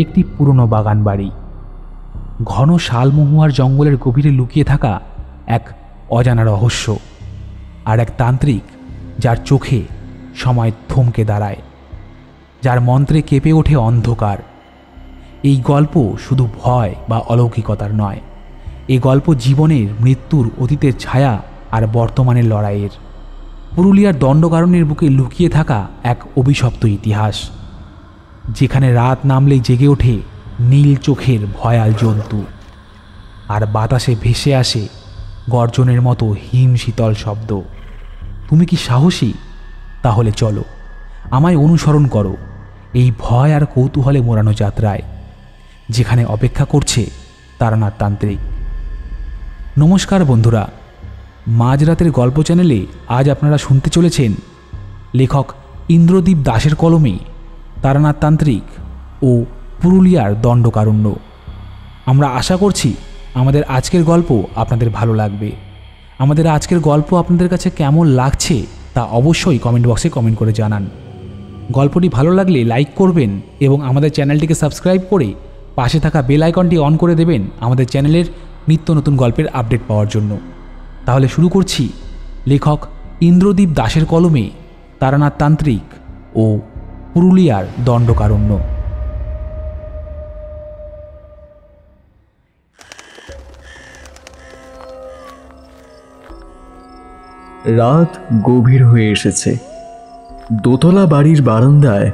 একটি পুরনো বাগান বাড়ি। ঘন শালমহুয়ার জঙ্গলের গভীরে লুকিয়ে থাকা এক অজানা রহস্য, আর এক তান্ত্রিক যার চোখে সময় থমকে দাঁড়ায়, যার মন্ত্রে কেঁপে ওঠে অন্ধকার। এই গল্প শুধু ভয় বা অলৌকিকতার নয়, এই গল্প জীবনের, মৃত্যুর, অতীতের ছায়া আর বর্তমানের লড়াইয়ের। পুরুলিয়ার দণ্ডকারণ্যের বুকে লুকিয়ে থাকা এক অভিশপ্ত ইতিহাস, যেখানে রাত নামলেই জেগে ওঠে নীল চোখের ভয়াল জন্তু, আর বাতাসে ভেসে আসে গর্জনের মতো হিম শীতল শব্দ। তুমি কি সাহসী? তাহলে চলো, আমায় অনুসরণ করো এই ভয় আর কৌতূহলে মোড়ানো যাত্রায়, যেখানে অপেক্ষা করছে তারানাথ তান্ত্রিক। নমস্কার বন্ধুরা, মাঝরাতের গল্প চ্যানেলে আজ আপনারা শুনতে চলেছেন লেখক ইন্দ্রদীপ দাশের কলমে তারানাথ তান্ত্রিক ও পুরুলিয়ার দণ্ডকারণ্য। আমরা আশা করছি আমাদের আজকের গল্প আপনাদের ভালো লাগবে। আমাদের আজকের গল্প আপনাদের কাছে কেমন লাগছে তা অবশ্যই কমেন্ট বক্সে কমেন্ট করে জানান। গল্পটি ভালো লাগলে লাইক করবেন এবং আমাদের চ্যানেলটিকে সাবস্ক্রাইব করে পাশে থাকা বেল আইকনটি অন করে দেবেন আমাদের চ্যানেলের নিত্য নতুন গল্পের আপডেট পাওয়ার জন্য। তাহলে শুরু করছি লেখক ইন্দ্রদীপ দাশের কলমে তারানাথ তান্ত্রিক ও পুরুলিয়ার দণ্ডকারণ্য। রাত গভীর হয়ে এসেছে। দোতলা বাড়ির বারান্দায়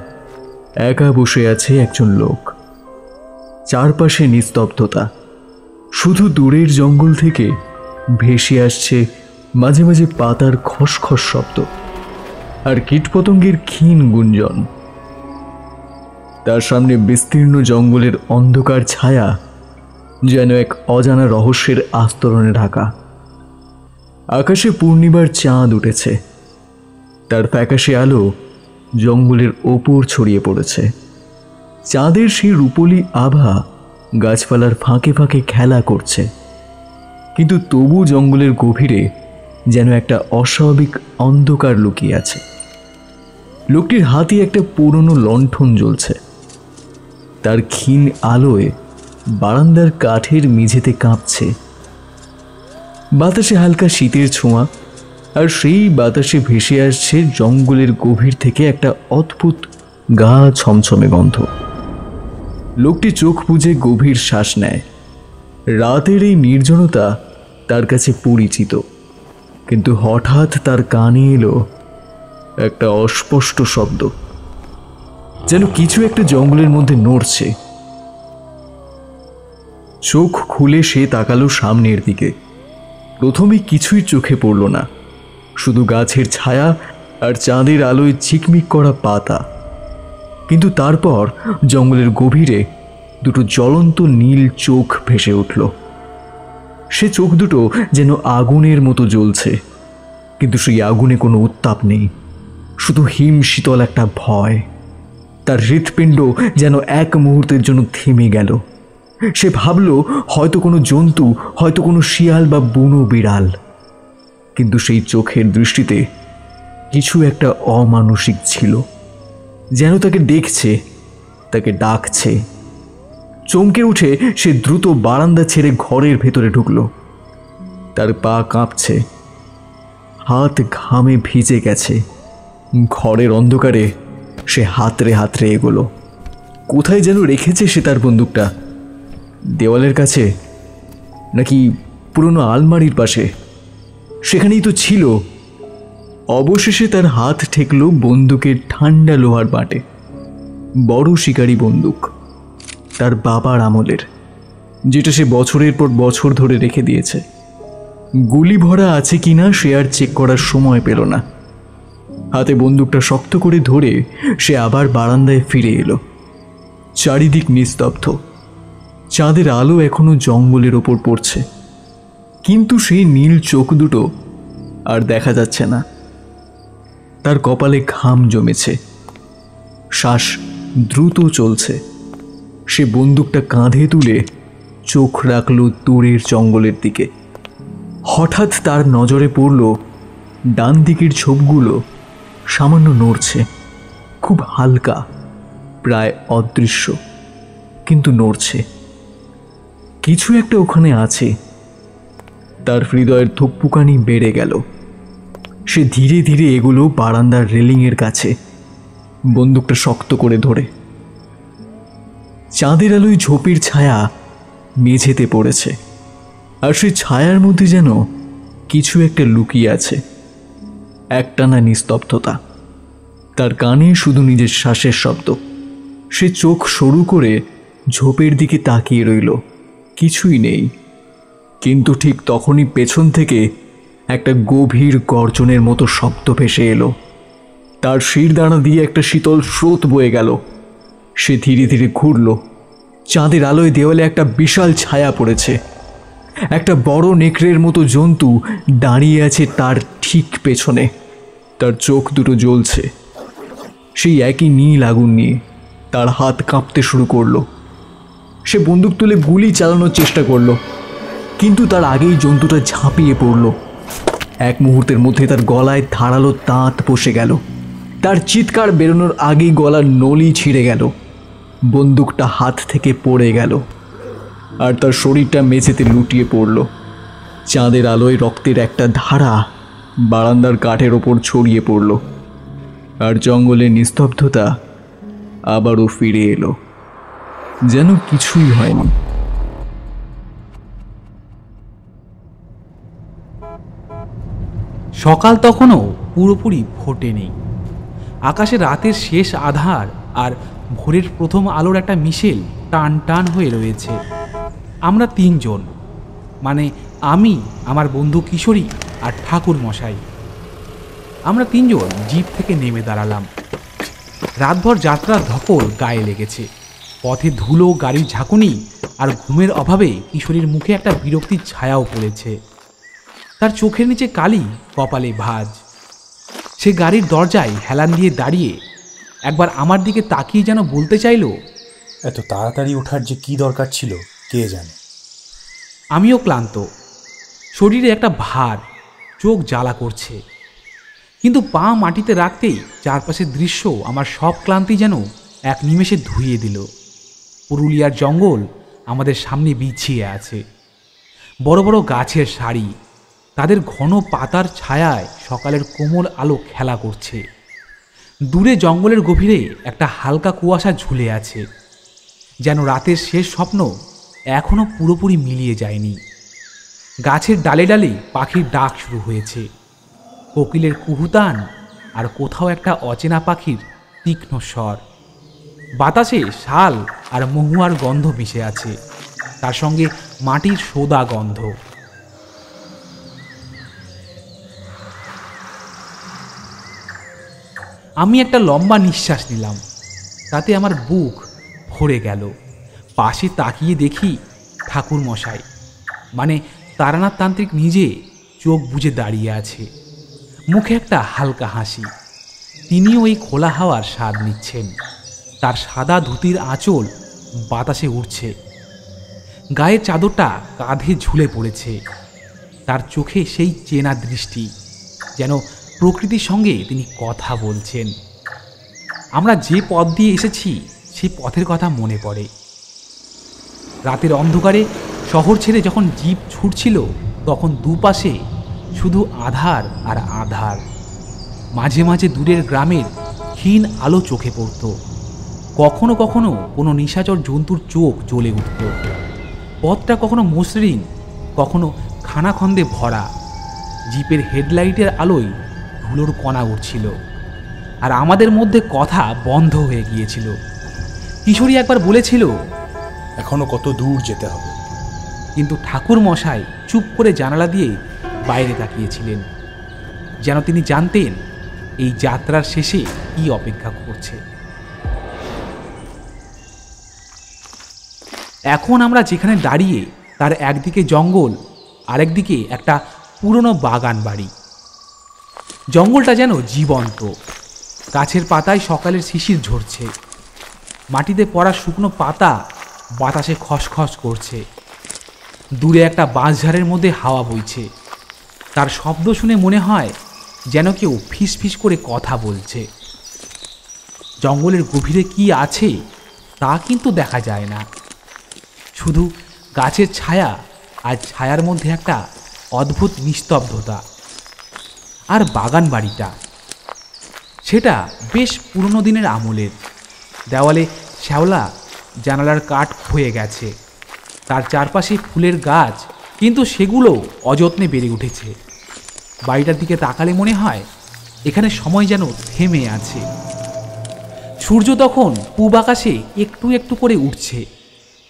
একা বসে আছে একজন লোক। চারপাশে নিস্তব্ধতা, শুধু দূরের জঙ্গল থেকে ভেসে আসছে মাঝে মাঝে পাতার খসখস শব্দ আর কীটপতঙ্গের ক্ষীণ গুঞ্জন। তার সামনে বিস্তীর্ণ জঙ্গলের অন্ধকার ছায়া যেন এক অজানা রহস্যের আস্তরণে ঢাকা। আকাশে পূর্ণিমার চাঁদ উঠেছে, তার ফ্যাকাশে আলো জঙ্গলের ওপর ছড়িয়ে পড়েছে। চাঁদের সেই রূপলি আভা গাছপালার ফাঁকে ফাঁকে খেলা করছে, কিন্তু তবু জঙ্গলের গভীরে যেন একটা অস্বাভাবিক অন্ধকার লুকিয়ে আছে। লোকটির হাতে একটা পুরনো লণ্ঠন জ্বলছে, তার ক্ষীণ আলোয় বারান্দার কাঠের মেঝেতে কাঁপছে। বাতাসে হালকা শীতের ছোঁয়া, আর সেই বাতাসে ভেসে আসছে জঙ্গলের গভীর থেকে একটা অদ্ভুত গা ছমছমে গন্ধ। লোকটি চোখ বুজে গভীর শ্বাস নেয়। রাতের এই নির্জনতা তার কাছে পরিচিত, কিন্তু হঠাৎ তার কানে এলো একটা অস্পষ্ট শব্দ, যেন কিছু একটা জঙ্গলের মধ্যে নড়ছে। চোখ খুলে সে তাকালো সামনের দিকে। প্রথমে কিছুই চোখে পড়ল না, শুধু গাছের ছায়া আর চাঁদের আলোয় ঝিকমিক করা পাতা। কিন্তু তারপর জঙ্গলের গভীরে দুটো জ্বলন্ত নীল চোখ ভেসে উঠল। সে চোখ দুটো যেন আগুনের মতো জ্বলছে, কিন্তু সেই আগুনে কোনো উত্তাপ নেই, শুধু হিম শীতল একটা ভয়। তার হৃৎপিণ্ড যেন এক মুহূর্তের জন্য থেমে গেল। সে ভাবল হয়তো কোনো জন্তু, হয়তো কোনো শিয়াল বা বুনো বিড়াল। কিন্তু সেই চোখের দৃষ্টিতে কিছু একটা অমানসিক ছিল, যেন তাকে দেখছে, তাকে ডাকছে। চমকে উঠে সে দ্রুত বারান্দা ছেড়ে ঘরের ভেতরে ঢুকল। তার পা কাঁপছে, হাত ঘামে ভিজে গেছে। ঘরের অন্ধকারে সে হাতড়ে হাতড়ে এগোলো। কোথায় যেন রেখেছে সে তার বন্দুকটা, দেওয়ালের কাছে নাকি পুরনো আলমারির পাশে? সেখানেই তো ছিল। অবশেষে তার হাত ঠেকল বন্দুকের ঠান্ডা লোহার বাটে। বড় শিকারি বন্দুক, তার বাবার আমলের, যেটা সে বছরের পর বছর ধরে রেখে দিয়েছে। গুলি ভরা আছে কিনা সে আর চেক করার সময় পেল না। হাতে বন্দুকটা শক্ত করে ধরে সে আবার বারান্দায় ফিরে এলো। চারিদিক নিস্তব্ধ, চাঁদের আলো এখনো জঙ্গলের ওপর পড়ছে, কিন্তু সেই নীল চোখ দুটো আর দেখা যাচ্ছে না। তার কপালে ঘাম জমেছে, শ্বাস দ্রুত চলছে। সে বন্দুকটা কাঁধে তুলে চোখ রাখল দূরের জঙ্গলের দিকে। হঠাৎ তার নজরে পড়ল ডান দিকের ঝোপগুলো সামান্য নড়ছে, খুব হালকা, প্রায় অদৃশ্য। কিন্তু নড়ছে। কিছু একটা ওখানে আছে। তার হৃদয়ের ধুকপুকানি বেড়ে গেল। সে ধীরে ধীরে এগুলো বারান্দার রেলিংয়ের কাছে, বন্দুকটা শক্ত করে ধরে। চাঁদের আলোয় ঝোপের ছায়া মেঝেতে পড়েছে, আর সেই ছায়ার মধ্যে যেন কিছু একটা লুকিয়ে আছে। একটানা নিস্তব্ধতা। তার কানে শুধু নিজের শ্বাসের শব্দ। সে চোখ সরু করে ঝোপের দিকে তাকিয়ে রইল। কিছুই নেই। কিন্তু ঠিক তখনই পেছন থেকে একটা গভীর গর্জনের মতো শব্দ ভেসে এলো। তার শিরদাঁড়া দিয়ে একটা শীতল স্রোত বয়ে গেল। সে ধীরে ধীরে ঘুরল। চাঁদের আলোয় দেওয়ালে একটা বিশাল ছায়া পড়েছে। একটা বড় নেকড়ের মতো জন্তু দাঁড়িয়ে আছে তার ঠিক পেছনে। তার চোখ দুটো জ্বলছে, সেই একই নীল আগুন নিয়ে। তার হাত কাঁপতে শুরু করলো। সে বন্দুক তুলে গুলি চালানোর চেষ্টা করলো, কিন্তু তার আগেই জন্তুটা ঝাঁপিয়ে পড়ল। এক মুহূর্তের মধ্যে তার গলায় ধারালো দাঁত বসে গেল। তার চিৎকার বেরোনোর আগেই গলার নলি ছিঁড়ে গেল। বন্দুকটা হাত থেকে পড়ে গেল, আর তার শরীরটা মেঝেতে লুটিয়ে পড়ল। চাঁদের আলোয় রক্তের একটা ধারা বারান্দার কাঠের ওপর ছড়িয়ে পড়ল, আর জঙ্গলের নিস্তব্ধতা আবারও ফিরে এলো, যেন কিছুই হয়নি। সকাল তখনও পুরোপুরি ফোটেনি। আকাশে রাতের শেষ আধার আর ভোরের প্রথম আলোর একটা মিশেল টান টান হয়ে রয়েছে। আমরা তিনজন, মানে আমি, আমার বন্ধু কিশোরী আর ঠাকুর মশাই, আমরা তিনজন জিপ থেকে নেমে দাঁড়ালাম। রাতভর যাত্রার ধকল গায়ে লেগেছে। পথে ধুলো, গাড়ির ঝাঁকুনি আর ঘুমের অভাবে কিশোরীর মুখে একটা বিরক্তির ছায়াও পড়েছে। তার চোখের নিচে কালি, কপালে ভাঁজ। সে গাড়ির দরজায় হেলান দিয়ে দাঁড়িয়ে একবার আমার দিকে তাকিয়ে যেন বলতে চাইল, এত তাড়াতাড়ি ওঠার যে কি দরকার ছিল কে জানে। আমিও ক্লান্ত, শরীরে একটা ভার, চোখ জ্বালা করছে, কিন্তু পা মাটিতে রাখতেই চারপাশের দৃশ্য আমার সব ক্লান্তি যেন এক নিমেষে ধুইয়ে দিল। পুরুলিয়ার জঙ্গল আমাদের সামনে বিছিয়ে আছে। বড় বড় গাছের সারি, তাদের ঘন পাতার ছায়ায় সকালের কোমল আলো খেলা করছে। দূরে জঙ্গলের গভীরে একটা হালকা কুয়াশা ঝুলে আছে, যেন রাতের শেষ স্বপ্ন এখনও পুরোপুরি মিলিয়ে যায়নি। গাছের ডালে ডালে পাখির ডাক শুরু হয়েছে, কোকিলের কুহুতান আর কোথাও একটা অচেনা পাখির তীক্ষ্ণ স্বর। বাতাসে শাল আর মহুয়ার গন্ধ মিশে আছে, তার সঙ্গে মাটির সোদা গন্ধ। আমি একটা লম্বা নিঃশ্বাস নিলাম, তাতে আমার বুক ভরে গেল। পাশে তাকিয়ে দেখি ঠাকুর মশাই, মানে তারানাথ তান্ত্রিক নিজে চোখ বুজে দাঁড়িয়ে আছে, মুখে একটা হালকা হাসি। তিনিও এই খোলা হাওয়ার স্বাদ নিচ্ছেন। তার সাদা ধুতির আঁচল বাতাসে উড়ছে, গায়ের চাদরটা কাঁধে ঝুলে পড়েছে। তার চোখে সেই চেনা দৃষ্টি, যেন প্রকৃতির সঙ্গে তিনি কথা বলছেন। আমরা যে পথ দিয়ে এসেছি সেই পথের কথা মনে পড়ে। রাতের অন্ধকারে শহর ছেড়ে যখন জিপ ছুটছিল, তখন দুপাশে শুধু আধার আর আধার। মাঝে মাঝে দূরের গ্রামের ক্ষীণ আলো চোখে পড়ত। কখনো কখনো কোনো নিশাচর জন্তুর চোখ জ্বলে উঠত। পথটা কখনো মসৃণ, কখনো খানাখন্দে ভরা। জিপের হেডলাইটের আলোয় ধুলোর কণা উঠছিল, আর আমাদের মধ্যে কথা বন্ধ হয়ে গিয়েছিল। কিশোরী একবার বলেছিল, এখনো কত দূর যেতে হবে। কিন্তু ঠাকুর মশাই চুপ করে জানালা দিয়ে বাইরে তাকিয়েছিলেন, যেন তিনি জানতেন এই যাত্রার শেষে কি অপেক্ষা করছে। এখন আমরা যেখানে দাঁড়িয়ে, তার একদিকে জঙ্গল, আরেকদিকে একটা পুরনো বাগান বাড়ি। জঙ্গলটা যেন জীবন্ত, গাছের পাতায় সকালের শিশির ঝরছে, মাটিতে পড়া শুকনো পাতা বাতাসে খসখস করছে। দূরে একটা বাঁশঝাড়ের মধ্যে হাওয়া বইছে, তার শব্দ শুনে মনে হয় যেন কেউ ফিস ফিস করে কথা বলছে। জঙ্গলের গভীরে কি আছে তা কিন্তু দেখা যায় না। শুধু গাছের ছায়া, আর ছায়ার মধ্যে একটা অদ্ভুত নিস্তব্ধতা। আর বাগান বাড়িটা, সেটা বেশ পুরনো দিনের আমলের। দেওয়ালে শ্যাওলা, জানালার কাঠ ক্ষয়ে গেছে। তার চারপাশে ফুলের গাছ, কিন্তু সেগুলো অযত্নে বেড়ে উঠেছে। বাড়িটার দিকে তাকালে মনে হয় এখানে সময় যেন থেমে আছে। সূর্য তখন পূব আকাশে একটু একটু করে উঠছে।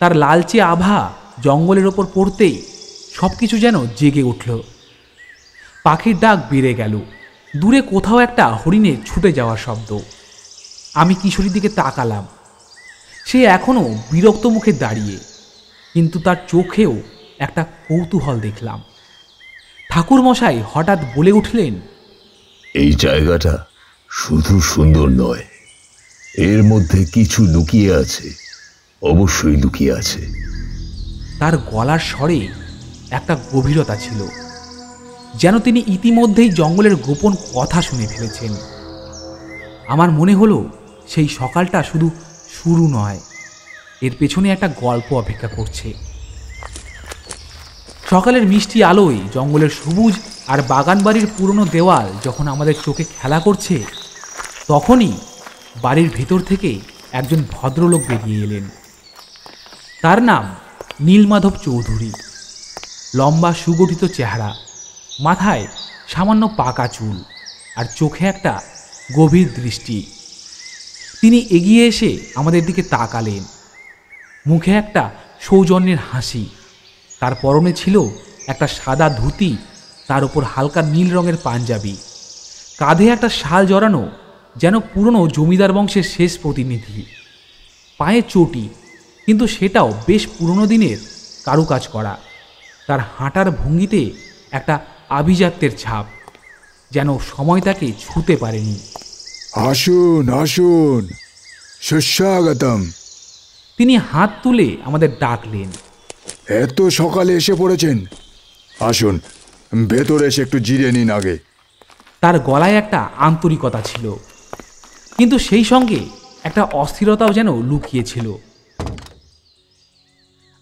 তার লালচে আভা জঙ্গলের ওপর পড়তেই সব কিছু যেন জেগে উঠল। পাখির ডাক বেড়ে গেল। দূরে কোথাও একটা হরিণের ছুটে যাওয়ার শব্দ। আমি কিশোরীর দিকে তাকালাম। সে এখনও বিরক্ত মুখে দাঁড়িয়ে, কিন্তু তার চোখেও একটা কৌতূহল দেখলাম। ঠাকুরমশাই হঠাৎ বলে উঠলেন, এই জায়গাটা শুধু সুন্দর নয়, এর মধ্যে কিছু লুকিয়ে আছে, অবশ্যই লুকিয়ে আছে। তার গলার স্বরে একটা গভীরতা ছিল, যেন তিনি ইতিমধ্যেই জঙ্গলের গোপন কথা শুনে ফেলেছেন। আমার মনে হলো সেই সকালটা শুধু শুরু নয়, এর পেছনে একটা গল্প অপেক্ষা করছে। সকালের মিষ্টি আলোয় জঙ্গলের সবুজ আর বাগান বাড়ির পুরনো দেওয়াল যখন আমাদের চোখে খেলা করছে, তখনই বাড়ির ভেতর থেকে একজন ভদ্রলোক বেরিয়ে এলেন। তার নাম নীলমাধব চৌধুরী। লম্বা সুগঠিত চেহারা, মাথায় সামান্য পাকা চুল, আর চোখে একটা গভীর দৃষ্টি। তিনি এগিয়ে এসে আমাদের দিকে তাকালেন। মুখে একটা সৌজন্যের হাসি। তার পরনে ছিল একটা সাদা ধুতি, তার উপর হালকা নীল রঙের পাঞ্জাবি। কাঁধে একটা শাল জড়ানো, যেন পুরনো জমিদার বংশের শেষ প্রতিনিধি। পায়ে চটি, কিন্তু সেটাও বেশ পুরনো দিনের কারুকাজ করা। তার হাঁটার ভঙ্গিতে একটা আভিজাত্যের ছাপ, যেন সময় তাকে ছুঁতে পারেনি। আসুন আসুন, সুস্বাগতম। তিনি হাত তুলে আমাদের ডাকলেন। এত সকালে এসে পড়েছেন, আসুন ভেতরে এসে একটু জিরিয়ে নিন আগে। তার গলায় একটা আন্তরিকতা ছিল, কিন্তু সেই সঙ্গে একটা অস্থিরতাও যেন লুকিয়েছিল।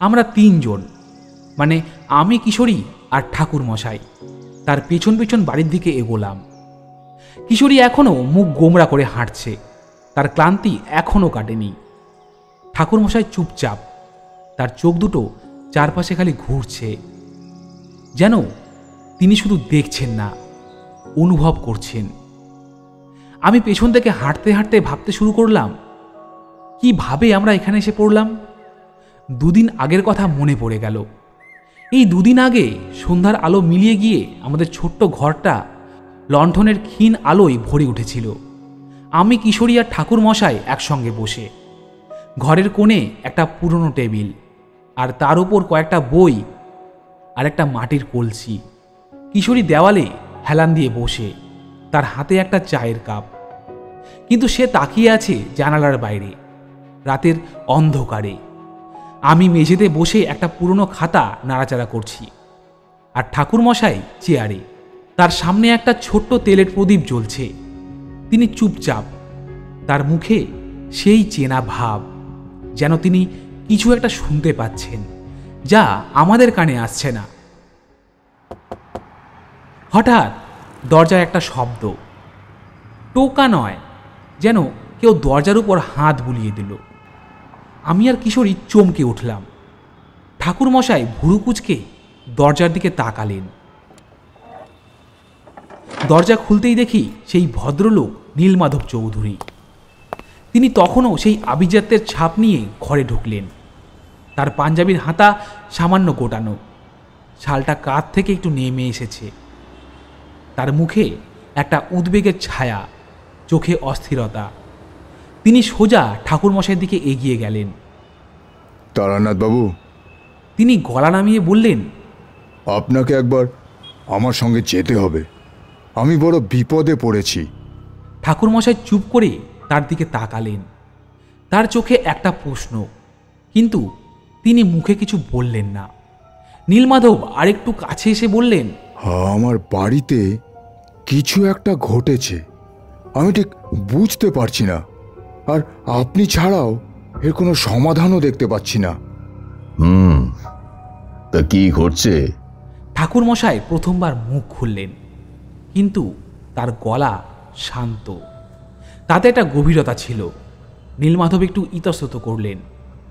আমরা তিনজন, মানে আমি, কিশোরী আর ঠাকুর মশাই, তার পেছন পেছন বাড়ির দিকে এগোলাম। কিশোরী এখনও মুখ গোমড়া করে হাঁটছে, তার ক্লান্তি এখনও কাটেনি। ঠাকুরমশাই চুপচাপ, তার চোখ দুটো চারপাশে খালি ঘুরছে, যেন তিনি শুধু দেখছেন না, অনুভব করছেন। আমি পেছন থেকে হাঁটতে হাঁটতে ভাবতে শুরু করলাম, কিভাবে আমরা এখানে এসে পড়লাম। দুদিন আগের কথা মনে পড়ে গেল। এই দুদিন আগে সন্ধ্যার আলো মিলিয়ে গিয়ে আমাদের ছোট্ট ঘরটা লণ্ঠনের ক্ষীণ আলোয় ভরে উঠেছিল। আমি, কিশোরী আর ঠাকুর মশাই একসঙ্গে বসে। ঘরের কোণে একটা পুরনো টেবিল, আর তার উপর কয়েকটা বই আর একটা মাটির কলসি। কিশোরী দেওয়ালে হেলান দিয়ে বসে, তার হাতে একটা চায়ের কাপ, কিন্তু সে তাকিয়ে আছে জানালার বাইরে, রাতের অন্ধকারে। আমি মেঝেতে বসে একটা পুরনো খাতা নাড়াচাড়া করছি, আর ঠাকুরমশাই চেয়ারে। তার সামনে একটা ছোট্ট তেলের প্রদীপ জ্বলছে। তিনি চুপচাপ, তার মুখে সেই চেনা ভাব, যেন তিনি কিছু একটা শুনতে পাচ্ছেন, যা আমাদের কানে আসছে না। হঠাৎ দরজায় একটা শব্দ, টোকা নয়, যেন কেউ দরজার উপর হাত বুলিয়ে দিল। আমি আর কিশোরী চমকে উঠলাম। ঠাকুরমশাই ভুরু কুঁচকে দরজার দিকে তাকালেন। দরজা খুলতেই দেখি সেই ভদ্রলোক নীলমাধব চৌধুরী। তিনি তখনও সেই আভিজাত্যের ছাপ নিয়ে ঘরে ঢুকলেন। তার পাঞ্জাবির হাতা সামান্য গোটানো, শালটা কাঁধ থেকে একটু নেমে এসেছে। তার মুখে একটা উদ্বেগের ছায়া, চোখে অস্থিরতা। তিনি সোজা ঠাকুরমশাইয়ের দিকে এগিয়ে গেলেন। তারানাথ বাবু, তিনি গলা নামিয়ে বললেন, আপনাকে একবার আমার সঙ্গে যেতে হবে, আমি বড় বিপদে পড়েছি। ঠাকুরমশাই চুপ করে তার দিকে তাকালেন। তার চোখে একটা প্রশ্ন, কিন্তু তিনি মুখে কিছু বললেন না। নীলমাধব আরেকটু কাছে এসে বললেন, আমার বাড়িতে কিছু একটা ঘটেছে, আমি ঠিক বুঝতে পারছি না, আর আপনি ছাড়াও এর কোনো সমাধানও দেখতে পাচ্ছি না। তা কি ঘটছে? ঠাকুরমশাই প্রথমবার মুখ খুললেন, কিন্তু তার গলা শান্ত, তাতে একটা গভীরতা ছিল। নীলমাধব একটু ইতস্তত করলেন,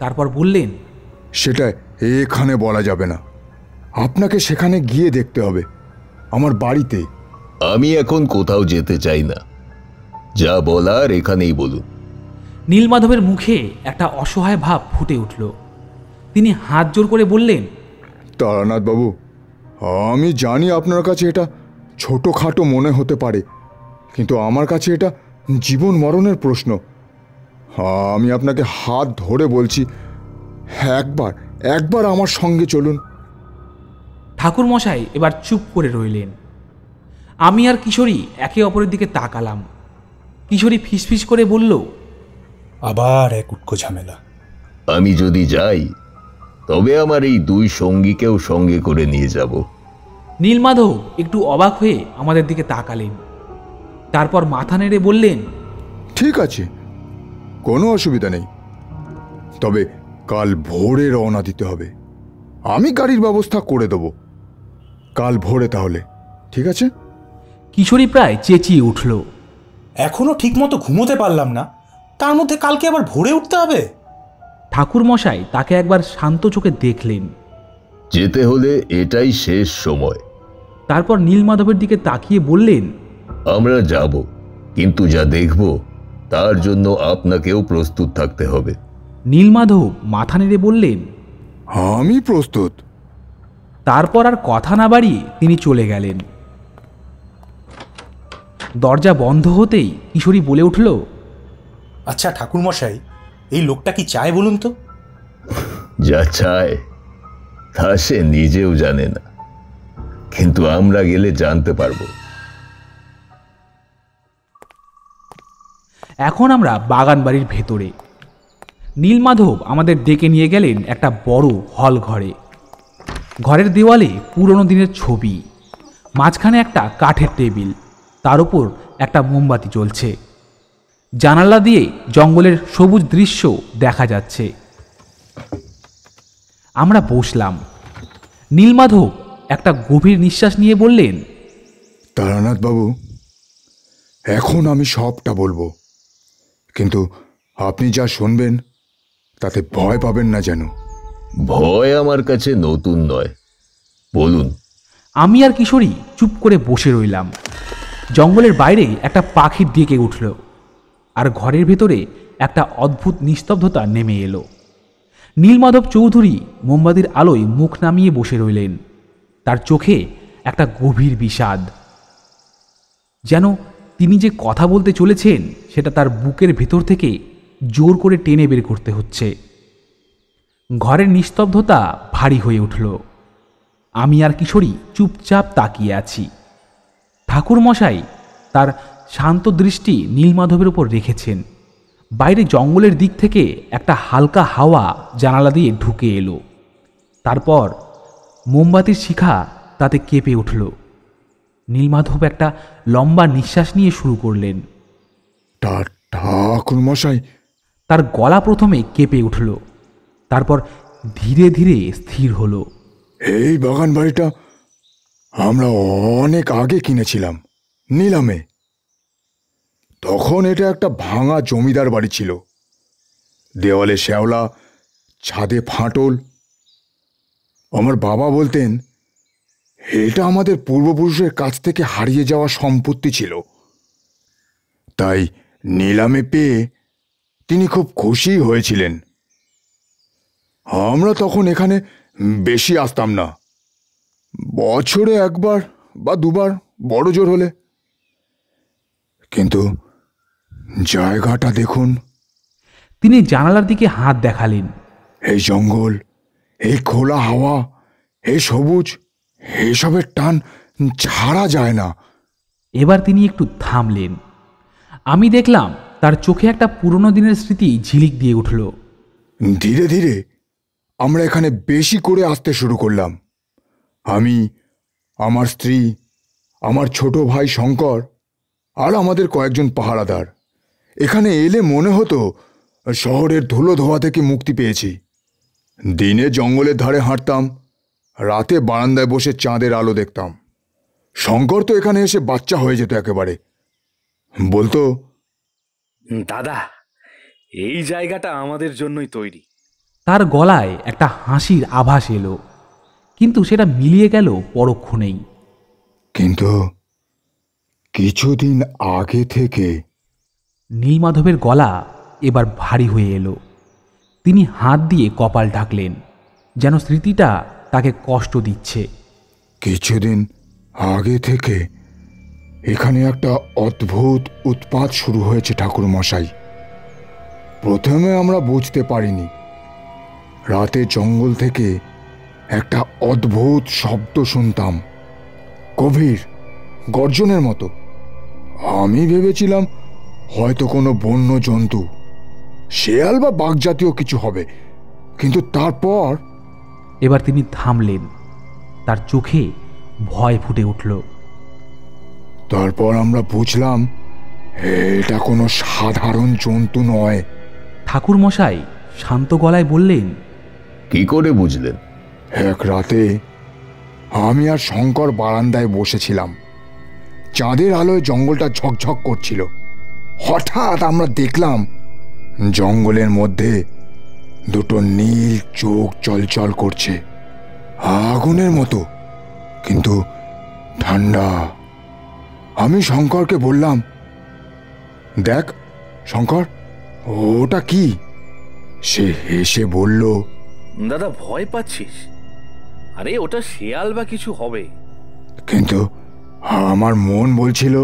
তারপর বললেন, সেটা এখানে বলা যাবে না, আপনাকে সেখানে গিয়ে দেখতে হবে, আমার বাড়িতে। আমি এখন কোথাও যেতে চাই না, যা বলার এখানেই বলুন। নীলমাধবের মুখে একটা অসহায় ভাব ফুটে উঠল। তিনি হাত জোর করে বললেন, তারানাথ বাবু, আমি জানি আপনার কাছে এটা ছোটোখাটো মনে হতে পারে, কিন্তু আমার কাছে এটা জীবন মরণের প্রশ্ন। আমি আপনাকে হাত ধরে বলছি, একবার একবার আমার সঙ্গে চলুন। ঠাকুরমশাই এবার চুপ করে রইলেন। আমি আর কিশোরী একে অপরের দিকে তাকালাম। কিশোরী ফিসফিস করে বলল, আবার এক উটকো ঝামেলা। আমি যদি যাই তবে আমার এই দুই সঙ্গীকেও সঙ্গে করে নিয়ে যাব। নীলমাধব একটু অবাক হয়ে আমাদের দিকে তাকালেন, তারপর মাথা নেড়ে বললেন, ঠিক আছে, কোনো অসুবিধা নেই, তবে কাল ভোরে রওনা দিতে হবে। আমি গাড়ির ব্যবস্থা করে দেব, কাল ভোরে তাহলে, ঠিক আছে? কিশোরী প্রায় চেঁচিয়ে উঠল। এখনো ঠিকমতো ঘুমোতে পারলাম না, তার মধ্যে কালকে আবার ভোরে উঠতে হবে? ঠাকুরমশাই তাকে একবার শান্ত চোখে দেখলেন, যেতে হলে এটাই শেষ সময়। তারপর নীলমাধবের দিকে তাকিয়ে বললেন, আমরা যাব, কিন্তু যা দেখব তার জন্য আপনাকেও প্রস্তুত থাকতে হবে। নীলমাধব মাথা নেড়ে বললেন, আমি প্রস্তুত। তারপর আর কথা না বাড়িয়ে তিনি চলে গেলেন। দরজা বন্ধ হতেই কিশোরী বলে উঠল, আচ্ছা ঠাকুরমশাই, এই লোকটা কি চায় বলুন তো? যা চায় তা সে নিজেও জানে না, কিন্তু আমরা গেলে জানতে পারবো। এখন আমরা বাগান বাড়ির ভেতরে। নীলমাধব আমাদের ডেকে নিয়ে গেলেন একটা বড় হল ঘরে। ঘরের দেওয়ালে পুরনো দিনের ছবি, মাঝখানে একটা কাঠের টেবিল, তার উপর একটা মোমবাতি জ্বলছে। জানালা দিয়ে জঙ্গলের সবুজ দৃশ্য দেখা যাচ্ছে। আমরা বসলাম। নীলমাধব একটা গভীর নিঃশ্বাস নিয়ে বললেন, তারানাথ বাবু, এখন আমি সবটা বলবো, কিন্তু আপনি যা শুনবেন তাতে ভয় পাবেন না যেন। ভয় আমার কাছে নতুন নয়, বলুন। আমি আর কিশোরী চুপ করে বসে রইলাম। জঙ্গলের বাইরে একটা পাখির ডেকে উঠল, আর ঘরের ভেতরে একটা অদ্ভুত নিস্তব্ধতা নেমে এলো। নীলমাধব চৌধুরী মোমবাতির আলোয় মুখ নামিয়ে বসে রইলেন। তার চোখে একটা গভীর বিষাদ, যেন তিনি যে কথা বলতে চলেছেন সেটা তার বুকের ভেতর থেকে জোর করে টেনে বের করতে হচ্ছে। ঘরের নিস্তব্ধতা ভারী হয়ে উঠল। আমি আর কিশোরী চুপচাপ তাকিয়ে আছি। ঠাকুরমশাই তার শান্ত দৃষ্টি নীলমাধবের উপর রেখেছেন। বাইরে জঙ্গলের দিক থেকে একটা হালকা হাওয়া জানালা দিয়ে ঢুকে এলো। তারপর মোমবাতির শিখা তাতে কেঁপে উঠল। নীলমাধব একটা লম্বা নিঃশ্বাস নিয়ে শুরু করলেন। ঠাকুর মশাই। তার গলা প্রথমে কেঁপে উঠল, তারপর ধীরে ধীরে স্থির হলো। এই বাগান বাড়িটা আমরা অনেক আগে কিনেছিলাম, নিলামে। তখন এটা একটা ভাঙা জমিদার বাড়ি ছিল, দেওয়ালে শ্যাওলা, ছাদে ফাটল। আমার বাবা বলতেন এটা আমাদের পূর্বপুরুষের কাছ থেকে হারিয়ে যাওয়া সম্পত্তি ছিল, তাই নিলামে পেয়ে তিনি খুব খুশি হয়েছিলেন। আমরা তখন এখানে বেশি আসতাম না, বছরে একবার বা দুবার বড় জোর হলে। কিন্তু জায়গাটা দেখুন। তিনি জানালার দিকে হাত দেখালেন। এই জঙ্গল, এই খোলা হাওয়া, এই সবুজ, এসবের টান ছাড়া যায় না। এবার তিনি একটু থামলেন। আমি দেখলাম তার চোখে একটা পুরনো দিনের স্মৃতি ঝিলিক দিয়ে উঠল। ধীরে ধীরে আমরা এখানে বেশি করে আসতে শুরু করলাম। আমি, আমার স্ত্রী, আমার ছোট ভাই শঙ্কর আর আমাদের কয়েকজন পাহারাদার। এখানে এলে মনে হতো শহরের ধুলো ধোয়া থেকে মুক্তি পেয়েছি। দিনে জঙ্গলের ধারে হাঁটতাম, রাতে বারান্দায় বসে চাঁদের আলো দেখতাম। শঙ্কর তো এখানে এসে বাচ্চা হয়ে যেত একেবারে। বলতো, দাদা, এই জায়গাটা আমাদের জন্যই তৈরি। তার গলায় একটা হাসির আভাস এলো, কিন্তু সেটা মিলিয়ে গেল পরক্ষণেই। কিন্তু কিছুদিন আগে থেকে। নীলমাধবের গলা এবার ভারী হয়ে এলো। তিনি হাত দিয়ে কপাল ঢাকলেন, যেন স্মৃতিটা তাকে কষ্ট দিচ্ছে। কিছুদিন আগে থেকে এখানে একটা অদ্ভুত উৎপাত শুরু হয়েছে ঠাকুর মশাই। প্রথমে আমরা বুঝতে পারিনি। রাতে জঙ্গল থেকে একটা অদ্ভুত শব্দ শুনতাম, গভীর গর্জনের মতো। আমি ভেবেছিলাম হয়তো কোনো বন্য জন্তু, শেয়াল বা বাঘ জাতীয় কিছু হবে। কিন্তু তারপর এবার তিনি থামলেন, তার চোখে ভয় ফুটে উঠল। তারপর আমরা বুঝলাম এটা কোনো সাধারণ জন্তু নয়। ঠাকুরমশাই শান্ত গলায় বললেন, কি করে বুঝলেন? এক রাতে আমি আর শঙ্কর বারান্দায় বসেছিলাম। চাঁদের আলোয় জঙ্গলটা ঝকঝক করছিল। হঠাৎ আমরা দেখলাম জঙ্গলের মধ্যে দুটো নীল চোখ চলচল করছে, আগুনের মতো, কিন্তু ঠান্ডা। আমি শঙ্করকে বললাম, দেখ শঙ্কর, ওটা কি? সে হেসে বলল, দাদা, ভয় পাচ্ছিস? আরে ওটা শেয়াল বা কিছু হবে। কিন্তু আমার মন বলছিল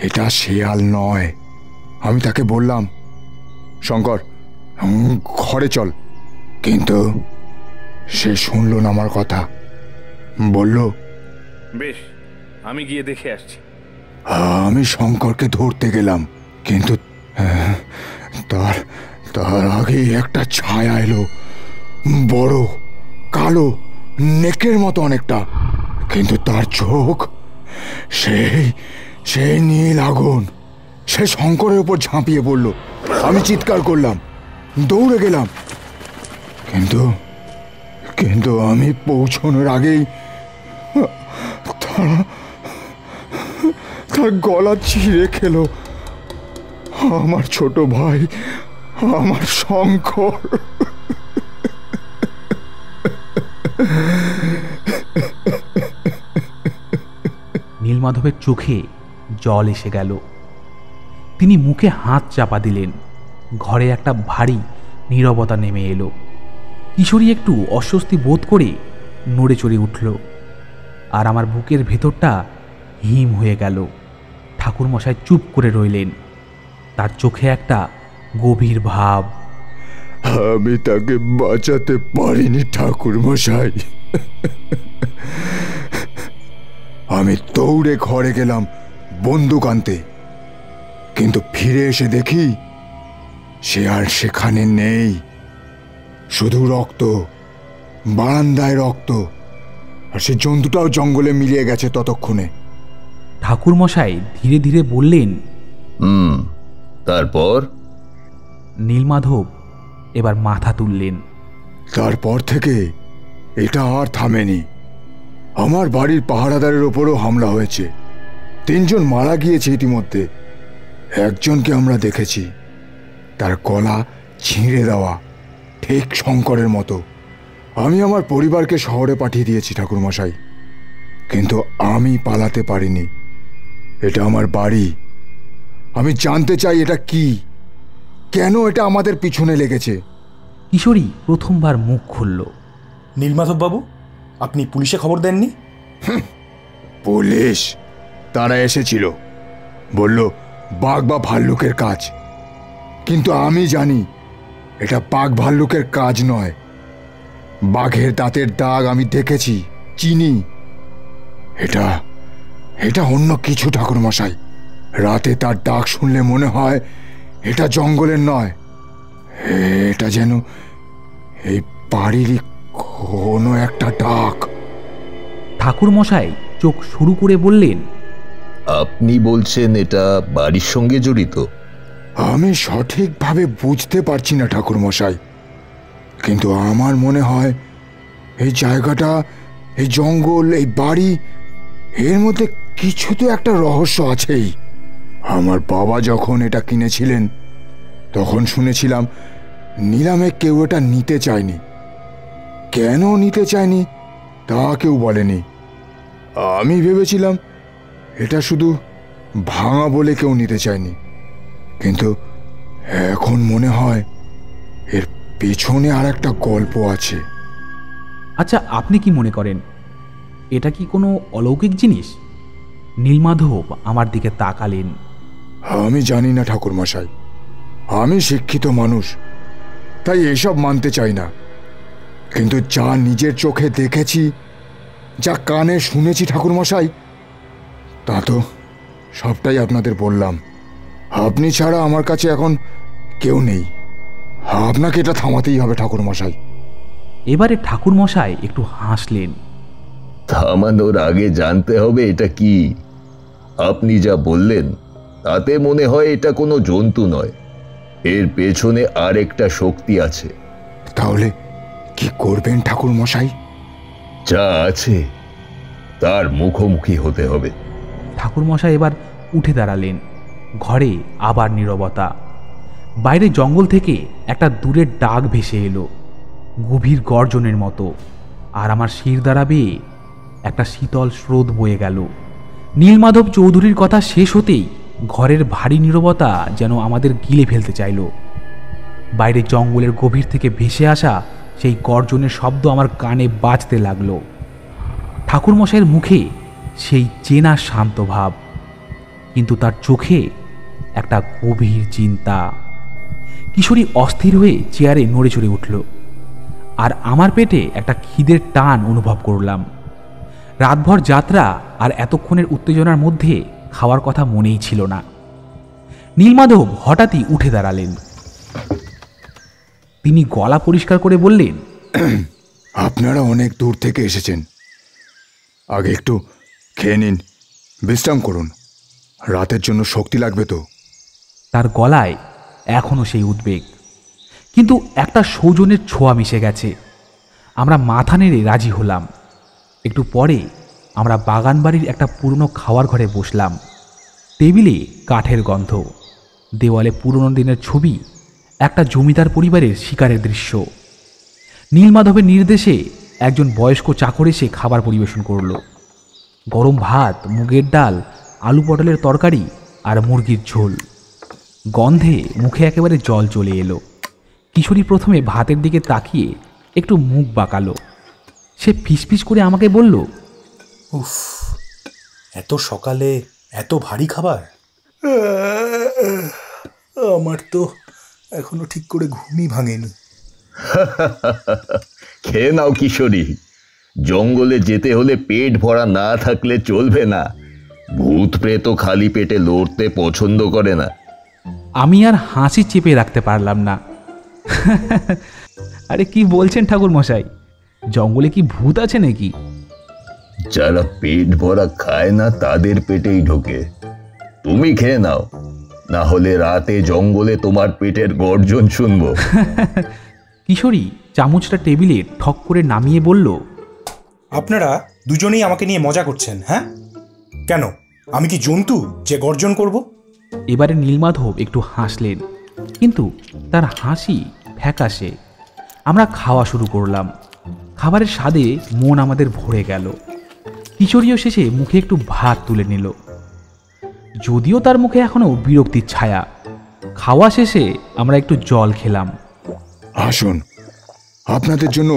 এটা শেয়াল নয়। আমি তাকে বললাম, শঙ্কর, ঘরে চল। কিন্তু সে শুনল না আমার কথা। বলল, বেশ, আমি গিয়ে দেখে আসছি। আমি শঙ্করকে ধরতে গেলাম, কিন্তু তার তার আগেই একটা ছায়া এলো, বড়, কালো, নেকড়ের মতো অনেকটা। কিন্তু তার চোখ সেই নীল আগুন। সে শঙ্করের উপর ঝাঁপিয়ে পড়ল। আমি চিৎকার করলাম, দৌড়ে গেলাম। কিন্তু আমি পৌঁছানোর আগেই তার গলা ছিঁড়ে খেলো আমার ছোট ভাই, আমার শঙ্কর। নীলমাধবের চোখে জল এসে গেল। তিনি মুখে হাত চাপা দিলেন। ঘরে একটা ভারী নীরবতা নেমে এলো। কিশোরী একটু অস্বস্তি বোধ করে নড়ে চড়ে উঠল, আর আমার বুকের ভেতরটা হিম হয়ে গেল। ঠাকুরমশাই চুপ করে রইলেন, তার চোখে একটা গভীর ভাব। আমি তাকে বাঁচাতে পারিনি ঠাকুর মশাই। আমি দৌড়ে ঘরে গেলাম বন্দুক আনতে, কিন্তু ফিরে এসে দেখি সে আর সেখানে নেই। শুধু রক্ত, বারান্দায় রক্ত, আর সে জন্তুটাও জঙ্গলে মিলিয়ে গেছে ততক্ষণে। ঠাকুরমশাই ধীরে ধীরে বললেন, তারপর? নীলমাধব এবার মাথা তুললেন। তারপর থেকে এটা আর থামেনি। আমার বাড়ির পাহারাদারের ওপরও হামলা হয়েছে। 3 জন মারা গিয়েছে ইতিমধ্যে। একজনকে আমরা দেখেছি, তার গলা ছিঁড়ে দেওয়া, ঠিক শঙ্করের মতো। আমি আমার পরিবারকে শহরে পাঠিয়ে দিয়েছি ঠাকুরমশাই, কিন্তু আমি পালাতে পারিনি। এটা আমার বাড়ি। আমি জানতে চাই এটা কি, কেন এটা আমাদের পিছনে লেগেছে। কিশোরী প্রথমবার মুখ খুলল। নীলমাধব বাবু, আপনি পুলিশে খবর দেননি? পুলিশ? তারা এসেছিল, বলল বাঘ বা ভাল্লুকের কাজ। কিন্তু আমি জানি এটা বাঘ ভাল্লুকের কাজ নয়। বাঘের দাঁতের দাগ আমি দেখেছি, চিনি। এটা অন্য কিছু ঠাকুরমশাই। রাতে তার ডাক শুনলে মনে হয় এটা জঙ্গলের নয়, এটা যেন এই বাড়িরই কোনো একটা ডাক। ঠাকুরমশাই চোখ শুরু করে বললেন, আপনি বলছেন এটা বাড়ির সঙ্গে জড়িত? আমি সঠিকভাবে বুঝতে পারছি না ঠাকুরমশাই, কিন্তু আমার মনে হয় এই জায়গাটা, এই জঙ্গল, এই বাড়ি, এর মধ্যে কিছু তো একটা রহস্য আছেই। আমার বাবা যখন এটা কিনেছিলেন তখন শুনেছিলাম নিলামে কেউ এটা নিতে চায়নি। কেন নিতে চায়নি তা কেউ বলেনি। আমি ভেবেছিলাম এটা শুধু ভাঙা বলে কেউ নিতে চায়নি, কিন্তু এখন মনে হয় এর পেছনে আর একটা গল্প আছে। আচ্ছা, আপনি কি মনে করেন এটা কি কোনো অলৌকিক জিনিস? নীলমাধব আমার দিকে তাকালেন। আমি জানি না ঠাকুরমশাই, আমি শিক্ষিত মানুষ, তাই এসব মানতে চাই না। কিন্তু যা নিজের চোখে দেখেছি, যা কানে শুনেছি ঠাকুরমশাই, তা তো সবটাই আপনাদের বললাম। আপনি ছাড়া আমার কাছে এখন কেউ নেই। আপনাকে এটা থামাতেই হবে ঠাকুরমশাই। এবারে ঠাকুরমশাই একটু হাসলেন। থামানোর আগে জানতে হবে এটা কি। আপনি যা বললেন তাতে মনে হয় এটা কোনো জন্তু নয়, এর পেছনে আর একটা শক্তি আছে। তাহলে কি করবেন ঠাকুরমশাই? যা আছে তার মুখোমুখি হতে হবে। ঠাকুরমশাই এবার উঠে দাঁড়ালেন। ঘরে আবার নীরবতা। বাইরে জঙ্গল থেকে একটা দূরের ডাক ভেসে এলো, গভীর গর্জনের মতো, আর আমার শির দ্বারা বেয়ে একটা শীতল স্রোত বয়ে গেল। নীলমাধব চৌধুরীর কথা শেষ হতেই ঘরের ভারী নীরবতা যেন আমাদের গিলে ফেলতে চাইল। বাইরে জঙ্গলের গভীর থেকে ভেসে আসা সেই গর্জনের শব্দ আমার কানে বাজতে লাগলো। ঠাকুরমশাইয়ের মুখে সেই চেনা শান্ত ভাব, কিন্তু তার চোখে একটা গভীর চিন্তা। কিশোরী অস্থির হয়ে চেয়ারে নড়ে চড়ে উঠল, আর আমার পেটে একটা খিদের টান অনুভব করলাম। রাতভর যাত্রা আর এতক্ষণের উত্তেজনার মধ্যে খাওয়ার কথা মনেই ছিল না। নীলমাধব হঠাৎই উঠে দাঁড়ালেন। তিনি গলা পরিষ্কার করে বললেন, আপনারা অনেক দূর থেকে এসেছেন, আগে একটু খেয়ে নিন, বিশ্রাম করুন। রাতের জন্য শক্তি লাগবে তো। তার গলায় এখনো সেই উদ্বেগ, কিন্তু একটা সৌজন্যের ছোঁয়া মিশে গেছে। আমরা মাথা নেড়ে রাজি হলাম। একটু পরে আমরা বাগানবাড়ির একটা পুরনো খাওয়ার ঘরে বসলাম। টেবিলে কাঠের গন্ধ, দেওয়ালে পুরনো দিনের ছবি, একটা জমিদার পরিবারের শিকারের দৃশ্য। নীলমাধবের নির্দেশে একজন বয়স্ক চাকর এসে খাবার পরিবেশন করল। গরম ভাত, মুগের ডাল, আলু পটলের তরকারি আর মুরগির ঝোল। গন্ধে মুখে একেবারে জল চলে এলো। কিশোরী প্রথমে ভাতের দিকে তাকিয়ে একটু মুখ বাঁকালো। সে ফিসফিস করে আমাকে বলল, উফ, এত সকালে এত ভারী খাবার! আমার তো এখনো ঠিক করে ঘুমই ভাঙেনি। খেয়ে নাও কিশোরী, জঙ্গলে যেতে হলে পেট ভরা না থাকলে চলবে না। ভূত প্রেত খালি পেটে লড়তে পছন্দ করে না। আমি আর হাসি চেপে রাখতে পারলাম না। আরে কি বলছেন ঠাকুর মশাই, জঙ্গলে কি ভূত আছে নাকি? যারা পেট ভরা খায় না তাদের পেটেই ঢোকে। তুমি খেয়ে নাও, না হলে রাতে জঙ্গলে তোমার পেটের গর্জন শুনবো। কিশোরী চামচটা টেবিলে ঠক করে নামিয়ে বলল, আপনারা দুজনেই আমাকে নিয়ে মজা করছেন, হ্যাঁ? কেন, আমি কি জন্তু যে গর্জন করব? এবারে নীলমাধব একটু হাসলেন, কিন্তু তার হাসি ফ্যাকাশে। আমরা খাওয়া শুরু করলাম। খাবারের স্বাদে মন আমাদের ভরে গেল। কিশোরীও শেষে মুখে একটু ভাত তুলে নিল, যদিও তার মুখে এখনো বিরক্তির ছায়া। খাওয়া শেষে আমরা একটু জল খেলাম। আসুন, আপনাদের জন্য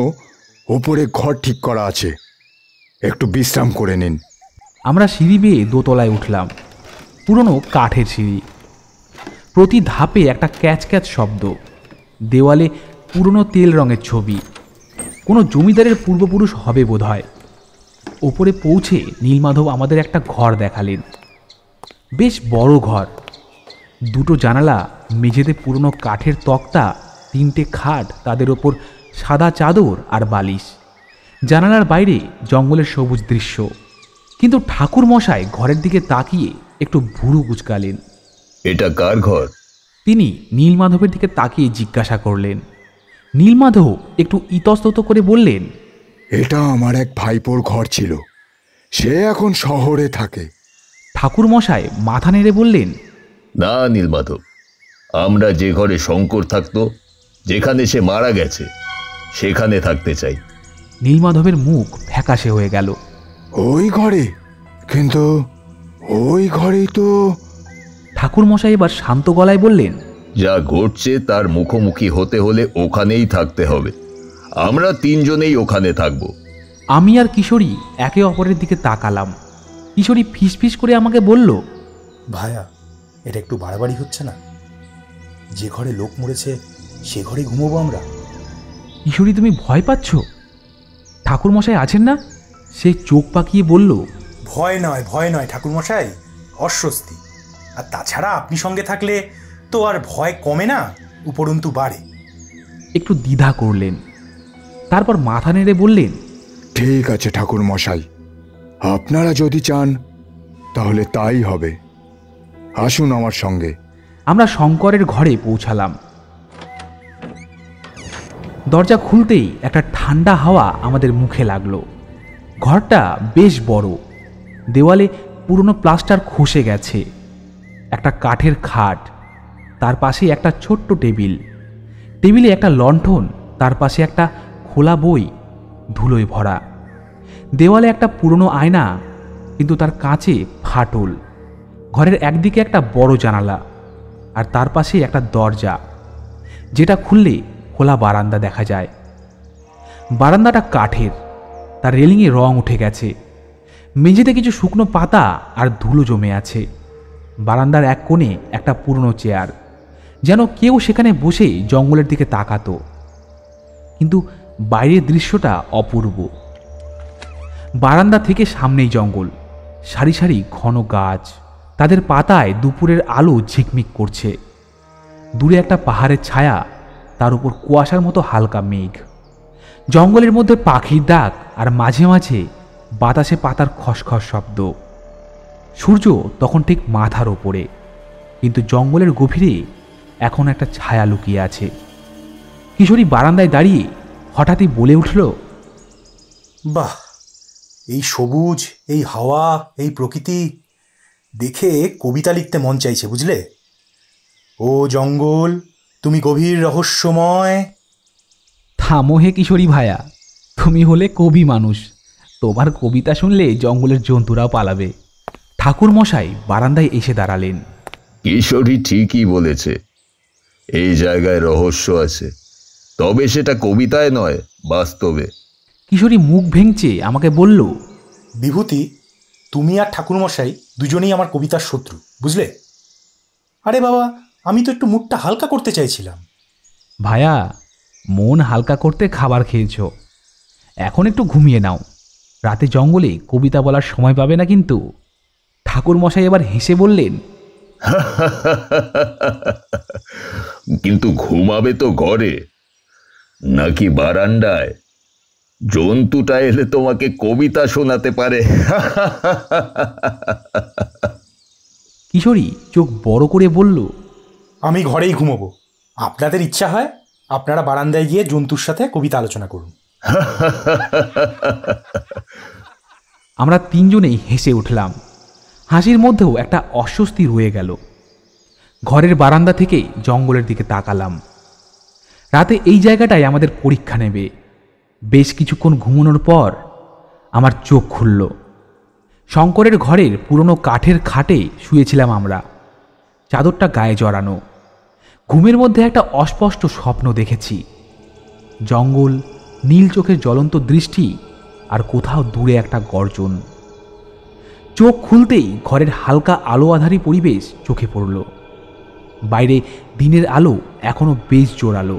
ওপরে ঘর ঠিক করা আছে, একটু বিশ্রাম করে নিন। আমরা সিঁড়ি বেয়ে দোতলায় উঠলাম। পুরনো কাঠের সিঁড়ি, প্রতি ধাপে একটা ক্যাচ ক্যাচ শব্দ। দেওয়ালে পুরনো তেল রঙের ছবি, কোনো জমিদারের পূর্বপুরুষ হবে বোধ হয়। ওপরে পৌঁছে নীলমাধব আমাদের একটা ঘর দেখালেন। বেশ বড় ঘর, দুটো জানালা, মেঝেতে পুরনো কাঠের তক্তা, তিনটে খাট, তাদের ওপর সাদা চাদর আর বালিশ। জানালার বাইরে জঙ্গলের সবুজ দৃশ্য। কিন্তু ঠাকুর মশাই ঘরের দিকে তাকিয়ে একটু ভুরু কুচকালেন। এটা কার ঘর? তিনি নীলমাধবের দিকে তাকিয়ে জিজ্ঞাসা করলেন। নীলমাধব একটু ইতস্তত করে বললেন, এটা আমার এক ভাইপোর ঘর ছিল, সে এখন শহরে থাকে। ঠাকুরমশাই মাথা নেড়ে বললেন, না নীলমাধব, আমরা যে ঘরে শঙ্কর থাকতো, যেখানে সে মারা গেছে, সেখানে থাকতে চাই। নীলমাধবের মুখ ফ্যাকাশে হয়ে গেল। ওই ঘরে? কিন্তু ওই ঘরেই তো। ঠাকুরমশাই এবার শান্ত গলায় বললেন, যা ঘটছে তার মুখোমুখি হতে হলে ওখানেই থাকতে হবে। আমরা তিনজনেই ওখানে থাকব। আমি আর কিশোরী একে অপরের দিকে তাকালাম। কিশোরী ফিসফিস করে আমাকে বলল, ভায়া, এটা একটু বাড়াবাড়ি হচ্ছে না? যে ঘরে লোক মরেছে সে ঘরে ঘুমোবো আমরা? কিশোরী, তুমি ভয় পাচ্ছ? ঠাকুরমশাই আছেন না? সে চোখ পাকিয়ে বলল, ভয় নয় ঠাকুরমশাই, অস্বস্তি। আর তাছাড়া আপনি সঙ্গে থাকলে তো আর ভয় কমে না, উপরন্তু বাড়ে। একটু দ্বিধা করলেন, তারপর মাথা নেড়ে বললেন, ঠিক আছে ঠাকুর মশাই, আপনারা যদি চান তাহলে তাই হবে। আসুন আমার সঙ্গে। আমরা শঙ্করের ঘরে পৌঁছালাম। দরজা খুলতেই একটা ঠান্ডা হাওয়া আমাদের মুখে লাগলো। ঘরটা বেশ বড়, দেওয়ালে পুরনো প্লাস্টার খসে গেছে। একটা কাঠের খাট, তার পাশে একটা ছোট্ট টেবিল, টেবিলে একটা লণ্ঠন, তার পাশে একটা খোলা বই ধুলোয় ভরা। দেওয়ালে একটা পুরনো আয়না, কিন্তু তার কাঁচে ফাটল। ঘরের একদিকে একটা বড় জানালা, আর তার পাশে একটা দরজা, যেটা খুললে খোলা বারান্দা দেখা যায়। বারান্দাটা কাঠের, তার রেলিংয়ে রং উঠে গেছে। মেঝেতে কিছু শুকনো পাতা আর ধুলো জমে আছে। বারান্দার এক কোণে একটা পুরনো চেয়ার, যেন কেউ সেখানে বসে জঙ্গলের দিকে তাকাতো। কিন্তু বাইরের দৃশ্যটা অপূর্ব। বারান্দা থেকে সামনেই জঙ্গল, সারি সারি ঘন গাছ, তাদের পাতায় দুপুরের আলো ঝিকমিক করছে। দূরে একটা পাহাড়ের ছায়া, তার উপর কুয়াশার মতো হালকা মেঘ। জঙ্গলের মধ্যে পাখির ডাক, আর মাঝে মাঝে বাতাসে পাতার খসখস শব্দ। সূর্য তখন ঠিক মাথার ওপরে, কিন্তু জঙ্গলের গভীরে এখন একটা ছায়া লুকিয়ে আছে। কিশোরী বারান্দায় দাঁড়িয়ে হঠাৎই বলে উঠল, বাহ, এই সবুজ, এই হাওয়া, এই প্রকৃতি দেখে কবিতা লিখতে মন চাইছে, বুঝলে? ও জঙ্গল, তুমি গভীর রহস্যময়। থামো হে কিশোরী ভায়া, তুমি হলে কবি মানুষ, তোমার কবিতা শুনলে জঙ্গলের জন্তুরাও পালাবে। ঠাকুরমশাই বারান্দায় এসে দাঁড়ালেন। কিশোরী ঠিকই বলেছে, এই জায়গায় রহস্য আছে, তবে সেটা কবিতায় নয়, বাস্তবে। কিশোরী মুখ ভেঙচে আমাকে বলল, বিভূতি, তুমি আর ঠাকুরমশাই দুজনেই আমার কবিতার শত্রু, বুঝলে? আরে বাবা, আমি তো একটু মুডটা হালকা করতে চাইছিলাম। ভায়া, মন হালকা করতে খাবার খেয়েছ, এখন একটু ঘুমিয়ে নাও। রাতে জঙ্গলে কবিতা বলার সময় পাবে না কিন্তু। ঠাকুরমশাই এবার হেসে বললেন, কিন্তু ঘুমাবে তো ঘরে, নাকি বারান্দায়? জন্তুটা এলে তোমাকে কবিতা শোনাতে পারে। কিশোরী চোখ বড় করে বলল, আমি ঘরেই ঘুমোবো। আপনাদের ইচ্ছা হয় আপনারা বারান্দায় গিয়ে জন্তুর সাথে কবিতা আলোচনা করুন। আমরা তিনজনেই হেসে উঠলাম। হাসির মধ্যেও একটা অস্বস্তি রয়ে গেল। ঘরের বারান্দা থেকে জঙ্গলের দিকে তাকালাম। রাতে এই জায়গাটায় আমাদের পরীক্ষা নেবে। বেশ কিছুক্ষণ ঘুমানোর পর আমার চোখ খুলল। শঙ্করের ঘরের পুরনো কাঠের খাটে শুয়েছিলাম আমরা, চাদরটা গায়ে জড়ানো। ঘুমের মধ্যে একটা অস্পষ্ট স্বপ্ন দেখেছি। জঙ্গল, নীল চোখের জ্বলন্ত দৃষ্টি, আর কোথাও দূরে একটা গর্জন। চোখ খুলতেই ঘরের হালকা আলো আধারী পরিবেশ চোখে পড়ল। বাইরে দিনের আলো এখনো বেশ জোরালো,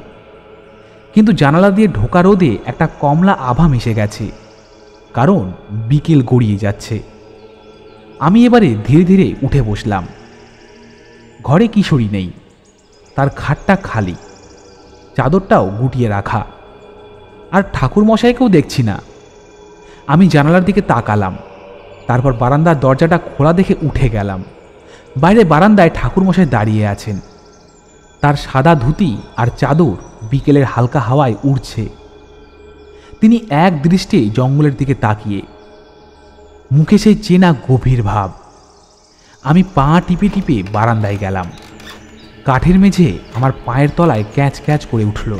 কিন্তু জানালা দিয়ে ঢোকা রোদে একটা কমলা আভা মিশে গেছে, কারণ বিকেল গড়িয়ে যাচ্ছে। আমি এবারে ধীরে ধীরে উঠে বসলাম। ঘরে কিশোরী নেই, তার খাটটা খালি, চাদরটাও গুটিয়ে রাখা, আর ঠাকুরমশাইকেও দেখছি না। আমি জানালার দিকে তাকালাম, তারপর বারান্দার দরজাটা খোলা দেখে উঠে গেলাম। বাইরে বারান্দায় ঠাকুরমশাই দাঁড়িয়ে আছেন। তার সাদা ধুতি আর চাদর বিকেলের হালকা হাওয়ায় উড়ছে। তিনি এক দৃষ্টে জঙ্গলের দিকে তাকিয়ে, মুখে সেই চেনা গভীর ভাব। আমি পা টিপে টিপে বারান্দায় গেলাম। কাঠের মেঝে আমার পায়ের তলায় ক্যাচ ক্যাচ করে উঠল।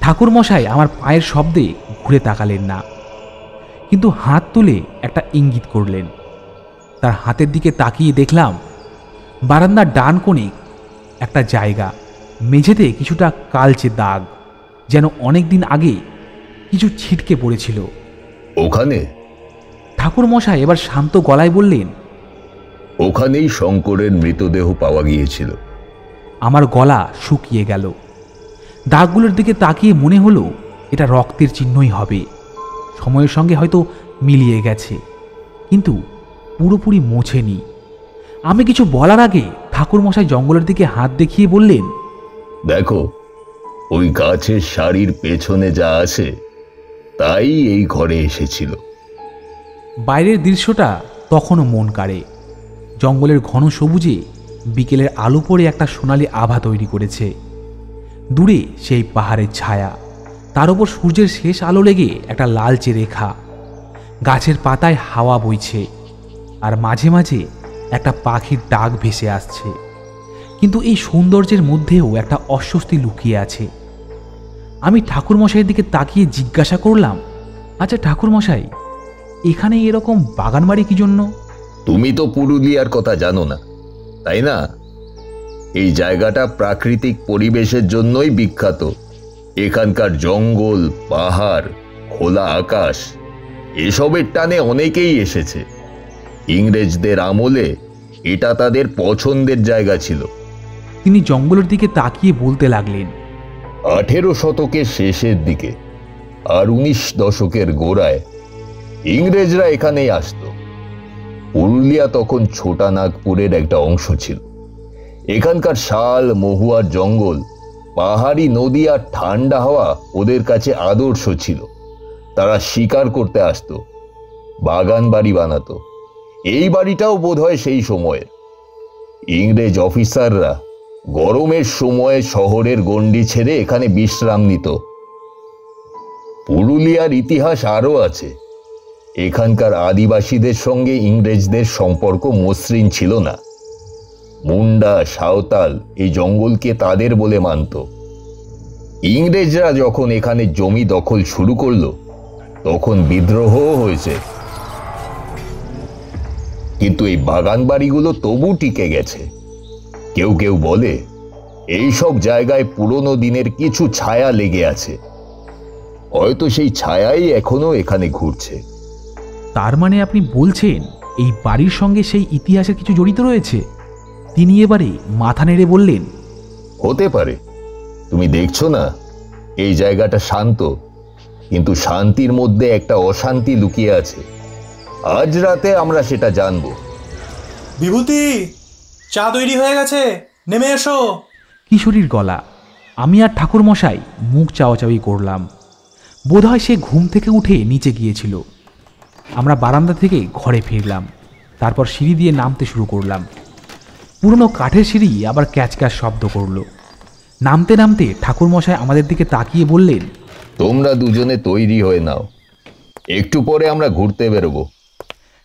ঠাকুরমশাই আমার পায়ের শব্দে ঘুরে তাকালেন না, কিন্তু হাত তুলে একটা ইঙ্গিত করলেন। তার হাতের দিকে তাকিয়ে দেখলাম বারান্দার ডান কোণে একটা জায়গা, মেঝেতে কিছুটা কালচে দাগ, যেন অনেক দিন আগে কিছু ছিটকে পড়েছিল। ওখানে? ঠাকুরমশাই এবার শান্ত গলায় বললেন, ওখানেই শঙ্করের মৃতদেহ পাওয়া গিয়েছিল। আমার গলা শুকিয়ে গেল। দাগগুলোর দিকে তাকিয়ে মনে হলো এটা রক্তের চিহ্নই হবে। সময়ের সঙ্গে হয়তো মিলিয়ে গেছে, কিন্তু পুরোপুরি মোছেনি। আমি কিছু বলার আগে ঠাকুরমশাই জঙ্গলের দিকে হাত দেখিয়ে বললেন, দেখো, ওই গাছের সারির পেছনে যা আছে তাই এই ঘরে এসেছিল। বাইরের দৃশ্যটা তখনও মন কাড়ে। জঙ্গলের ঘন সবুজে বিকেলের আলো পড়ে একটা সোনালি আভা তৈরি করেছে। দূরে সেই পাহাড়ের ছায়া, তার উপর সূর্যের শেষ আলো লেগে একটা লালচে রেখা। গাছের পাতায় হাওয়া বইছে, আর মাঝে মাঝে একটা পাখির ডাক ভেসে আসছে। কিন্তু এই সৌন্দর্যের মধ্যেও একটা অস্বস্তি লুকিয়ে আছে। আমি ঠাকুরমশাইয়ের দিকে তাকিয়ে জিজ্ঞাসা করলাম, আচ্ছা ঠাকুরমশাই, এখানে এরকম বাগান বাড়ি কি জন্য? তুমি তো পুরুলিয়ার কথা জানো না, তাই না? এই জায়গাটা প্রাকৃতিক পরিবেশের জন্যই বিখ্যাত। এখানকার জঙ্গল, পাহাড়, খোলা আকাশ, এসবের টানে অনেকেই এসেছে। ইংরেজদের আমলে এটা তাদের পছন্দের জায়গা ছিল। তিনি জঙ্গলের দিকে তাকিয়ে বলতে লাগলেন, 18 শতকের শেষের দিকে আর 19 দশকের গোড়ায় ইংরেজরা এখানেই আসতো। পুরুলিয়া তখন ছোটা নাগপুরের একটা অংশ ছিল। এখানকার শাল, মহুয়ার জঙ্গল, পাহাড়ি নদী আর ঠান্ডা হাওয়া ওদের কাছে আদর্শ ছিল। তারা শিকার করতে আসতো, বাগান বাড়ি বানাতো। এই বাড়িটাও বোধহয় সেই সময়ের। ইংরেজ অফিসাররা গরমের সময় শহরের গণ্ডি ছেড়ে এখানে বিশ্রাম নিত। পুরুলিয়ার ইতিহাস আরও আছে। এখানকার আদিবাসীদের সঙ্গে ইংরেজদের সম্পর্ক মসৃণ ছিল না। মুন্ডা, সাঁওতাল এই জঙ্গলকে তাদের বলে মানত। ইংরেজরা যখন এখানে জমি দখল শুরু করলো, তখন বিদ্রোহ হয়েছে, কিন্তু এই বাগান বাড়িগুলো তবু টিকে গেছে। কেউ কেউ বলে এই সব জায়গায় পুরনো দিনের কিছু ছায়া লেগে আছে। হয়তো সেই ছায়াই এখনো এখানে ঘুরছে। তার মানে আপনি বলছেন এই বাড়ির সঙ্গে সেই ইতিহাসের কিছু জড়িত রয়েছে? তিনি এবারে মাথা নেড়ে বললেন, হতে পারে। তুমি দেখছো না, এই জায়গাটা শান্ত, কিন্তু শান্তির মধ্যে একটা অশান্তি লুকিয়ে আছে। আজ রাতে আমরা সেটা জানব। বিভূতি, চা তৈরি হয়ে গেছে, নেমে এসো। কিশোরীর গলা। আমি আর ঠাকুরমশাই মুখ চাওয়াচাওয়ি করলাম। বোধহয় সে ঘুম থেকে উঠে নিচে গিয়েছিল। আমরা বারান্দা থেকে ঘরে ফিরলাম। তারপর সিঁড়ি দিয়ে নামতে শুরু করলাম। পুরনো কাঠের সিঁড়ি আবার ক্যাচ ক্যাচ শব্দ করল। নামতে নামতে ঠাকুরমশাই আমাদের দিকে তাকিয়ে বললেন, তোমরা দুজনে তৈরি হয়ে নাও, একটু পরে আমরা ঘুরতে বেরোবো।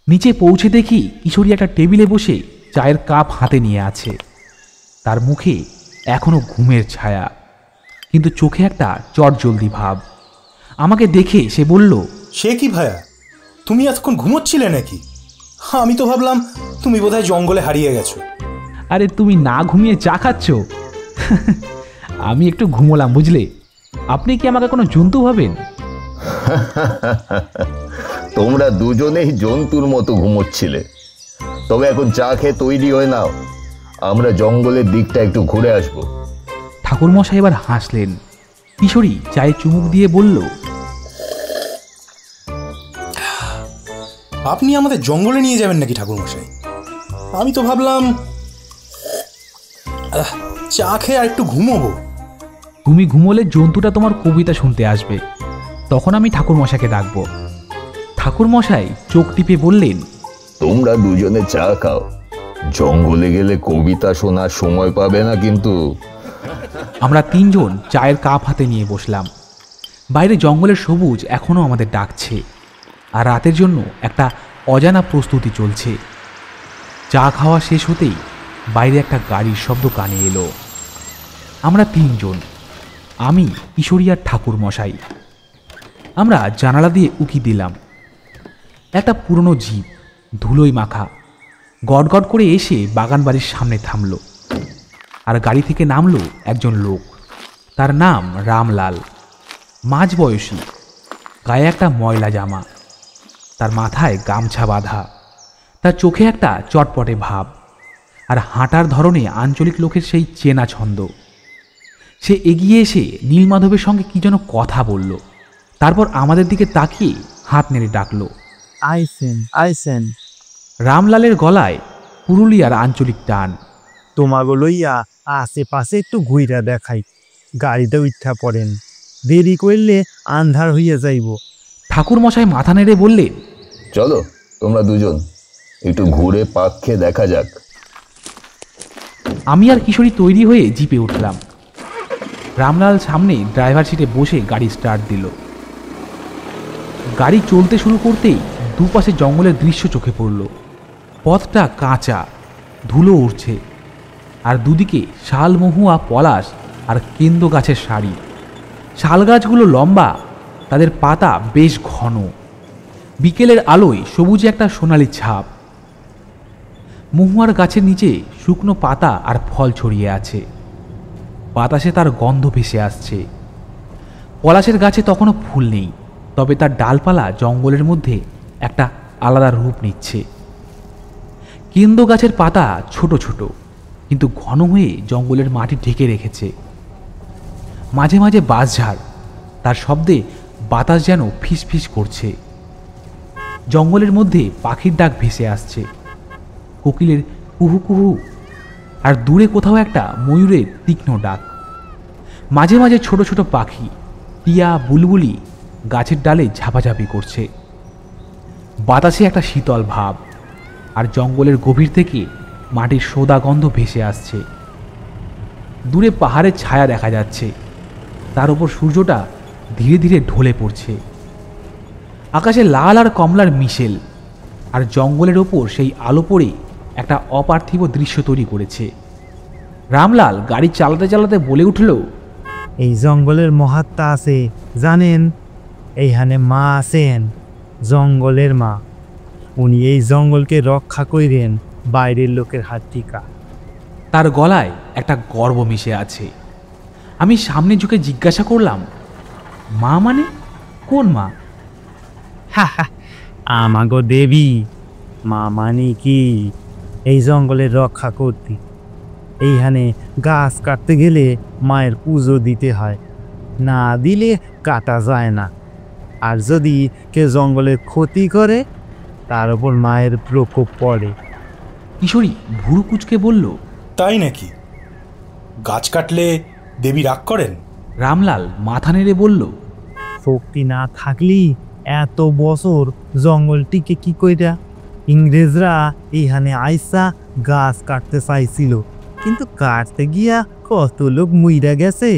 নিচে পৌঁছে দেখি কিশোরী একটা টেবিলে বসে চায়ের কাপ হাতে নিয়ে আছে। তার মুখে এখনো ঘুমের ছায়া, কিন্তু চোখে একটা চটজলদি ভাব। আমাকে দেখে সে বলল, সে কি ভায়া, তুমি এতক্ষণ ঘুমোচ্ছিলে নাকি? আমি তো ভাবলাম তুমি বোধহয় জঙ্গলে হারিয়ে গেছো। আরে তুমি না ঘুমিয়ে চা খাচ্ছ? আমি একটু ঘুমোলাম, বুঝলে। আপনি কি আমাকে কোনো জন্তু ভাবেন? তোমরা দুজনেই জন্তুর মতো ঘুমোচ্ছিলে। তবে এখন চা খেয়ে তৈরি হয়ে নাও, আমরা জঙ্গলের দিকটা একটু ঘুরে আসবো। ঠাকুরমশাই এবার হাসলেন। কিশোরী চায়ে চুমুক দিয়ে বলল, আপনি আমাদের জঙ্গলে নিয়ে যাবেন নাকি ঠাকুরমশাই? আমি তো ভাবলাম চা খেয়ে আর একটু ঘুমোবো। তুমি ঘুমোলে জন্তুটা তোমার কবিতা শুনতে আসবে, তখন আমি ঠাকুরমশাইকে ডাকবো। ঠাকুরমশাই চোখ টিপে বললেন, তোমরা দুজনে চা খাও, জঙ্গলে গেলে কবিতা শোনার সময় পাবে না কিন্তু। আমরা তিনজন চায়ের কাপ হাতে নিয়ে বসলাম। বাইরে জঙ্গলের সবুজ এখনও আমাদের ডাকছে, আর রাতের জন্য একটা অজানা প্রস্তুতি চলছে। চা খাওয়া শেষ হতেই বাইরে একটা গাড়ির শব্দ কানে এলো। আমরা তিনজন, আমি, কিশোরী আর ঠাকুর মশাই। আমরা জানালা দিয়ে উকি দিলাম। একটা পুরনো জিপ, ধুলোয় মাখা, গটগট করে এসে বাগান বাড়ির সামনে থামল। আর গাড়ি থেকে নামলো একজন লোক। তার নাম রামলাল, মাঝবয়সী, গায়ে একটা ময়লা জামা, তার মাথায় গামছা বাঁধা, তার চোখে একটা চটপটে ভাব, আর হাঁটার ধরনে আঞ্চলিক লোকের সেই চেনা ছন্দ। সে এগিয়ে এসে নীলমাধবের সঙ্গে কি যেন কথা বলল, তারপর আমাদের দিকে তাকিয়ে হাত নেড়ে ডাকল, আইসেন আইসেন। রামলালের গলায় পুরুলিয়ার আঞ্চলিক টান। তোমাগো লইয়া আশেপাশে একটু ঘুইরা দেখাই, গাড়িতে উঠা পড়েন, দেরি করলে আন্ধার হইয়া যাইব। ঠাকুর মশাই মাথা নেড়ে বললেন, চলো তোমরা দুজন একটু ঘুরে পাক খেয়ে দেখা যাক। আমি আর কিশোরী তৈরি হয়ে জিপে উঠলাম। রামলাল সামনে ড্রাইভার সিটে বসে গাড়ি স্টার্ট দিল। গাড়ি চলতে শুরু করতেই দুপাশে জঙ্গলের দৃশ্য চোখে পড়ল। পথটা কাঁচা, ধুলো উড়ছে, আর দুদিকে শাল, মহুয়া, পলাশ আর কেন্দ্র গাছের সারি। শাল গাছগুলো লম্বা, তাদের পাতা বেশ ঘন। বিকেলের আলোয় সবুজে একটা সোনালি ছাপ। মহুয়ার গাছের নিচে শুকনো পাতা আর ফল ছড়িয়ে আছে, বাতাসে তার গন্ধ ভেসে আসছে। পলাশের গাছে তখনও ফুল নেই, তবে তার ডালপালা জঙ্গলের মধ্যে একটা আলাদা রূপ নিচ্ছে। কেন্দ্র গাছের পাতা ছোট ছোট, কিন্তু ঘন হয়ে জঙ্গলের মাটি ঢেকে রেখেছে। মাঝে মাঝে বাঁশঝাড়, তার শব্দে বাতাস যেন ফিসফিস করছে। জঙ্গলের মধ্যে পাখির ডাক ভেসে আসছে, কোকিলের কুহু কুহু, আর দূরে কোথাও একটা ময়ূরের তীক্ষ্ণ ডাক। মাঝে মাঝে ছোট ছোট পাখি, টিয়া, বুলবুলি গাছের ডালে ঝাপাঝাপি করছে। বাতাসে একটা শীতল ভাব, আর জঙ্গলের গভীর থেকে মাটির সোদা গন্ধ ভেসে আসছে। দূরে পাহাড়ের ছায়া দেখা যাচ্ছে, তার উপর সূর্যটা ধীরে ধীরে ঢলে পড়ছে। আকাশে লাল আর কমলার মিশেল, আর জঙ্গলের ওপর সেই আলো পড়ে একটা অপার্থিব দৃশ্য তৈরি করেছে। রামলাল গাড়ি চালাতে চালাতে বলে উঠল, এই জঙ্গলের মহাত্মা আছে জানেন? এইখানে মা আছেন, জঙ্গলের মা। উনি এই জঙ্গলকে রক্ষা করেন বাইরের লোকের হাত থেকে। তার গলায় একটা গর্ব মিশে আছে। আমি সামনে ঝুঁকে জিজ্ঞাসা করলাম, মা মানে কোন মা? আমাগো দেবী মা, মানে কি এই জঙ্গলের রক্ষা করতে। এইখানে গাছ কাটতে গেলে মায়ের পুজো দিতে হয়, না দিলে কাটা যায় না। আর যদি কেউ জঙ্গলের ক্ষতি করে, তার উপর মায়ের প্রকোপ পড়ে। কিশোরী ভুরু কুচকে বলল, তাই নাকি? গাছ কাটলে দেবী রাগ করেন? রামলাল মাথা নেড়ে বলল, শক্তি না থাকলি এত বছর জঙ্গল টিকে কি কইরা? ইংরেজরা এইখানে আইসা গাছ কাটতে চাইছিল, কিন্তু কাটতে গিয়া কত লোক মুইরা গেছে।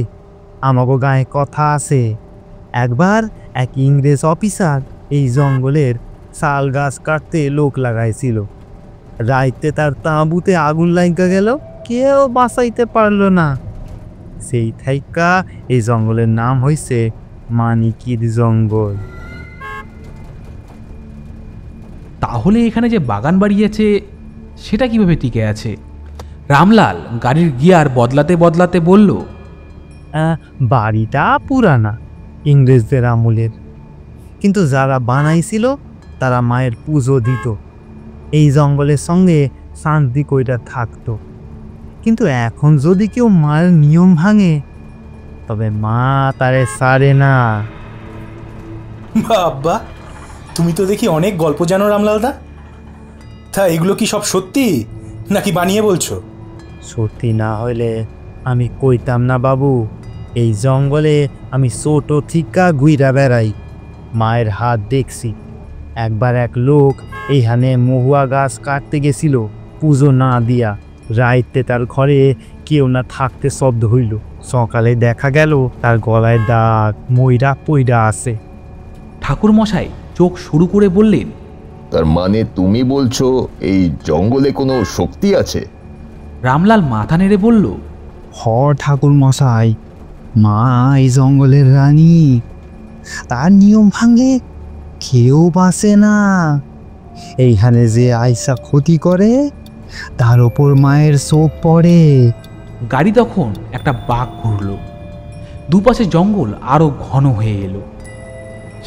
আমাগো গায়ে কথা আছে, একবার এক ইংরেজ অফিসার এই জঙ্গলের শাল গাছ কাটতে লোক লাগাইছিল। রাইতে তার তাঁবুতে আগুন লাগা গেল, কেউ বাঁচাইতে পারল না। সেই থাইকা এই জঙ্গলের নাম হইছে মানিকির জঙ্গল। তাহলে এখানে যে বাগান বাড়ি আছে সেটা কিভাবে টিকে আছে? রামলাল গাড়ির গিয়ার বদলাতে বদলাতে বলল, বাড়িটা পুরানা, ইংরেজদের আমলের, কিন্তু যারা বানাইছিল তারা মায়ের পুজো দিত, এই জঙ্গলের সঙ্গে শান্তি কইরা থাকতো। কিন্তু এখন যদি কেউ মায়ের নিয়ম ভাঙে, তবে মা তারে ছাড়ে না। বাবা, তুমি তো দেখি অনেক গল্প জানো রামলালদা। তা এগুলো কি সব সত্যি নাকি বানিয়ে বলছো? সত্যি না হইলে আমি কইতাম না বাবু। এই জঙ্গলে আমি ছোট থিকা ঘুইরা বেড়াই, মায়ের হাত দেখছি। একবার এক লোক এইখানে মহুয়া গাছ কাটতে গেছিল পুজো না দিয়া, রাইতে তার ঘরে কেউ না থাকতে শব্দ হইল। সকালে দেখা গেল তার গলায় দাগ ময়রা পইরা আছে। ঠাকুর মশাই চোখ শুরু করে বললেন, তার মানে তুমি বলছো এই জঙ্গলে কোনো শক্তি আছে? রামলাল মাথা নেড়ে বলল, হ ঠাকুর মশাই, মা এই জঙ্গলের রানী, তার নিয়ম ভাঙলে কেউ বাঁচে না। এইখানে যে আইসা ক্ষতি করে তার ওপর মায়ের চোখ পড়ে। গাড়ি তখন একটা বাঁক ঘুরল। দুপাশে জঙ্গল আরো ঘন হয়ে এলো।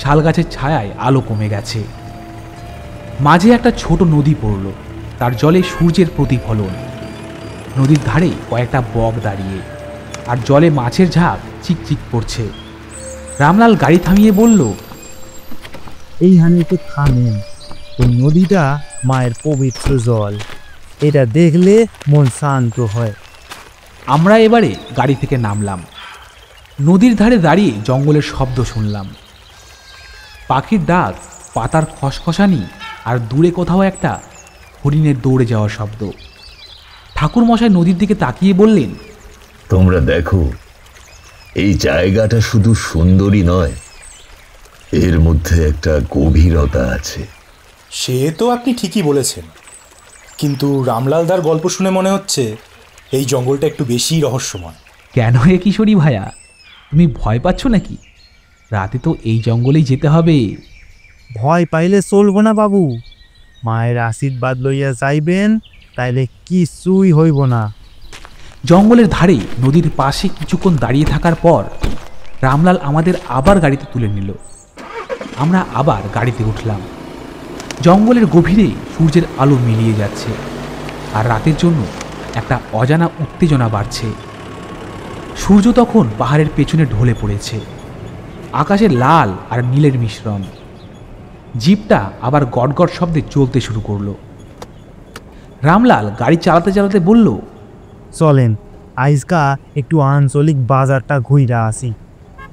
শাল গাছের ছায়ায় আলো কমে গেছে। মাঝে একটা ছোট নদী পড়ল, তার জলে সূর্যের প্রতিফলন। নদীর ধারে কয়েকটা বক দাঁড়িয়ে, আর জলে মাছের ঝাঁক চিকচিক করছে। রামলাল গাড়ি থামিয়ে বলল, এইখানে একটু থামেন, ওই নদীটা মায়ের পবিত্র জল, এটা দেখলে মন শান্ত হয়। আমরা এবারে গাড়ি থেকে নামলাম। নদীর ধারে দাঁড়িয়ে জঙ্গলের শব্দ শুনলাম। পাখির ডাক, পাতার খসখসানি, আর দূরে কোথাও একটা হরিণের দৌড়ে যাওয়ার শব্দ। ঠাকুর মশাই নদীর দিকে তাকিয়ে বললেন, তোমরা দেখো, এই জায়গাটা শুধু সুন্দরী নয়, এর মধ্যে একটা গভীরতা আছে। সে তো আপনি ঠিকই বলেছেন, কিন্তু রামলালদার গল্প শুনে মনে হচ্ছে এই জঙ্গলটা একটু বেশি রহস্যময়। কেন হে কিশোরী ভাইয়া, তুমি ভয় পাচ্ছ নাকি? রাতে তো এই জঙ্গলেই যেতে হবে। ভয় পাইলে চলবো না বাবু, মায়ের আশীর্বাদ লইয়া যাইবেন, তাইলে কিছুই হইব না। জঙ্গলের ধারে নদীর পাশে কিছুক্ষণ দাঁড়িয়ে থাকার পর রামলাল আমাদের আবার গাড়িতে তুলে নিল। আমরা আবার গাড়িতে উঠলাম। জঙ্গলের গভীরে সূর্যের আলো মিলিয়ে যাচ্ছে, আর রাতের জন্য একটা অজানা উত্তেজনা বাড়ছে। সূর্য তখন পাহাড়ের পেছনে ঢলে পড়েছে। আকাশে লাল আর নীলের মিশ্রণ। জিপটা আবার গটগট শব্দে চলতে শুরু করলো। রামলাল গাড়ি চালাতে চালাতে বলল, চলেন আইজকা একটু আঞ্চলিক বাজারটা ঘুইরা আসি।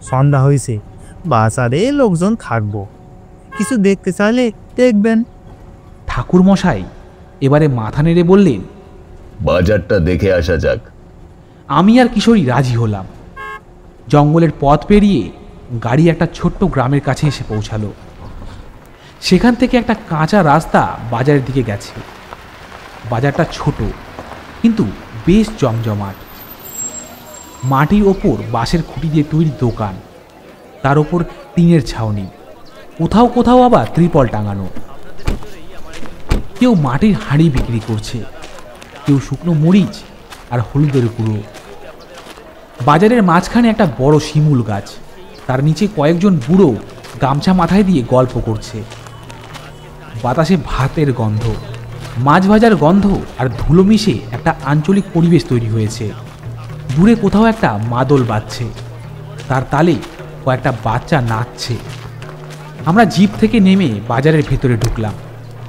সন্ধ্যা হয়েছে, বাজারে লোকজন থাকবো, কিছু দেখতে চাইলে দেখবেন। ঠাকুর মশাই এবারে মাথা নেড়ে বললেন, বাজারটা দেখে আসা যাক। আমি আর কিশোরী রাজি হলাম। জঙ্গলের পথ পেরিয়ে গাড়ি একটা ছোট্ট গ্রামের কাছে এসে পৌঁছালো। সেখান থেকে একটা কাঁচা রাস্তা বাজারের দিকে গেছে। বাজারটা ছোট, কিন্তু বেশ জমজমাট। মাটির ওপর বাঁশের খুঁটি দিয়ে তৈরি দোকান, তার ওপর টিনের ছাউনি, কোথাও কোথাও আবার ত্রিপল টাঙানো। কেউ মাটির হাঁড়ি বিক্রি করছে, কেউ শুকনো মরিচ আর হলুদের গুঁড়ো। বাজারের মাঝখানে একটা বড় শিমুল গাছ, তার নিচে কয়েকজন বুড়ো গামছা মাথায় দিয়ে গল্প করছে। বাতাসে ভাতের গন্ধ, মাছ ভাজার গন্ধ আর ধুলো মিশে একটা আঞ্চলিক পরিবেশ তৈরি হয়েছে। দূরে কোথাও একটা মাদল বাজছে, তার তালে কয়েকটা বাচ্চা নাচছে। আমরা জিপ থেকে নেমে বাজারের ভেতরে ঢুকলাম।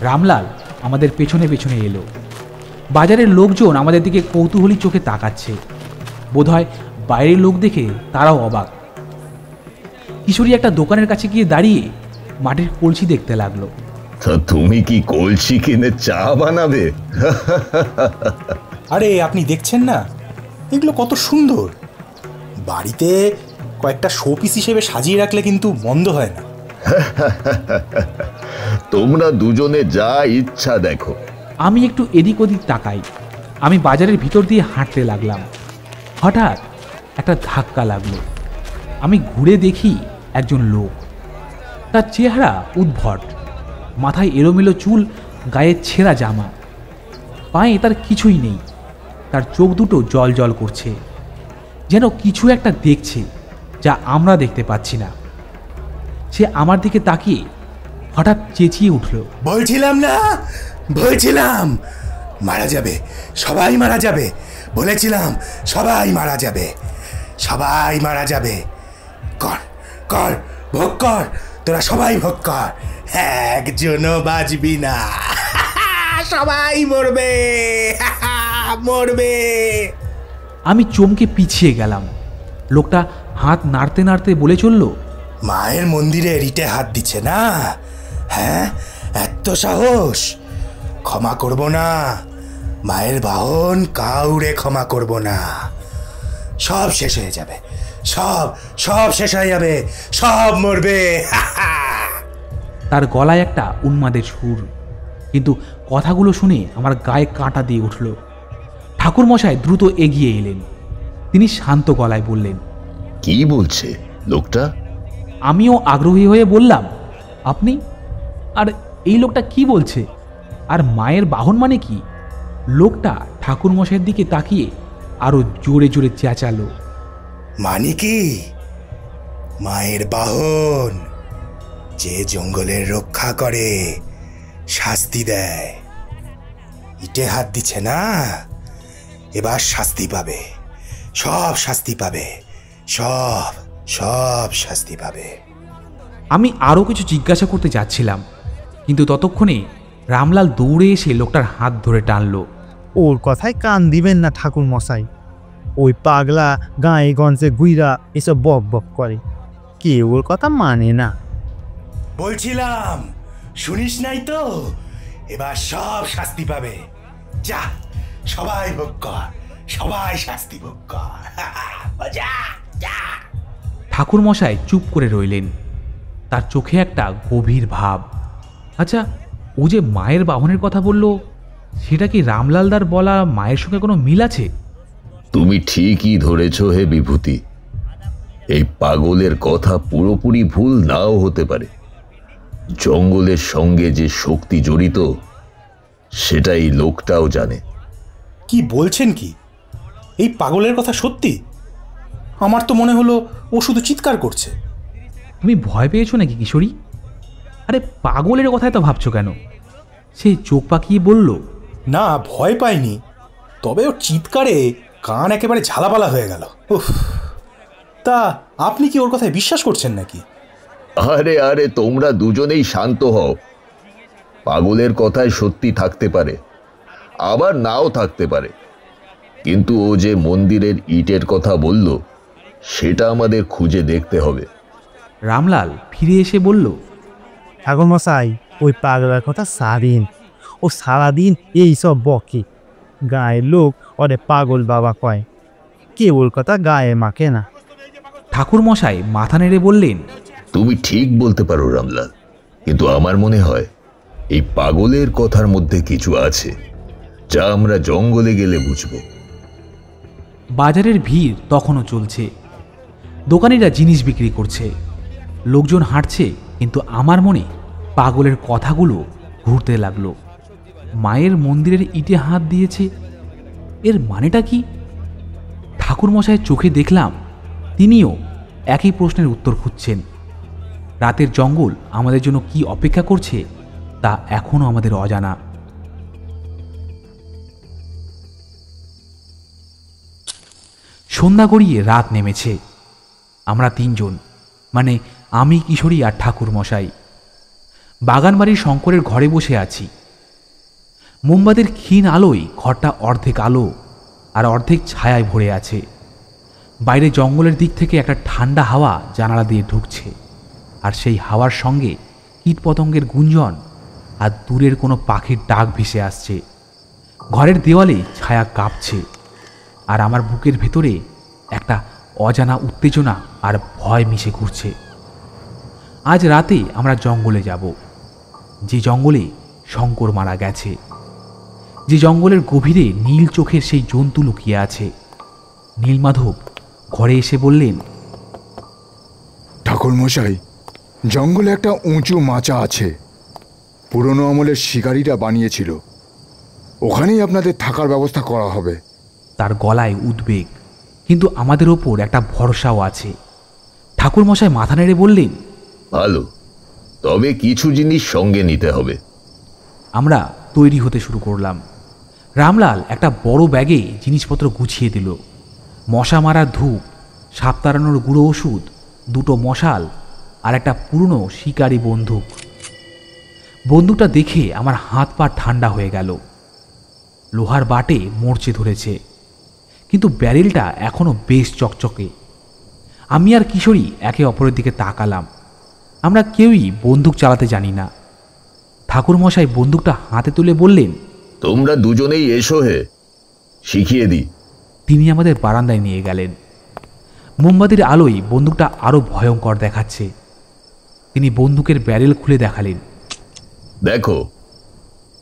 রামলাল আমাদের পেছনে পেছনে এলো। বাজারের লোকজন আমাদের দিকে কৌতূহলী চোখে তাকাচ্ছে। বোধহয় বাইরের লোক দেখে তারাও অবাক। কিশোরী একটা দোকানের কাছে গিয়ে দাঁড়িয়ে মাটির কলসি দেখতে লাগলো। তা তুমি কি কলসি কিনে চা বানাবে? আরে আপনি দেখছেন না, এগুলো কত সুন্দর। বাড়িতে কয়েকটা শোপিস হিসেবে সাজিয়ে রাখলে কিন্তু মন্দ হয় না। তোমরা দুজনে যা ইচ্ছা দেখো। আমি একটু এদিক ওদিক তাকাই। আমি বাজারের ভিতর দিয়ে হাঁটতে লাগলাম। হঠাৎ একটা ধাক্কা লাগলো। আমি ঘুরে দেখি একজন লোক। তার চেহারা উদ্ভট, মাথায় এলোমেলো চুল, গায়ে ছেঁড়া জামা, পায়ে তার কিছুই নেই। তার চোখ দুটো জল জল করছে, যেন কিছু একটা দেখছে যা আমরা দেখতে পাচ্ছি না। সে আমার দিকে তাকিয়ে হঠাৎ চেঁচিয়ে উঠল, বলছিলাম মারা যাবে, সবাই মারা যাবে, বলেছিলাম সবাই মারা যাবে, সবাই মারা যাবে। কর কর, ভোগ কর, তোরা সবাই ভোগ কর, একজনও বাঁচবি না, সবাই মরবে, মরবে। আমি চমকে পিছিয়ে গেলাম। লোকটা হাত নাড়তে নাড়তে বলে চলল, মায়ের মন্দিরে রিটে হাত দিচ্ছে না, হ্যাঁ, এত সাহস, ক্ষমা করব না, মায়ের বাহন কাউরে ক্ষমা করব না। সব শেষ হয়ে যাবে, সব সব শেষ হয়ে যাবে, সব মরবে। তার গলায় একটা উন্মাদের সুর, কিন্তু কথাগুলো শুনে আমার গায়ে কাঁটা দিয়ে উঠল। ঠাকুরমশাই দ্রুত এগিয়ে এলেন। তিনি শান্ত গলায় বললেন, কি বলছে লোকটা? আমিও আগ্রহী হয়ে বললাম, আপনি? আর এই লোকটা কি বলছে? আর মায়ের বাহন মানে কি? লোকটা ঠাকুরমশাইয়ের দিকে তাকিয়ে আরো জোরে জোরে চেঁচালো, মানে কি? মায়ের বাহন যে জঙ্গলের রক্ষা করে, শাস্তি দেয়। ইটে হাত দিচ্ছে না, এবার শাস্তি পাবে, সব শাস্তি পাবে, সব সব শাস্তি পাবে। আমি আরও কিছু জিজ্ঞাসা করতে যাচ্ছিলাম, কিন্তু ততক্ষণে রামলাল দৌড়ে এসে লোকটার হাত ধরে টানলো। ওর কথায় কান দিবেন না ঠাকুর মশাই। ওই পাগলা গায়ে গঞ্জে গুইরা এসব বক বক করে, কেউ ওর কথা মানে না। বলছিলাম শুনিস নাই তো? এবার সব শাস্তি পাবে। যা, সবাই ভোগ কর, সবাই শাস্তি ভোগ কর। যা যা। ঠাকুরমশাই চুপ করে রইলেন। তার চোখে একটা গভীর ভাব। আচ্ছা, ও যে মায়ের বাহনের কথা বলল, সেটা কি রামলালদার বলা মায়ের সঙ্গে কোনো মিল আছে? তুমি ঠিকই ধরেছ হে বিভূতি। এই পাগলের কথা পুরোপুরি ভুল নাও হতে পারে। জঙ্গলের সঙ্গে যে শক্তি জড়িত, সেটা এই লোকটাও জানে। কি বলছেন কি? এই পাগলের কথা সত্যি? আমার তো মনে হলো ও শুধু চিৎকার করছে। তুমি ভয় পেয়েছো নাকি কিশোরী? আরে পাগলের কথাই তো ভাবছো কেন? সেই চোখ পাকিয়ে বলল, না, ভয় পাইনি, তবে ওর চিৎকারে কান একেবারে ঝালাপালা হয়ে গেল। উফ! তা আপনি কি ওর কথায় বিশ্বাস করছেন নাকি? আরে আরে, তোমরা দুজনেই শান্ত হও। পাগলের কথায় সত্যি থাকতে পারে, আবার নাও থাকতে পারে, কিন্তু ও যে মন্দিরের ইটের কথা বলল, সেটা আমাদের খুঁজে দেখতে হবে। রামলাল ফিরে এসে বলল, ঠাকুর মশাই, ওই পাগলার কথা সারিন। ও সারাদিন এইসব বকে। গায়ের লোক ওরে পাগল বাবা কয়, কেউ ওর কথা গায়ে মাখে না। ঠাকুরমশাই মাথা নেড়ে বললেন, তুমি ঠিক বলতে পারো রামলাল, কিন্তু আমার মনে হয় এই পাগলের কথার মধ্যে কিছু আছে, যা আমরা জঙ্গলে গেলে বুঝব। বাজারের ভিড় তখনও চলছে। দোকানিরা জিনিস বিক্রি করছে, লোকজন হাঁটছে, কিন্তু আমার মনে পাগলের কথাগুলো ঘুরতে লাগলো। মায়ের মন্দিরের ইটে হাত দিয়েছে, এর মানেটা কি? ঠাকুরমশাইয়ের চোখে দেখলাম তিনিও একই প্রশ্নের উত্তর খুঁজছেন। রাতের জঙ্গল আমাদের জন্য কি অপেক্ষা করছে তা এখনও আমাদের অজানা। সন্ধ্যা গড়িয়ে রাত নেমেছে। আমরা তিনজন, মানে আমি, কিশোরী আর ঠাকুরমশাই, বাগানবাড়ির শঙ্করের ঘরে বসে আছি। মোমবাতির ক্ষীণ আলোয় ঘরটা অর্ধেক আলো আর অর্ধেক ছায়ায় ভরে আছে। বাইরে জঙ্গলের দিক থেকে একটা ঠান্ডা হাওয়া জানালা দিয়ে ঢুকছে, আর সেই হাওয়ার সঙ্গে কীটপতঙ্গের গুঞ্জন আর দূরের কোনো পাখির ডাক ভেসে আসছে। ঘরের দেওয়ালে ছায়া কাঁপছে, আর আমার বুকের ভেতরে একটা অজানা উত্তেজনা আর ভয় মিশে ঘুরছে। আজ রাতে আমরা জঙ্গলে যাব, যে জঙ্গলে শঙ্কর মারা গেছে, যে জঙ্গলের গভীরে নীল চোখের সেই জন্তু লুকিয়ে আছে। নীলমাধব ঘরে এসে বললেন, ঠাকুরমশাই, জঙ্গলে একটা উঁচু মাচা আছে, পুরনো আমলের শিকারীরা বানিয়েছিল। ওখানেই আপনাদের থাকার ব্যবস্থা করা হবে। তার গলায় উদ্বেগ, কিন্তু আমাদের ওপর একটা ভরসাও আছে। ঠাকুরমশাই মাথা নেড়ে বললেন, ভালো, তবে কিছু জিনিস সঙ্গে নিতে হবে। আমরা তৈরি হতে শুরু করলাম। রামলাল একটা বড় ব্যাগে জিনিসপত্র গুছিয়ে দিল। মশা মারার ধূপ, সাপ তাড়ানোর গুঁড়ো ওষুধ, দুটো মশাল আর একটা পুরনো শিকারি বন্দুক। বন্দুকটা দেখে আমার হাত পা ঠান্ডা হয়ে গেল। লোহার বাটে মরচে ধরেছে, কিন্তু ব্যারেলটা এখনও বেশ চকচকে। আমি আর কিশোরী একে অপরের দিকে তাকালাম। আমরা কেউই বন্দুক চালাতে জানি না। ঠাকুরমশাই বন্দুকটা হাতে তুলে বললেন, তোমরা দুজনেই এসো হে, শিখিয়ে দিই। তিনি আমাদের বারান্দায় নিয়ে গেলেন। মোমবাতির আলোয় বন্দুকটা আরো ভয়ঙ্কর দেখাচ্ছে। তিনি বন্দুকের ব্যারেল খুলে দেখালেন। দেখো,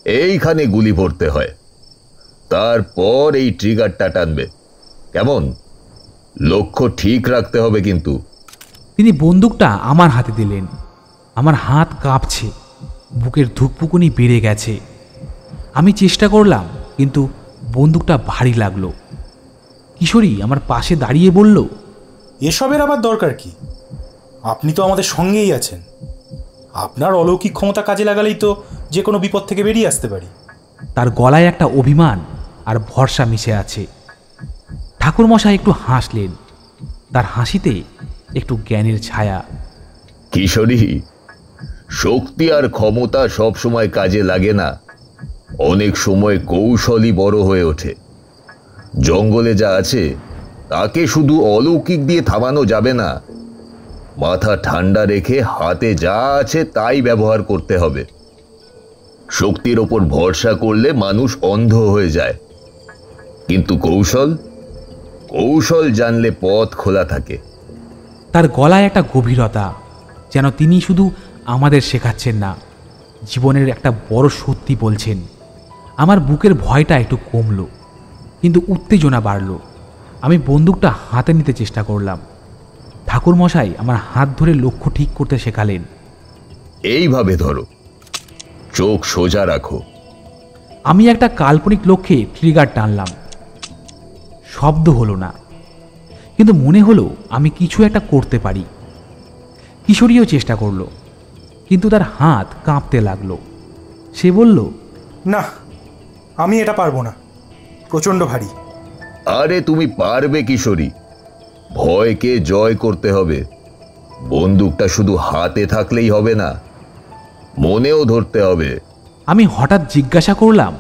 এইখানে গুলি ভরতে হয়, তারপর এই ট্রিগারটা টানবে। কেমন? লক্ষ্য ঠিক রাখতে হবে কিন্তু। তিনি বন্দুকটা আমার হাতে দিলেন। আমার হাত কাঁপছে, বুকের ধুকপুকুনি বেড়ে গেছে। আমি চেষ্টা করলাম, কিন্তু বন্দুকটা ভারী লাগলো। কিশোরী আমার পাশে দাঁড়িয়ে বলল, এসবের আবার দরকার কি? আপনি তো আমাদের সঙ্গেই আছেন। আপনার অলৌকিক ক্ষমতা কাজে লাগালেই তো যে কোনো বিপদ থেকে বেরিয়ে আসতে পারি। তার গলায় একটা অভিমান আর ভরসা মিশে আছে। ঠাকুরমশাই একটু হাসলেন, তার হাসিতে একটু জ্ঞানের ছায়া। কিশোরী, শক্তি আর ক্ষমতা সব সময় কাজে লাগে না, অনেক সময় কৌশলই বড় হয়ে ওঠে। জঙ্গলে যা আছে তাকে শুধু অলৌকিক দিয়ে থামানো যাবে না। মাথা ঠান্ডা রেখে হাতে যা আছে তাই ব্যবহার করতে হবে। শক্তির ওপর ভরসা করলে মানুষ অন্ধ হয়ে যায়, কিন্তু কৌশল জানলে পথ খোলা থাকে। তার গলায় একটা গভীরতা, যেন তিনি শুধু আমাদের শেখাচ্ছেন না, জীবনের একটা বড় সত্যি বলছেন। আমার বুকের ভয়টা একটু কমলো, কিন্তু উত্তেজনা বাড়ল। আমি বন্দুকটা হাতে নিতে চেষ্টা করলাম। ঠাকুরমশাই আমার হাত ধরে লক্ষ্য ঠিক করতে শেখালেন। এইভাবে ধরো, চোখ সোজা রাখো। আমি একটা কাল্পনিক লক্ষ্যে ট্রিগার টানলাম। শব্দ হলো না, কিন্তু মনে হলো আমি কিছু একটা করতে পারি। কিশোরীও চেষ্টা করলো, কিন্তু তার হাত কাঁপতে লাগলো। সে বলল, না, আমি এটা পারবো না, প্রচণ্ড ভারী। আরে তুমি পারবে কিশোরী, ভয়কে জয় করতে হবে। বন্দুকটা শুধু হাতে থাকলেই হবে না, মনেও ধরতে হবে। আমি হঠাৎ জিজ্ঞাসা করলাম,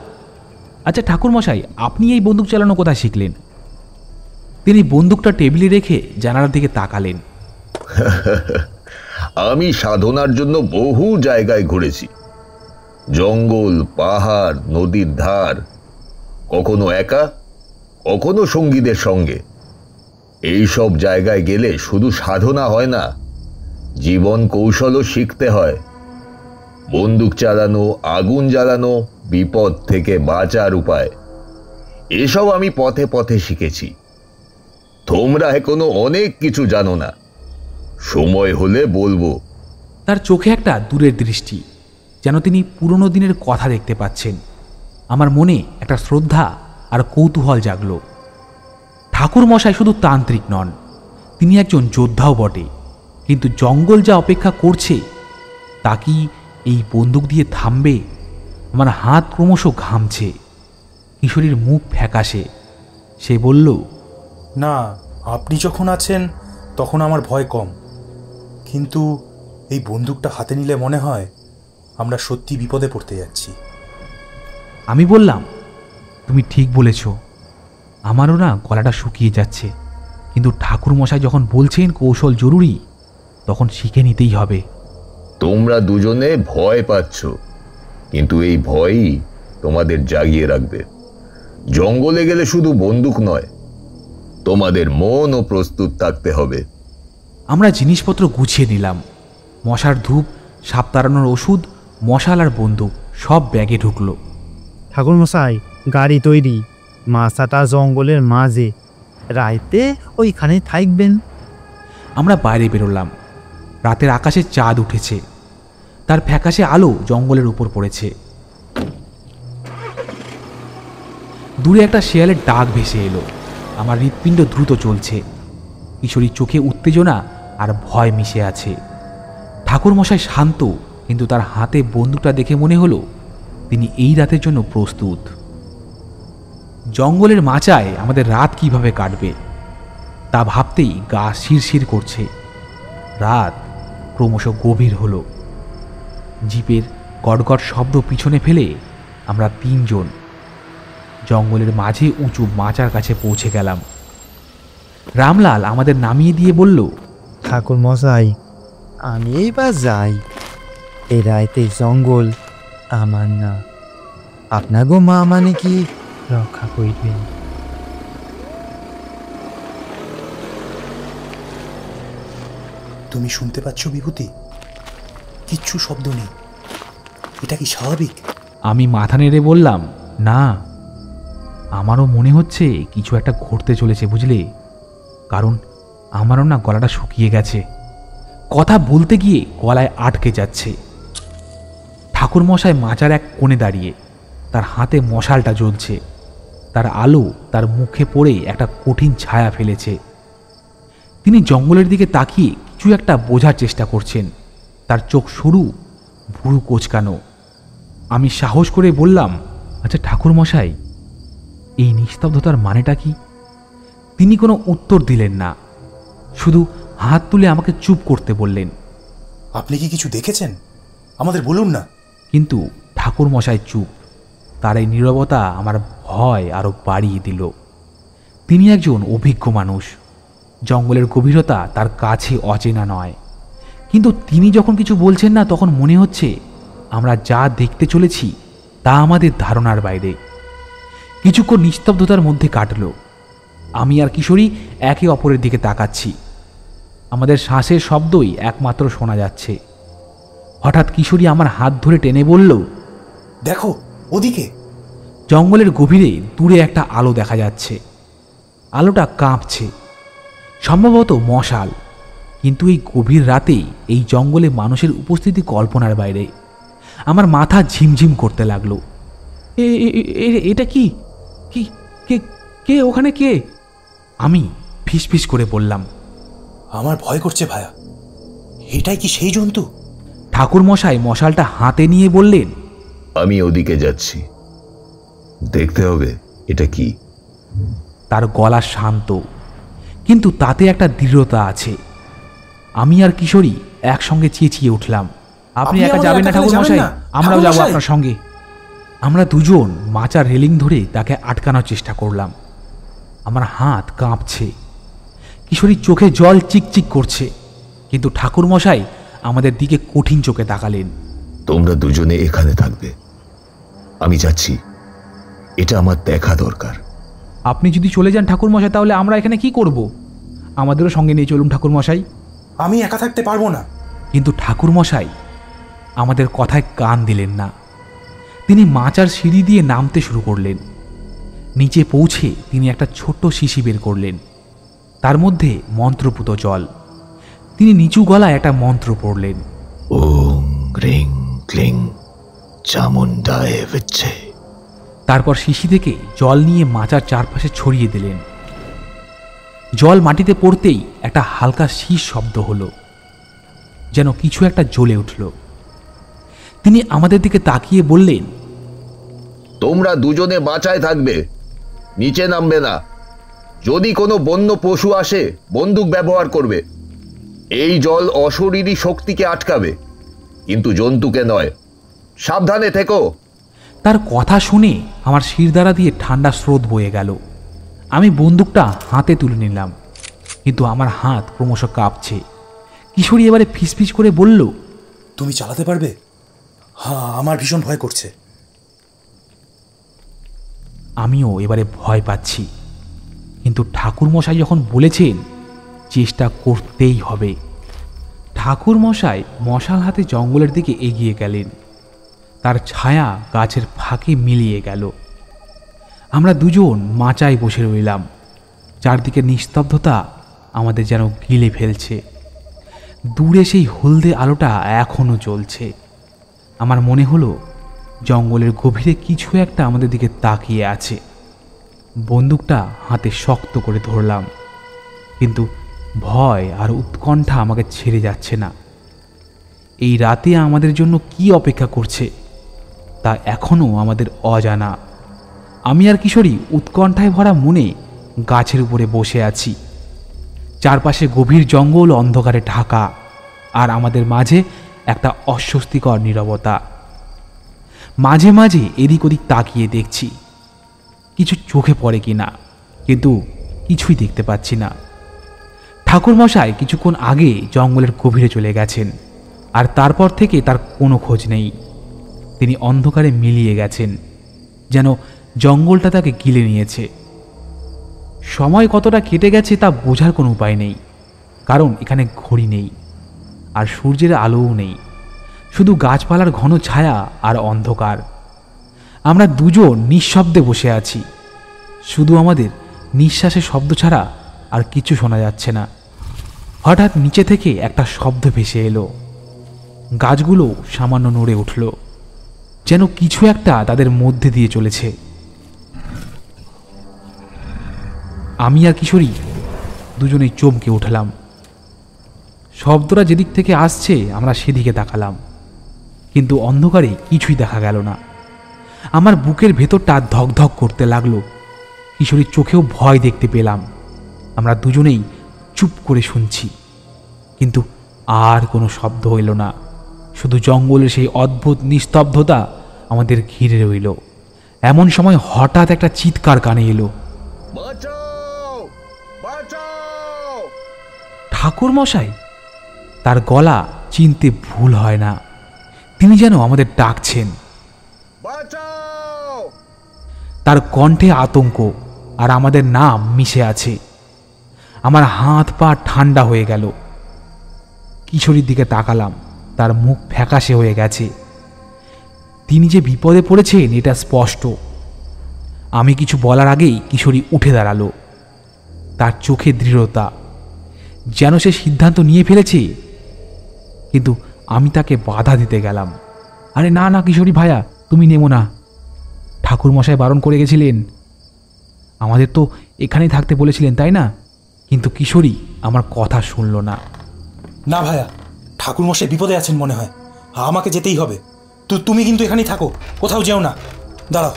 আচ্ছা ঠাকুরমশাই, আপনি এই বন্দুক চালানো কোথায় শিখলেন? তিনি বন্দুকটা টেবিলে রেখে জানালার দিকে তাকালেন। আমি সাধনার জন্য বহু জায়গায় ঘুরেছি, জঙ্গল, পাহাড়, নদীর ধার, কখনো একা, কখনো সঙ্গীদের সঙ্গে। এই সব জায়গায় গেলে শুধু সাধনা হয় না, জীবন কৌশলও শিখতে হয়। বন্দুক চালানো, আগুন জ্বালানো, বিপদ থেকে বাঁচার উপায়, এসব আমি পথে পথে শিখেছি। তোমরা এখনো অনেক কিছু জানো না, সময় হলে বলবো। তার চোখে একটা দূরের দৃষ্টি, যেন তিনি পুরনো দিনের কথা দেখতে পাচ্ছেন। আমার মনে একটা শ্রদ্ধা আর কৌতূহল জাগল। ঠাকুরমশাই শুধু তান্ত্রিক নন, তিনি একজন যোদ্ধাও বটে। কিন্তু জঙ্গল যা অপেক্ষা করছে তা কি এই বন্দুক দিয়ে থামবে? আমার হাত ক্রমশ ঘামছে। কিশোরীর মুখ ফ্যাকাশে। সে বলল, না, আপনি যখন আছেন তখন আমার ভয় কম, কিন্তু এই বন্দুকটা হাতে নিলে মনে হয় আমরা সত্যি বিপদে পড়তে যাচ্ছি। আমি বললাম, তুমি ঠিক বলেছ, আমারও না গলাটা শুকিয়ে যাচ্ছে, কিন্তু ঠাকুরমশাই যখন বলছেন কৌশল জরুরি, তখন শিখে নিতেই হবে। তোমরা দুজনে ভয় পাচ্ছ, কিন্তু এই ভয়ই তোমাদের জাগিয়ে রাখবে। জঙ্গলে গেলে শুধু বন্দুক নয়, তোমাদের মনও প্রস্তুত থাকতে হবে। আমরা জিনিসপত্র গুছিয়ে নিলাম। মশার ধূপ, সাপ তাড়ানোর ওষুধ, মশাল আর বন্দুক সব ব্যাগে ঢুকলো। ঠাকুরমশাই, গাড়ি তৈরি, মাছাটা জঙ্গলের মাঝে, রাইতে ওইখানে থাকবেন। আমরা বাইরে বেরোলাম। রাতের আকাশে চাঁদ উঠেছে, তার ফ্যাকাশে আলো জঙ্গলের উপর পড়েছে। দূরে একটা শেয়ালের ডাক ভেসে এলো। আমার হৃৎপিণ্ড দ্রুত চলছে। কিশোরীর চোখে উত্তেজনা আর ভয় মিশে আছে। ঠাকুরমশাই শান্ত, কিন্তু তার হাতে বন্দুকটা দেখে মনে হলো তিনি এই রাতের জন্য প্রস্তুত। জঙ্গলের মাচায় আমাদের রাত কিভাবে কাটবে তা ভাবতেই গা শিরশির করছে। রাত ক্রমশ গভীর হলো। জিপের গড়গড় শব্দ পিছনে ফেলে আমরা তিনজন জঙ্গলের মাঝে উঁচু মাচার কাছে পৌঁছে গেলাম। রামলাল আমাদের নামিয়ে দিয়ে বলল, ঠাকুরমশাই, আমি এইবার যাই। এ রাইতে জঙ্গল আমার না। আপনাগো মা মানে কি রক্ষা করবেন। তুমি শুনতে পাচ্ছ বিভূতি? কিচ্ছু শব্দ নেই। এটা কি স্বাভাবিক? আমি মাথা নেড়ে বললাম, না, আমারও মনে হচ্ছে কিছু একটা ঘটতে চলেছে, বুঝলে? কারণ আমারও না গলাটা শুকিয়ে গেছে, কথা বলতে গিয়ে গলায় আটকে যাচ্ছে। ঠাকুরমশাই মাচার এক কোণে দাঁড়িয়ে, তার হাতে মশালটা জ্বলছে, তার আলো তার মুখে পড়ে একটা কঠিন ছায়া ফেলেছে। তিনি জঙ্গলের দিকে তাকিয়ে কিছু একটা বোঝার চেষ্টা করছেন। তার চোখ সরু, ভুরু কোঁচকানো। আমি সাহস করে বললাম, আচ্ছা ঠাকুরমশাই, এই নিস্তব্ধতার মানেটা কি? তিনি কোনো উত্তর দিলেন না, শুধু হাত তুলে আমাকে চুপ করতে বললেন। আপনি কি কিছু দেখেছেন? আমাদের বলুন না। কিন্তু ঠাকুরমশাই চুপ। তার এই নীরবতা আমার ভয় আরো বাড়িয়ে দিল। তিনি একজন অভিজ্ঞ মানুষ, জঙ্গলের গভীরতা তার কাছে অচেনা নয়। কিন্তু তিনি যখন কিছু বলছেন না, তখন মনে হচ্ছে আমরা যা দেখতে চলেছি তা আমাদের ধারণার বাইরে। কিছুক্ষণ নিস্তব্ধতার মধ্যে কাটল। আমি আর কিশোরী একে অপরের দিকে তাকাচ্ছি। আমাদের শ্বাসের শব্দই একমাত্র শোনা যাচ্ছে। হঠাৎ কিশোরী আমার হাত ধরে টেনে বলল, দেখো ওদিকে। জঙ্গলের গভীরে দূরে একটা আলো দেখা যাচ্ছে। আলোটা কাঁপছে, সম্ভবত মশাল। কিন্তু এই গভীর রাতে এই জঙ্গলে মানুষের উপস্থিতি কল্পনার বাইরে। আমার মাথা ঝিমঝিম করতে লাগলো। এটা কি? কে ওখানে? কে? আমি ফিসফিস করে বললাম, আমার ভয় করছে ভায়া। এটাই কি সেই জন্তু? ঠাকুরমশাই মশালটা হাতে নিয়ে বললেন, আমি ওদিকে যাচ্ছি, দেখতে হবে এটা কি। তার গলা শান্ত, কিন্তু তাতে একটা দৃঢ়তা আছে। আমি আর কিশোরী একসঙ্গে চেঁচিয়ে উঠলাম, আপনি একা যাবেন না ঠাকুরমশাই, আমরাও যাবো আপনার সঙ্গে। আমরা দুজন মাচার রেলিং ধরে তাকে আটকানোর চেষ্টা করলাম। আমার হাত কাঁপছে, কিশোরীর চোখে জল চিকচিক করছে। কিন্তু ঠাকুরমশাই আমাদের দিকে কঠিন চোখে তাকালেন। তোমরা দুজনে এখানে থাকবে, আমি যাচ্ছি, এটা আমার দেখা দরকার। আপনি যদি চলে যান ঠাকুরমশাই, তাহলে আমরা এখানে কি করব? আমাদেরও সঙ্গে নিয়ে চলুন ঠাকুরমশাই। আমি একা থাকতে পারবো না। কিন্তু ঠাকুরমশাই আমাদের কথায় কান দিলেন না। তিনি মাচার সিঁড়ি দিয়ে নামতে শুরু করলেন। নিচে পৌঁছে তিনি একটা ছোট্ট শিশি বের করলেন, তার মধ্যে মন্ত্রপুত জল। তিনি নিচু গলায় একটা মন্ত্র পড়লেন, ওম গ্রিং ক্লিং চামুন্ডায় বিচ্ছে। তারপর শিশি থেকে জল নিয়ে মাচার চারপাশে ছড়িয়ে দিলেন। জল মাটিতে পড়তেই একটা হালকা শীষ শব্দ হলো, যেন কিছু একটা জ্বলে উঠল। তিনি আমাদের দিকে তাকিয়ে বললেন, তোমরা দুজনে বাঁচায় থাকবে, নিচে নামবে না। যদি কোনো বন্য পশু আসে, বন্দুক ব্যবহার করবে। এই জল অশরীরী শক্তিকে আটকাবে, কিন্তু জন্তুকে নয়। সাবধানে থেকো। তার কথা শুনে আমার শিরদাঁড়া দিয়ে ঠান্ডা স্রোত বয়ে গেল। আমি বন্দুকটা হাতে তুলে নিলাম, কিন্তু আমার হাত ক্রমশ কাঁপছে। কিশোরী এবারে ফিসফিস করে বলল, তুমি চালাতে পারবে? হ্যাঁ, আমার ভীষণ ভয় করছে। আমিও এবারে ভয় পাচ্ছি, কিন্তু ঠাকুরমশাই যখন বলেছেন চেষ্টা করতেই হবে। ঠাকুরমশাই মশাল হাতে জঙ্গলের দিকে এগিয়ে গেলেন। তার ছায়া গাছের ফাঁকে মিলিয়ে গেল। আমরা দুজন মাচায় বসে রইলাম। চারদিকে নিস্তব্ধতা আমাদের যেন গিলে ফেলছে। দূরে সেই হলদে আলোটা এখনো জ্বলছে। আমার মনে হলো জঙ্গলের গভীরে কিছু একটা আমাদের দিকে তাকিয়ে আছে। বন্দুকটা হাতে শক্ত করে ধরলাম, কিন্তু ভয় আর উৎকণ্ঠা আমাকে ছেড়ে যাচ্ছে না। এই রাতে আমাদের জন্য কি অপেক্ষা করছে তা এখনও আমাদের অজানা। আমি আর কিশোরী উৎকণ্ঠায় ভরা মনে গাছের উপরে বসে আছি। চারপাশে গভীর জঙ্গল অন্ধকারে ঢাকা, আর আমাদের মাঝে একটা অস্বস্তিকর নীরবতা। মাঝে মাঝে এদিক ওদিক তাকিয়ে দেখছি কিছু চোখে পড়ে কিনা, কিন্তু কিছুই দেখতে পাচ্ছি না। ঠাকুরমশাই কিছুক্ষণ আগে জঙ্গলের গভীরে চলে গেছেন, আর তারপর থেকে তার কোনো খোঁজ নেই। তিনি অন্ধকারে মিলিয়ে গেছেন। যেন জঙ্গলটা তাকে গিলে নিয়েছে। সময় কতটা কেটে গেছে তা বোঝার কোনো উপায় নেই, কারণ এখানে ঘড়ি নেই আর সূর্যের আলোও নেই, শুধু গাছপালার ঘন ছায়া আর অন্ধকার। আমরা দুজন নিঃশব্দে বসে আছি, শুধু আমাদের নিঃশ্বাসের শব্দ ছাড়া আর কিছু শোনা যাচ্ছে না। হঠাৎ নিচে থেকে একটা শব্দ ভেসে এলো। গাছগুলো সামান্য নড়ে উঠল, যেন কিছু একটা তাদের মধ্যে দিয়ে চলেছে। আমি আর কিশোরী দুজনেই চমকে উঠলাম। শব্দটা যেদিক থেকে আসছে আমরা সেদিকে তাকালাম, কিন্তু অন্ধকারে কিছুই দেখা গেল না। আমার বুকের ভেতরটা ধকধক করতে লাগলো। কিশোরীর চোখেও ভয় দেখতে পেলাম। আমরা দুজনেই চুপ করে শুনছি, কিন্তু আর কোনো শব্দ হইল না। শুধু জঙ্গলের সেই অদ্ভুত নিস্তব্ধতা আমাদের ঘিরে রইল। এমন সময় হঠাৎ একটা চিৎকার কানে এলো, ঠাকুর মশাই! তার গলা চিনতে ভুল হয় না, তিনি যেন আমাদের ডাকছেন। তার কণ্ঠে আতঙ্ক আর আমাদের নাম মিশে আছে। আমার হাত পা ঠান্ডা হয়ে গেল। কিশোরীর দিকে তাকালাম, তার মুখ ফ্যাকাশে হয়ে গেছে। তিনি যে বিপদে পড়েছেন এটা স্পষ্ট। আমি কিছু বলার আগেই কিশোরী উঠে দাঁড়ালো। তার চোখে দৃঢ়তা, যেন সে সিদ্ধান্ত নিয়ে ফেলেছে। কিন্তু আমি তাকে বাধা দিতে গেলাম। আরে না না কিশোরী ভাইয়া, তুমি নেমো না, ঠাকুর মশাই বারণ করে গেছিলেন। আমাদের তো এখানেই থাকতে বলেছিলেন, তাই না? কিন্তু কিশোরী আমার কথা শুনল না। না ভাইয়া, ঠাকুর মশাই বিপদে আছেন মনে হয়, আমাকে যেতেই হবে। তুমি কিন্তু এখানেই থাকো, কোথাও যেও না, দাঁড়াও।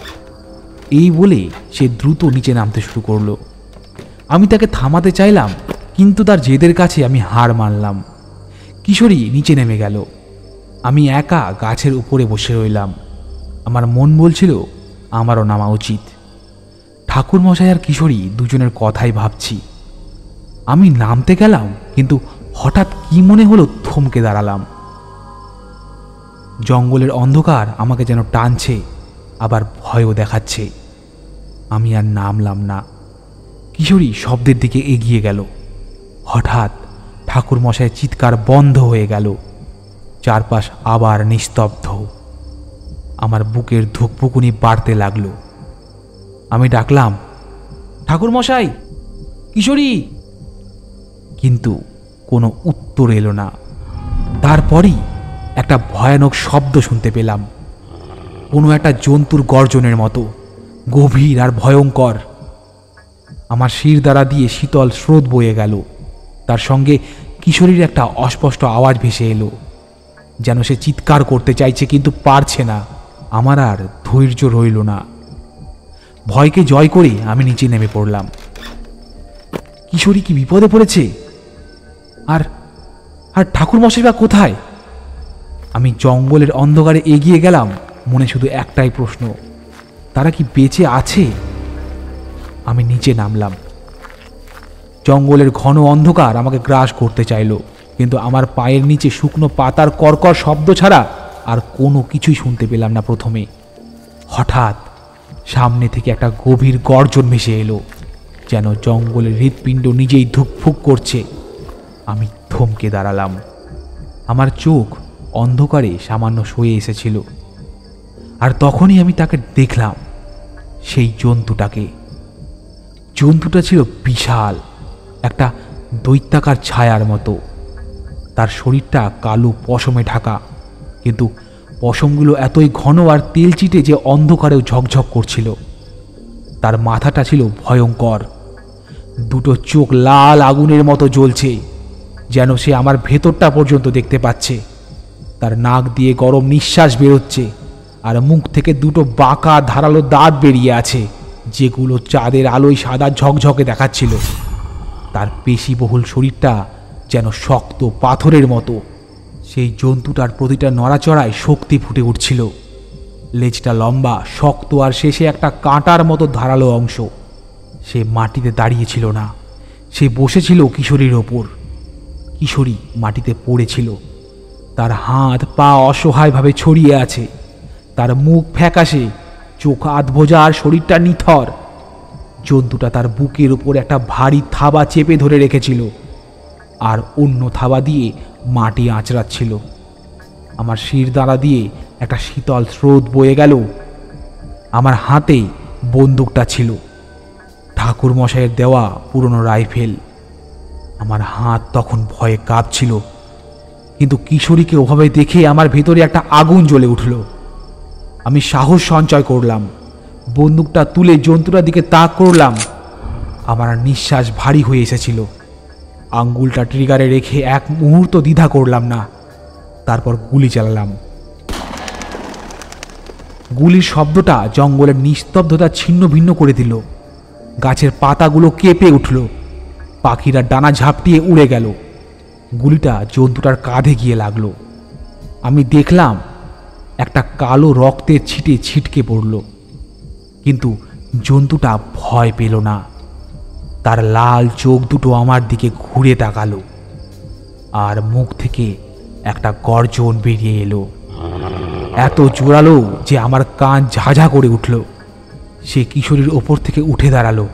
এই বলে সে দ্রুত নিচে নামতে শুরু করলো। আমি তাকে থামাতে চাইলাম, কিন্তু তার জেদের কাছে আমি হার মানলাম। কিশোরী নিচে নেমে গেল। আমি একা গাছের উপরে বসে রইলাম। আমার মন বলছিল আমারও নামা উচিত। ঠাকুর মশাই আর কিশোরী দুজনের কথাই ভাবছি। আমি নামতে গেলাম, কিন্তু হঠাৎ কি মনে হলো থমকে দাঁড়ালাম। জঙ্গলের অন্ধকার আমাকে যেন টানছে, আবার ভয়ও দেখাচ্ছে। আমি আর নামলাম না। কিশোরী শব্দের দিকে এগিয়ে গেল। হঠাৎ ঠাকুর মশাইয়ের চিৎকার বন্ধ হয়ে গেল। চারপাশ আবার নিস্তব্ধ। আমার বুকের ধুকপুকুনি বাড়তে লাগলো। আমি ডাকলাম, ঠাকুর মশাই, কিশোরী! কিন্তু কোনো উত্তর এলো না। তারপরই একটা ভয়ানক শব্দ শুনতে পেলাম, কোনো একটা জন্তুর গর্জনের মতো, গভীর আর ভয়ঙ্কর। আমার শির দ্বারা দিয়ে শীতল স্রোত বয়ে গেল। তার সঙ্গে কিশোরীর একটা অস্পষ্ট আওয়াজ ভেসে এলো, যেন সে চিৎকার করতে চাইছে কিন্তু পারছে না। আমার আর ধৈর্য রইল না। ভয়কে জয় করে আমি নিচে নেমে পড়লাম। কিশোরী কি বিপদে পড়েছে? আর আর ঠাকুর মশাই বা কোথায়? আমি জঙ্গলের অন্ধকারে এগিয়ে গেলাম, মনে শুধু একটাই প্রশ্ন, তারা কি বেঁচে আছে? আমি নিচে নামলাম। জঙ্গলের ঘন অন্ধকার আমাকে গ্রাস করতে চাইল, কিন্তু আমার পায়ের নিচে শুকনো পাতার কর্কর শব্দ ছাড়া আর কোনো কিছুই শুনতে পেলাম না। প্রথমে হঠাৎ সামনে থেকে একটা গভীর গর্জন ভেসে এলো, যেন জঙ্গলের হৃৎপিণ্ড নিজেই ধুকফুক করছে। আমি থমকে দাঁড়ালাম। আমার চোখ অন্ধকারে সামান্য সয়ে এসেছিল। আর তখনই আমি তাকে দেখলাম, সেই জন্তুটাকে। জন্তুটা ছিল বিশাল, একটা দৈত্যাকার ছায়ার মতো। তার শরীরটা কালো পশমে ঢাকা, কিন্তু পশমগুলো এতই ঘন আর তেলচিটে যে অন্ধকারেও ঝকঝক করছিল। তার মাথাটা ছিল ভয়ঙ্কর, দুটো চোখ লাল আগুনের মতো জ্বলছে, যেন সে আমার ভেতরটা পর্যন্ত দেখতে পাচ্ছে। তার নাক দিয়ে গরম নিঃশ্বাস বেরোচ্ছে, আর মুখ থেকে দুটো বাঁকা ধারালো দাঁত বেরিয়ে আছে, যেগুলো চাঁদের আলোয় সাদা ঝকঝকে দেখাচ্ছিল। তার পেশিবহুল শরীরটা যেন শক্ত পাথরের মতো। সেই জন্তুটার প্রতিটা নড়াচড়ায় শক্তি ফুটে উঠছিল। লেজটা লম্বা, শক্ত, আর শেষে একটা কাঁটার মতো ধারালো অংশ। সে মাটিতে দাঁড়িয়েছিল না, সে বসেছিল কিশোরীর ওপর। কিশোরী মাটিতে পড়েছিল, তার হাত পা অসহায়ভাবে ছড়িয়ে আছে, তার মুখ ফ্যাকাশে, চোখ আধবোজা আর শরীরটা নিথর। জন্তুটা তার বুকের উপর একটা ভারী থাবা চেপে ধরে রেখেছিল আর অন্য থাবা দিয়ে মাটি আঁচড়াচ্ছিল। আমার শিরদাঁড়া দিয়ে একটা শীতল স্রোত বয়ে গেল। আমার হাতে বন্দুকটা ছিল, ঠাকুরমশাইয়ের দেওয়া পুরনো রাইফেল। আমার হাত তখন ভয়ে কাঁপছিল, কিন্তু কিশোরীকে ওভাবে দেখে আমার ভেতরে একটা আগুন জ্বলে উঠল। আমি সাহস সঞ্চয় করলাম, বন্দুকটা তুলে জন্তুটার দিকে তাক করলাম। আমার নিঃশ্বাস ভারী হয়ে এসেছিল। আঙ্গুলটা ট্রিগারে রেখে এক মুহূর্ত দ্বিধা করলাম না, তারপর গুলি চালালাম। গুলির শব্দটা জঙ্গলের নিস্তব্ধতা ছিন্ন ভিন্ন করে দিল। গাছের পাতাগুলো কেঁপে উঠল, পাখিরা ডানা ঝাপটিয়ে উড়ে গেল। গুলিটা জন্তুটার কাঁধে গিয়ে লাগলো। আমি দেখলাম একটা কালো রক্তের ছিটে ছিটকে পড়ল, কিন্তু জন্তুটা ভয় পেল না। তার লাল চোখ দুটো আমার দিকে ঘুরে তাকালো, আর মুখ থেকে একটা গর্জন বেরিয়ে এলো, এত জোরালো যে আমার কান ঝাঝা করে উঠল। সে কিশোরীর ওপর থেকে উঠে দাঁড়ালো,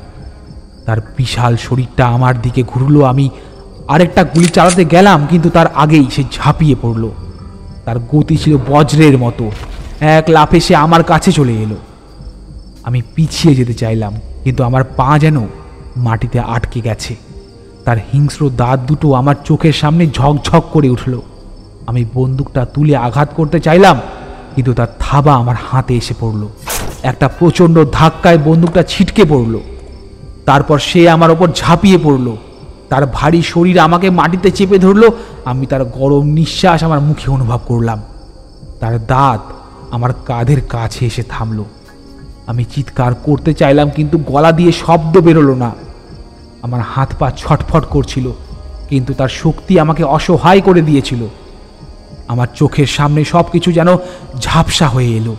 তার বিশাল শরীরটা আমার দিকে ঘুরলো। আমি আরেকটা গুলি চালাতে গেলাম, কিন্তু তার আগেই সে ঝাঁপিয়ে পড়ল। তার গতি ছিল বজ্রের মতো, এক লাফে সে আমার কাছে চলে এলো। আমি পিছিয়ে যেতে চাইলাম, কিন্তু আমার পা যেন মাটিতে আটকে গেছে। তার হিংস্র দাঁত দুটো আমার চোখের সামনে ঝকঝক করে উঠল। আমি বন্দুকটা তুলে আঘাত করতে চাইলাম, কিন্তু তার থাবা আমার হাতে এসে পড়ল। একটা প্রচণ্ড ধাক্কায় বন্দুকটা ছিটকে পড়ল। তারপর সে আমার ওপর ঝাঁপিয়ে পড়ল। তার ভারী শরীর আমাকে মাটিতে চেপে ধরল। আমি তার গরম নিঃশ্বাস আমার মুখে অনুভব করলাম। তার দাঁত আমার কাঁধের কাছে এসে থামল। আমি চিৎকার করতে চাইলাম, কিন্তু গলা দিয়ে শব্দ বেরোলো না। আমার হাত পা ছটফট করছিল, কিন্তু তার শক্তি আমাকে অসহায় করে দিয়েছিল। আমার চোখের সামনে সব কিছু যেন ঝাপসা হয়ে এলো।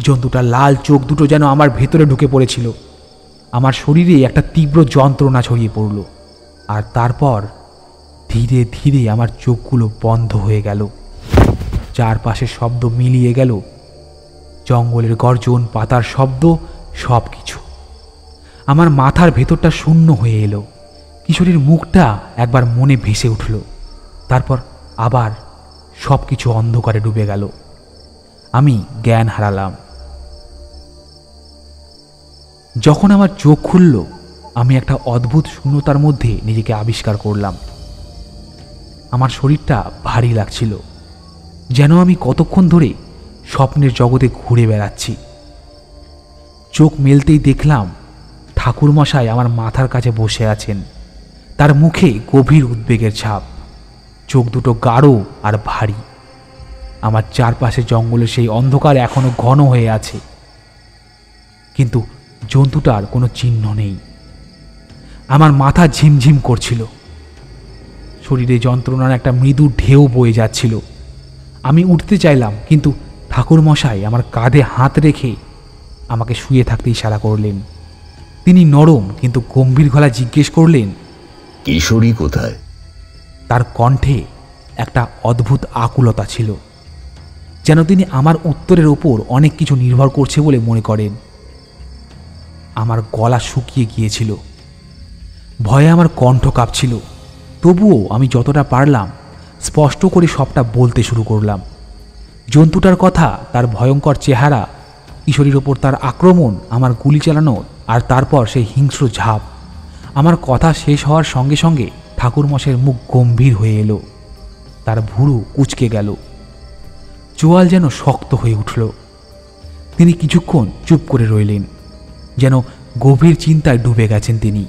জন্তুটার লাল চোখ দুটো যেন আমার ভেতরে ঢুকে পড়েছিল। আমার শরীরে একটা তীব্র যন্ত্রণা ছড়িয়ে পড়ল, আর তারপর ধীরে ধীরে আমার চোখগুলো বন্ধ হয়ে গেল। চারপাশের শব্দ মিলিয়ে গেল, জঙ্গলের গর্জন, পাতার শব্দ, সব কিছু। আমার মাথার ভেতরটা শূন্য হয়ে এলো। কিশোরীর মুখটা একবার মনে ভেসে উঠল, তারপর আবার সব কিছু অন্ধকারে ডুবে গেল। আমি জ্ঞান হারালাম। যখন আমার চোখ খুলল, আমি একটা অদ্ভুত শূন্যতার মধ্যে নিজেকে আবিষ্কার করলাম। আমার শরীরটা ভারী লাগছিল, যেন আমি কতক্ষণ ধরে স্বপ্নের জগতে ঘুরে বেড়াচ্ছি। চোখ মেলতেই দেখলাম ঠাকুরমশাই আমার মাথার কাছে বসে আছেন। তার মুখে গভীর উদ্বেগের ছাপ, চোখ দুটো গাঢ় আর ভারী। আমার চারপাশে জঙ্গলের সেই অন্ধকার এখনো ঘন হয়ে আছে, কিন্তু জন্তুটার কোনো চিহ্ন নেই। আমার মাথা ঝিমঝিম করছিল, শরীরে যন্ত্রণার একটা মৃদু ঢেউ বয়ে যাচ্ছিল। আমি উঠতে চাইলাম, কিন্তু ঠাকুরমশাই আমার কাঁধে হাত রেখে আমাকে শুয়ে থাকতে ইশারা করলেন। তিনি নরম কিন্তু গম্ভীর গলায় জিজ্ঞেস করলেন, কিশোরী কোথায়? তার কণ্ঠে একটা অদ্ভুত আকুলতা ছিল, যেন তিনি আমার উত্তরের ওপর অনেক কিছু নির্ভর করছে বলে মনে করেন। আমার গলা শুকিয়ে গিয়েছিল, ভয়ে আমার কণ্ঠ কাঁপছিল। তবুও আমি যতটা পারলাম স্পষ্ট করে সবটা বলতে শুরু করলাম। জন্তুটার কথা, তার ভয়ঙ্কর চেহারা, কিশোরীর ওপর তার আক্রমণ, আমার গুলি চালানো, আর তারপর সেই হিংস্র ঝাঁপ। আমার কথা শেষ হওয়ার সঙ্গে সঙ্গে ঠাকুরমশাইয়ের মুখ গম্ভীর হয়ে এলো, তার ভুরু কুঁচকে গেল, চোয়াল যেন শক্ত হয়ে উঠল। তিনি কিছুক্ষণ চুপ করে রইলেন, যেন গভীর চিন্তায় ডুবে গেছেন তিনি।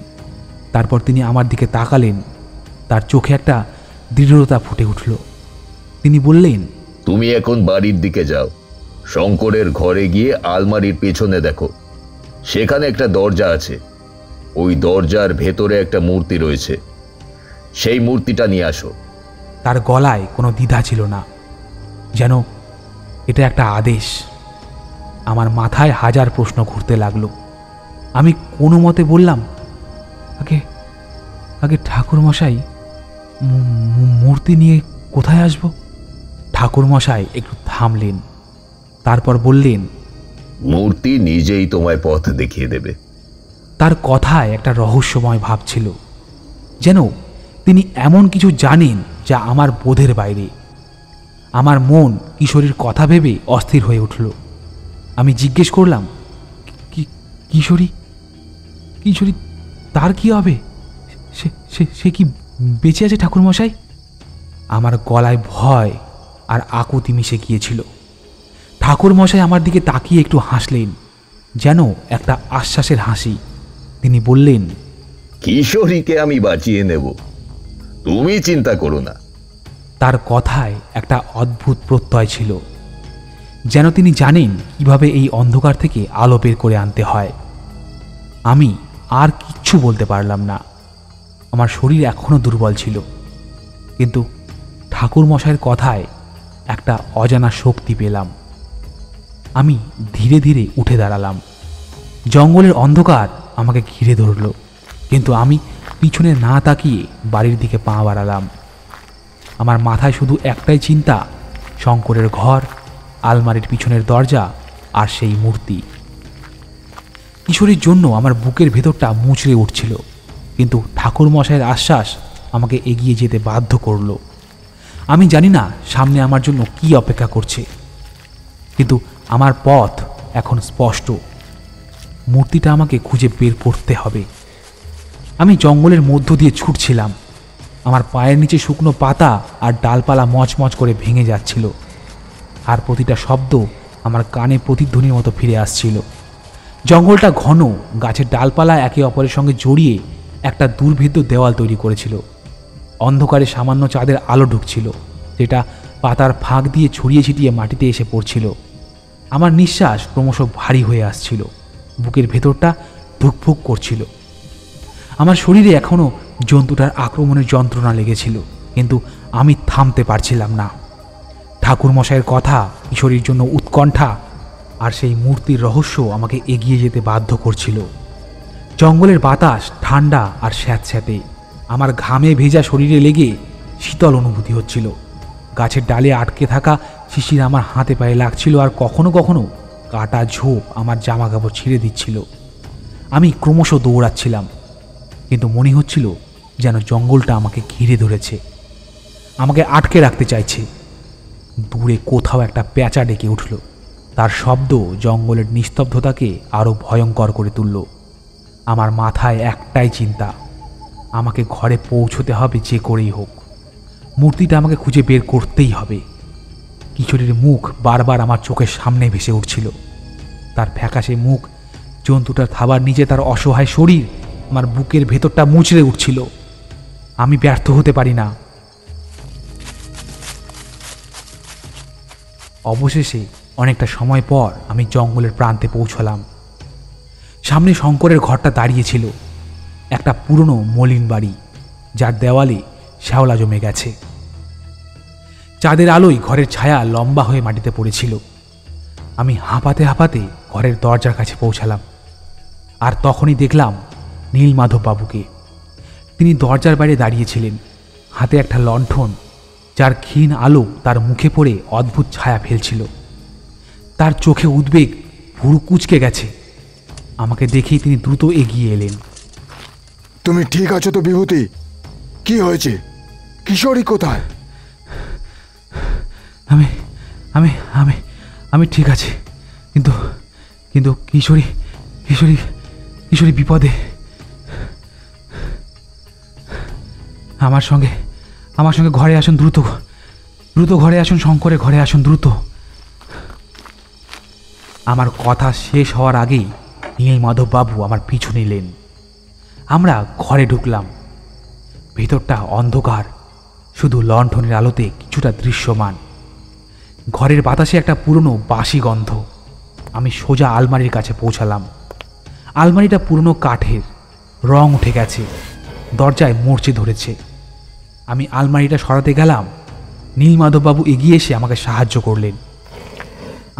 তারপর তিনি আমার দিকে তাকালেন, তার চোখে একটা দৃঢ়তা ফুটে উঠল। তিনি বললেন, তুমি এখন বাড়ির দিকে যাও, শঙ্করের ঘরে গিয়ে আলমারির পেছনে দেখো, সেখানে একটা দরজা আছে। ওই দরজার ভেতরে একটা মূর্তি রয়েছে, সেই মূর্তিটা নিয়ে আসো। তার গলায় কোনো দ্বিধা ছিল না, যেন এটা একটা আদেশ। আমার মাথায় হাজার প্রশ্ন ঘুরতে লাগলো। আমি কোনো মতে বললাম, আগে আগে ঠাকুরমশাই, মূর্তি নিয়ে কোথায় আসব? ঠাকুরমশাই একটু থামলেন, তারপর বললেন, মূর্তি নিজেই তোমায় পথ দেখিয়ে দেবে। তার কথায় একটা রহস্যময় ভাব ছিল, যেন তিনি এমন কিছু জানেন যা আমার বোধের বাইরে। আমার মন কিশোরীর কথা ভেবে অস্থির হয়ে উঠল। আমি জিজ্ঞেস করলাম, কিশোরী কিশোরী তার কি হবে? সে কি বেঁচে আছে ঠাকুরমশাই? আমার গলায় ভয় আর আকুতি মিশে গিয়েছিল। ঠাকুরমশাই আমার দিকে তাকিয়ে একটু হাসলেন, যেন একটা আশ্বাসের হাসি। তিনি বললেন, কিশোরীকে আমি বাঁচিয়ে নেব, তুমি চিন্তা করো না। তার কথায় একটা অদ্ভুত প্রত্যয় ছিল, যেন তিনি জানেন কিভাবে এই অন্ধকার থেকে আলো বের করে আনতে হয়। আমি আর কিচ্ছু বলতে পারলাম না। আমার শরীর এখনো দুর্বল ছিল, কিন্তু ঠাকুরমশাইয়ের কথায় একটা অজানা শক্তি পেলাম। আমি ধীরে ধীরে উঠে দাঁড়ালাম। জঙ্গলের অন্ধকার আমাকে ঘিরে ধরল, কিন্তু আমি পিছনে না তাকিয়ে বাড়ির দিকে পা বাড়ালাম। আমার মাথায় শুধু একটাই চিন্তা, শঙ্করের ঘর, আলমারির পিছনের দরজা আর সেই মূর্তি। কিশোরীর জন্য আমার বুকের ভেতরটা মুচড়ে উঠছিল, কিন্তু ঠাকুরমশাইয়ের আশ্বাস আমাকে এগিয়ে যেতে বাধ্য করল। আমি জানি না সামনে আমার জন্য কি অপেক্ষা করছে, কিন্তু আমার পথ এখন স্পষ্ট। মূর্তিটা আমাকে খুঁজে বের করতে হবে। আমি জঙ্গলের মধ্য দিয়ে ছুটছিলাম। আমার পায়ের নিচে শুকনো পাতা আর ডালপালা মচমচ করে ভেঙে যাচ্ছিল, আর প্রতিটা শব্দ আমার কানে প্রতিধ্বনির মতো ফিরে আসছিল। জঙ্গলটা ঘন, গাছের ডালপালা একে অপরের সঙ্গে জড়িয়ে একটা দুর্ভেদ্য দেওয়াল তৈরি করেছিল। অন্ধকারে সামান্য চাঁদের আলো ঢুকছিল, যেটা পাতার ফাঁক দিয়ে ছড়িয়ে ছিটিয়ে মাটিতে এসে পড়ছিল। আমার নিঃশ্বাস ক্রমশ ভারী হয়ে আসছিল, বুকের ভেতরটা ধুকফুক করছিল। আমার শরীরে এখনও জন্তুটার আক্রমণের যন্ত্রণা লেগেছিল, কিন্তু আমি থামতে পারছিলাম না। ঠাকুরমশাইয়ের কথা, কিশোরীর জন্য উৎকণ্ঠা আর সেই মূর্তির রহস্য আমাকে এগিয়ে যেতে বাধ্য করছিল। জঙ্গলের বাতাস ঠান্ডা আর স্যাঁতস্যাঁতে। আমার ঘামে ভেজা শরীরে লেগে শীতল অনুভূতি হচ্ছিল। গাছের ডালে আটকে থাকা শিশির আমার হাতে পায়ে লাগছিল, আর কখনো কখনো কাটা ঝোপ আমার জামা কাপড় ছিঁড়ে দিচ্ছিল। আমি ক্রমশ দৌড়াচ্ছিলাম, কিন্তু মনে হচ্ছিল যেন জঙ্গলটা আমাকে ঘিরে ধরেছে, আমাকে আটকে রাখতে চাইছে। দূরে কোথাও একটা পেঁচা ডেকে উঠল। তার শব্দ জঙ্গলের নিস্তব্ধতাকে আরও ভয়ঙ্কর করে তুলল। আমার মাথায় একটাই চিন্তা, আমাকে ঘরে পৌঁছতে হবে যে করেই হোক। মূর্তিটা আমাকে খুঁজে বের করতেই হবে। কিশোরীর মুখ বারবার আমার চোখের সামনে ভেসে উঠছিল। তার ফ্যাকাশে মুখ, জন্তুটার থাবার নিচে তার অসহায় শরীর, আমার বুকের ভেতরটা মুচড়ে উঠছিল। আমি ব্যর্থ হতে পারি না। অবশেষে অনেকটা সময় পর আমি জঙ্গলের প্রান্তে পৌঁছলাম। সামনে শঙ্করের ঘরটা দাঁড়িয়েছিল, একটা পুরনো মলিন বাড়ি, যার দেওয়ালে শ্যাওলা জমে গেছে। চাঁদের আলোয় ঘরের ছায়া লম্বা হয়ে মাটিতে পড়েছিল। আমি হাঁপাতে হাঁপাতে ঘরের দরজার কাছে পৌঁছালাম, আর তখনই দেখলাম নীলমাধববাবুকে। তিনি দরজার বাইরে দাঁড়িয়েছিলেন, হাতে একটা লণ্ঠন, যার ক্ষীণ আলো তার মুখে পড়ে অদ্ভুত ছায়া ফেলছিল। তার চোখে উদ্বেগ, ভুরু কুঁচকে গেছে। আমাকে দেখেই তিনি দ্রুত এগিয়ে এলেন। তুমি ঠিক আছো তো বিভূতি? কি হয়েছে? কিশোরী কোথায়? আমি আমি আমি আমি ঠিক আছি, কিন্তু কিন্তু কিশোরী কিশোরী কিশোরী বিপদে। আমার সঙ্গে ঘরে আসুন, দ্রুত দ্রুত ঘরে আসুন, শঙ্করের ঘরে আসুন, দ্রুত। আমার কথা শেষ হওয়ার আগেই নীলমাধববাবু আমার পিছু নিলেন। আমরা ঘরে ঢুকলাম। ভেতরটা অন্ধকার, শুধু লণ্ঠনের আলোতে কিছুটা দৃশ্যমান। ঘরের বাতাসে একটা পুরনো বাসি গন্ধ। আমি সোজা আলমারির কাছে পৌঁছালাম। আলমারিটা পুরনো কাঠের, রং উঠে গেছে, দরজায় মরচে ধরেছে। আমি আলমারিটা সরাতে গেলাম, নীলমাধববাবু এগিয়ে এসে আমাকে সাহায্য করলেন।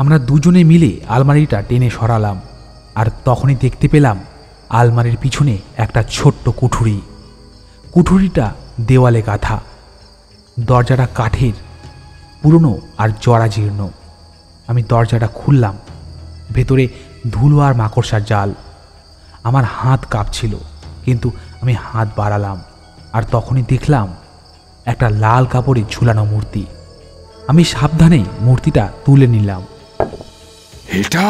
আমরা দুজনে মিলে আলমারিটা টেনে সরালাম, আর তখনই দেখতে পেলাম আলমারির পিছনে একটা ছোট্ট কুঠুরি। কুঠুরিটা দেওয়ালে গাঁথা। দরজাটা কাঠের, পুরনো আর জরাজীর্ণ। আমি দরজাটা খুললাম, ভেতরে ধুলো আর মাকড়সার জাল। আমার হাত কাঁপছিল, কিন্তু আমি হাত বাড়ালাম আর তখনই দেখলাম একটা লাল কাপড়ে ঝুলানো মূর্তি। আমি সাবধানে মূর্তিটা তুলে নিলাম। এটা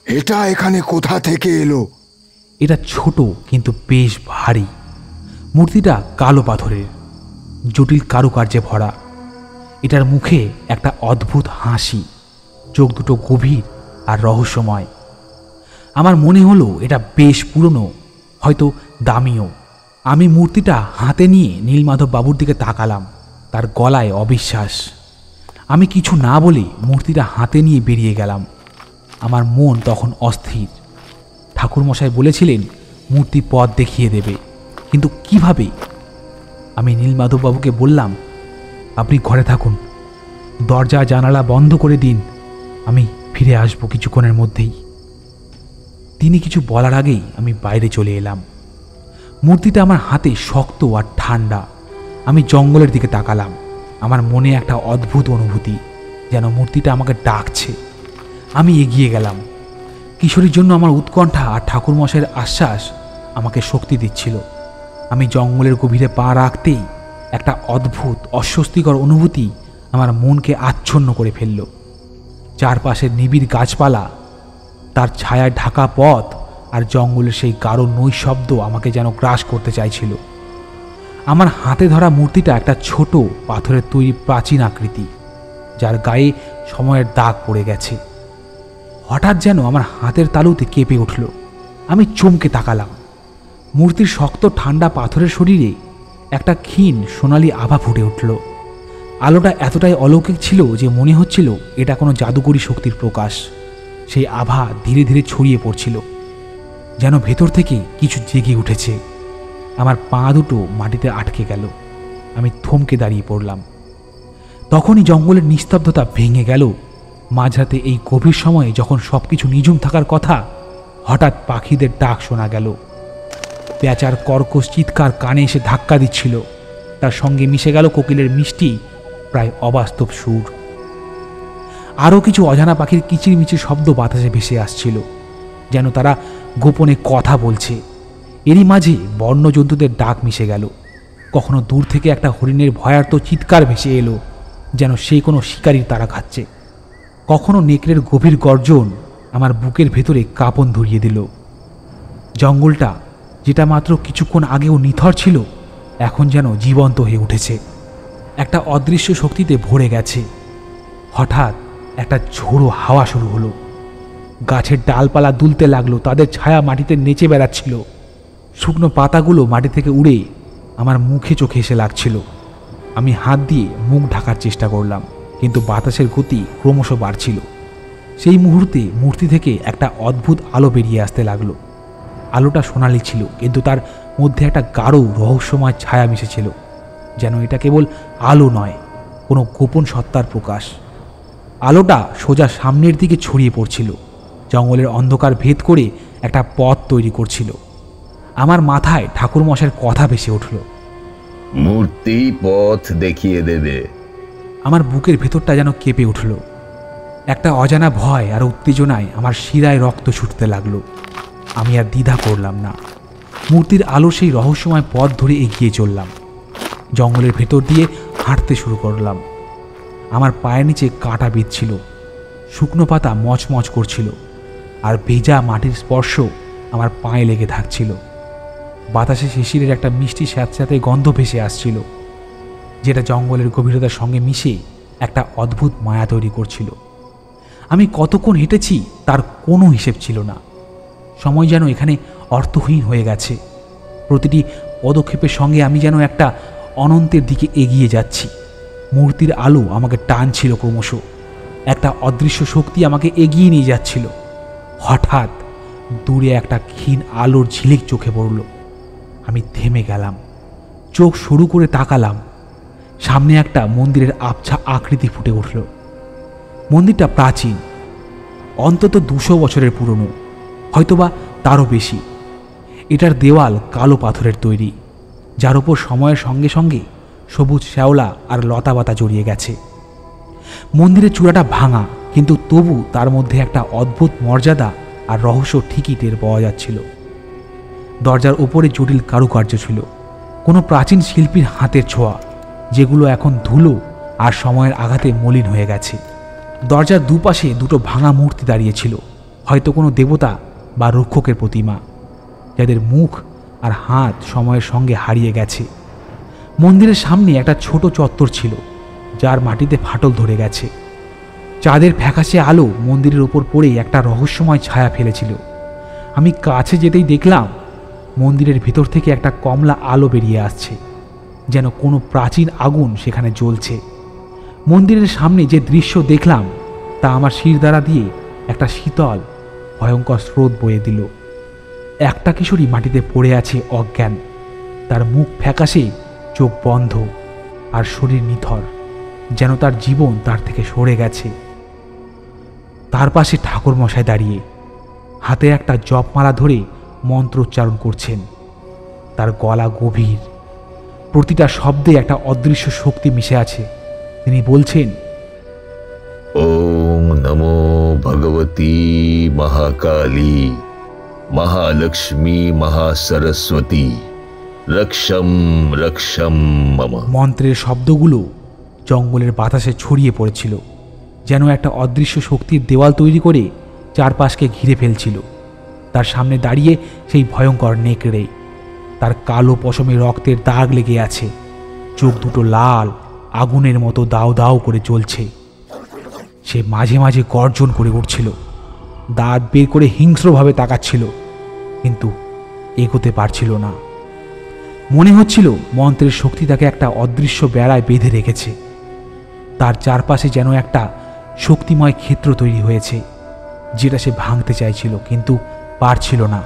এটা এখানে কোথা থেকে এলো? এটা ছোট কিন্তু বেশ ভারী। মূর্তিটা কালো পাথরের, জটিল কারুকার্যে ভরা। এটার মুখে একটা অদ্ভুত হাসি, চোখ দুটো গভীর আর রহস্যময়। আমার মনে হলো এটা বেশ পুরনো, হয়তো দামিও। আমি মূর্তিটা হাতে নিয়ে নীলমাধব বাবুর দিকে তাকালাম। তার গলায় অবিশ্বাস। আমি কিছু না বলে মূর্তিটা হাতে নিয়ে বেরিয়ে গেলাম। আমার মন তখন অস্থির। ঠাকুরমশাই বলেছিলেন মূর্তি পথ দেখিয়ে দেবে, কিন্তু কিভাবে? আমি নীলমাধববাবুকে বললাম, আপনি ঘরে থাকুন, দরজা জানালা বন্ধ করে দিন, আমি ফিরে আসব কিছুক্ষণের মধ্যেই। তিনি কিছু বলার আগেই আমি বাইরে চলে এলাম। মূর্তিটা আমার হাতে শক্ত আর ঠান্ডা। আমি জঙ্গলের দিকে তাকালাম। আমার মনে একটা অদ্ভুত অনুভূতি, যেন মূর্তিটা আমাকে ডাকছে। আমি এগিয়ে গেলাম। কিশোরীর জন্য আমার উৎকণ্ঠা আর ঠাকুরমশাইয়ের আশ্বাস আমাকে শক্তি দিচ্ছিল। আমি জঙ্গলের গভীরে পা রাখতেই একটা অদ্ভুত অস্বস্তিকর অনুভূতি আমার মনকে আচ্ছন্ন করে ফেলল। চারপাশের নিবিড় গাছপালা, তার ছায়ায় ঢাকা পথ আর জঙ্গলের সেই গাঢ় নৈশব্দ আমাকে যেন গ্রাস করতে চাইছিল। আমার হাতে ধরা মূর্তিটা একটা ছোট পাথরের তৈরি প্রাচীন আকৃতি, যার গায়ে সময়ের দাগ পড়ে গেছে। হঠাৎ যেন আমার হাতের তালুতে কেঁপে উঠল। আমি চমকে তাকালাম। মূর্তির শক্ত ঠান্ডা পাথরের শরীরে একটা ক্ষীণ সোনালি আভা ফুটে উঠল। আলোটা এতটাই অলৌকিক ছিল যে মনে হচ্ছিল এটা কোনো জাদুকরী শক্তির প্রকাশ। সেই আভা ধীরে ধীরে ছড়িয়ে পড়ছিল, যেন ভেতর থেকে কিছু জেগে উঠেছে। আমার পা দুটো মাটিতে আটকে গেল। আমি থমকে দাঁড়িয়ে পড়লাম। তখনই জঙ্গলের নিস্তব্ধতা ভেঙে গেল। মাঝরাতে এই গভীর সময়ে যখন সবকিছু নিঝুম থাকার কথা, হঠাৎ পাখিদের ডাক শোনা গেল। পেঁচার কর্কশ চিৎকার কানে এসে ধাক্কা দিচ্ছিল। তার সঙ্গে মিশে গেল কোকিলের মিষ্টি, প্রায় অবাস্তব সুর। আরও কিছু অজানা পাখির কিচিরমিচির শব্দ বাতাসে ভেসে আসছিল, যেন তারা গোপনে কথা বলছে। এরই মাঝে বন্যজন্তুদের ডাক মিশে গেল। কখনো দূর থেকে একটা হরিণের ভয়ার্ত চিৎকার ভেসে এলো, যেন সে কোনো শিকারীর তাড়া খাচ্ছে। কখনো নেকড়ের গভীর গর্জন আমার বুকের ভেতরে কাঁপন ধরিয়ে দিল। জঙ্গলটা, যেটা মাত্র কিছুক্ষণ আগেও নিথর ছিল, এখন যেন জীবন্ত হয়ে উঠেছে, একটা অদৃশ্য শক্তিতে ভরে গেছে। হঠাৎ একটা ঝোড়ো হাওয়া শুরু হলো। গাছের ডালপালা দুলতে লাগলো, তাদের ছায়া মাটিতে নেচে বেড়াচ্ছিল। শুকনো পাতাগুলো মাটি থেকে উড়ে আমার মুখে চোখে এসে লাগছিল। আমি হাত দিয়ে মুখ ঢাকার চেষ্টা করলাম, কিন্তু বাতাসের গতি ক্রমশ বাড়ছিল। সেই মুহূর্তে মূর্তি থেকে একটা অদ্ভুত আলো বেরিয়ে আসতে লাগলো। আলোটা সোনালি ছিল, কিন্তু তার মধ্যে একটা গাঢ় রহস্যময় ছায়া মিশেছিল, যেন এটা কেবল আলো নয়, কোনো গোপন সত্তার প্রকাশ। আলোটা সোজা সামনের দিকে ছড়িয়ে পড়ছিল, জঙ্গলের অন্ধকার ভেদ করে একটা পথ তৈরি করছিল। আমার মাথায় ঠাকুরমশাইয়ের কথা ভেসে উঠল, মূর্তি পথ দেখিয়ে দেবে। আমার বুকের ভেতরটা যেন কেঁপে উঠল। একটা অজানা ভয় আর উত্তেজনায় আমার শিরায় রক্ত ছুটতে লাগলো। আমি আর দ্বিধা করলাম না। মূর্তির আলো সেই রহস্যময় পথ ধরে এগিয়ে চললাম। জঙ্গলের ভেতর দিয়ে হাঁটতে শুরু করলাম। আমার পায়ের নিচে কাঁটা বিঁধছিল, শুকনো পাতা মচমচ করছিল, আর ভেজা মাটির স্পর্শ আমার পায়ে লেগে থাকছিল। বাতাসে শিশিরের একটা মিষ্টি স্যাঁতস্যাঁতে গন্ধ ভেসে আসছিল, যেটা জঙ্গলের গভীরতার সঙ্গে মিশে একটা অদ্ভুত মায়া তৈরি করছিল। আমি কতক্ষণ হেঁটেছি তার কোনো হিসেব ছিল না। সময় যেন এখানে অর্থহীন হয়ে গেছে। প্রতিটি পদক্ষেপের সঙ্গে আমি যেন একটা অনন্তের দিকে এগিয়ে যাচ্ছি। মূর্তির আলো আমাকে টানছিল ক্রমশ। একটা অদৃশ্য শক্তি আমাকে এগিয়ে নিয়ে যাচ্ছিল। হঠাৎ দূরে একটা ক্ষীণ আলোর ঝিলিক চোখে পড়ল। আমি থেমে গেলাম, চোখ সরু করে তাকালাম। সামনে একটা মন্দিরের আবছা আকৃতি ফুটে উঠল। মন্দিরটা প্রাচীন, অন্তত 200 বছরের পুরনো, হয়তোবা তারও বেশি। এটার দেওয়াল কালো পাথরের তৈরি, যার উপর সময়ের সঙ্গে সঙ্গে সবুজ শ্যাওলা আর লতাপাতা জড়িয়ে গেছে। মন্দিরের চূড়াটা ভাঙা, কিন্তু তবু তার মধ্যে একটা অদ্ভুত মর্যাদা আর রহস্য ঠিকই টের পাওয়া যাচ্ছিল। দরজার ওপরে জটিল কারুকার্য ছিল, কোনো প্রাচীন শিল্পীর হাতের ছোঁয়া, যেগুলো এখন ধুলো আর সময়ের আঘাতে মলিন হয়ে গেছে। দরজার দুপাশে দুটো ভাঙা মূর্তি দাঁড়িয়েছিল, হয়তো কোনো দেবতা বা রক্ষকের প্রতিমা, যাদের মুখ আর হাত সময়ের সঙ্গে হারিয়ে গেছে। মন্দিরের সামনে একটা ছোট চত্বর ছিল, যার মাটিতে ফাটল ধরে গেছে। চাঁদের ফ্যাকাশে আলো মন্দিরের ওপর পড়ে একটা রহস্যময় ছায়া ফেলেছিল। আমি কাছে যেতেই দেখলাম মন্দিরের ভিতর থেকে একটা কমলা আলো বেরিয়ে আসছে, যেন কোনো প্রাচীন আগুন সেখানে জ্বলছে। মন্দিরের সামনে যে দৃশ্য দেখলাম তা আমার শিরদাঁড়া দিয়ে একটা শীতল ভয়ঙ্কর স্রোত বয়ে দিল। একটা কিশোরী মাটিতে পড়ে আছে অজ্ঞান, তার মুখ ফ্যাকাশে, চোখ বন্ধ আর শরীর নিথর, যেন তার জীবন তার থেকে সরে গেছে। তার পাশে ঠাকুরমশাই দাঁড়িয়ে হাতে একটা জপমালা ধরে মন্ত্র উচ্চারণ করছেন। তার গলা গভীর, প্রতিটা শব্দে একটা অদৃশ্য শক্তি মিশে আছে। তিনি বলছেন, ওম নমো ভগবতী মহাকালী মহালক্ষ্মী মহাসরস্বতী রক্ষম রক্ষম মম। মন্ত্রের শব্দগুলো জঙ্গলের বাতাসে ছড়িয়ে পড়েছিল, যেন একটা অদৃশ্য শক্তির দেওয়াল তৈরি করে চারপাশকে ঘিরে ফেলছিল। তার সামনে দাঁড়িয়ে সেই ভয়ঙ্কর নেকড়ে, তার কালো পশমে রক্তের দাগ লেগে আছে, চোখ দুটো লাল আগুনের মতো দাও দাও করে জ্বলছে। সে মাঝে মাঝে গর্জন করে উঠছিল, দাঁত বের করে হিংস্রভাবে তাকাচ্ছিল, কিন্তু এগোতে পারছিল না। মনে হচ্ছিল মন্ত্রের শক্তি তাকে একটা অদৃশ্য বেড়ায় বেঁধে রেখেছে। তার চারপাশে যেন একটা শক্তিময় ক্ষেত্র তৈরি হয়েছে, যেটা সে ভাঙতে চাইছিল কিন্তু পারছিল না।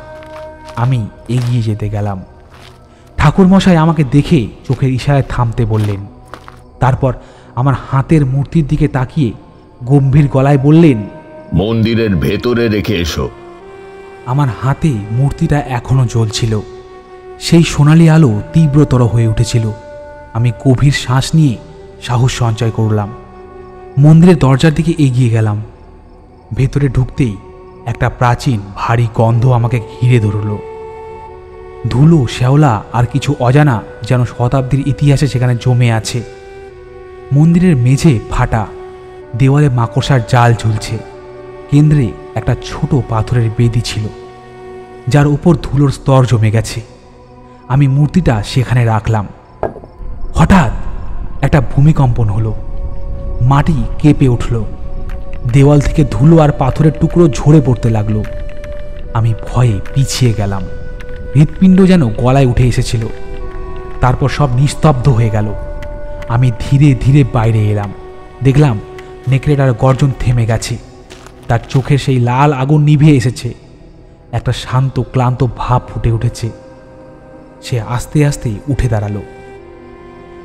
আমি এগিয়ে যেতে গেলাম। ঠাকুরমশাই আমাকে দেখে চোখের ইশারায় থামতে বললেন। তারপর আমার হাতের মূর্তির দিকে তাকিয়ে গম্ভীর গলায় বললেন, মন্দিরের ভেতরে রেখে এসো। আমার হাতে মূর্তিটা এখনো জ্বলছিল, সেই সোনালি আলো তীব্রতর হয়ে উঠেছিল। আমি গভীর শ্বাস নিয়ে সাহস সঞ্চয় করলাম, মন্দিরের দরজার দিকে এগিয়ে গেলাম। ভেতরে ঢুকতেই একটা প্রাচীন ভারী গন্ধ আমাকে ঘিরে ধরল। ধুলো, শ্যাওলা আর কিছু অজানা যেন শতাব্দীর ইতিহাসে সেখানে জমে আছে। মন্দিরের মেঝে ফাটা, দেওয়ালে মাকড়সার জাল ঝুলছে। কেন্দ্রে একটা ছোট পাথরের বেদি ছিল, যার উপর ধুলোর স্তর জমে গেছে। আমি মূর্তিটা সেখানে রাখলাম। হঠাৎ একটা ভূমিকম্পন হলো, মাটি কেঁপে উঠল, দেওয়াল থেকে ধুলো আর পাথরের টুকরো ঝরে পড়তে লাগলো। আমি ভয়ে পিছিয়ে গেলাম, হৃৎপিণ্ড যেন গলায় উঠে এসেছিল। তারপর সব নিস্তব্ধ হয়ে গেল। আমি ধীরে ধীরে বাইরে এলাম, দেখলাম নেকড়েটার গর্জন থেমে গেছে, তার চোখের সেই লাল আগুন নিভে এসেছে। একটা শান্ত ক্লান্ত ভাব ফুটে উঠেছে। সে আস্তে আস্তে উঠে দাঁড়ালো।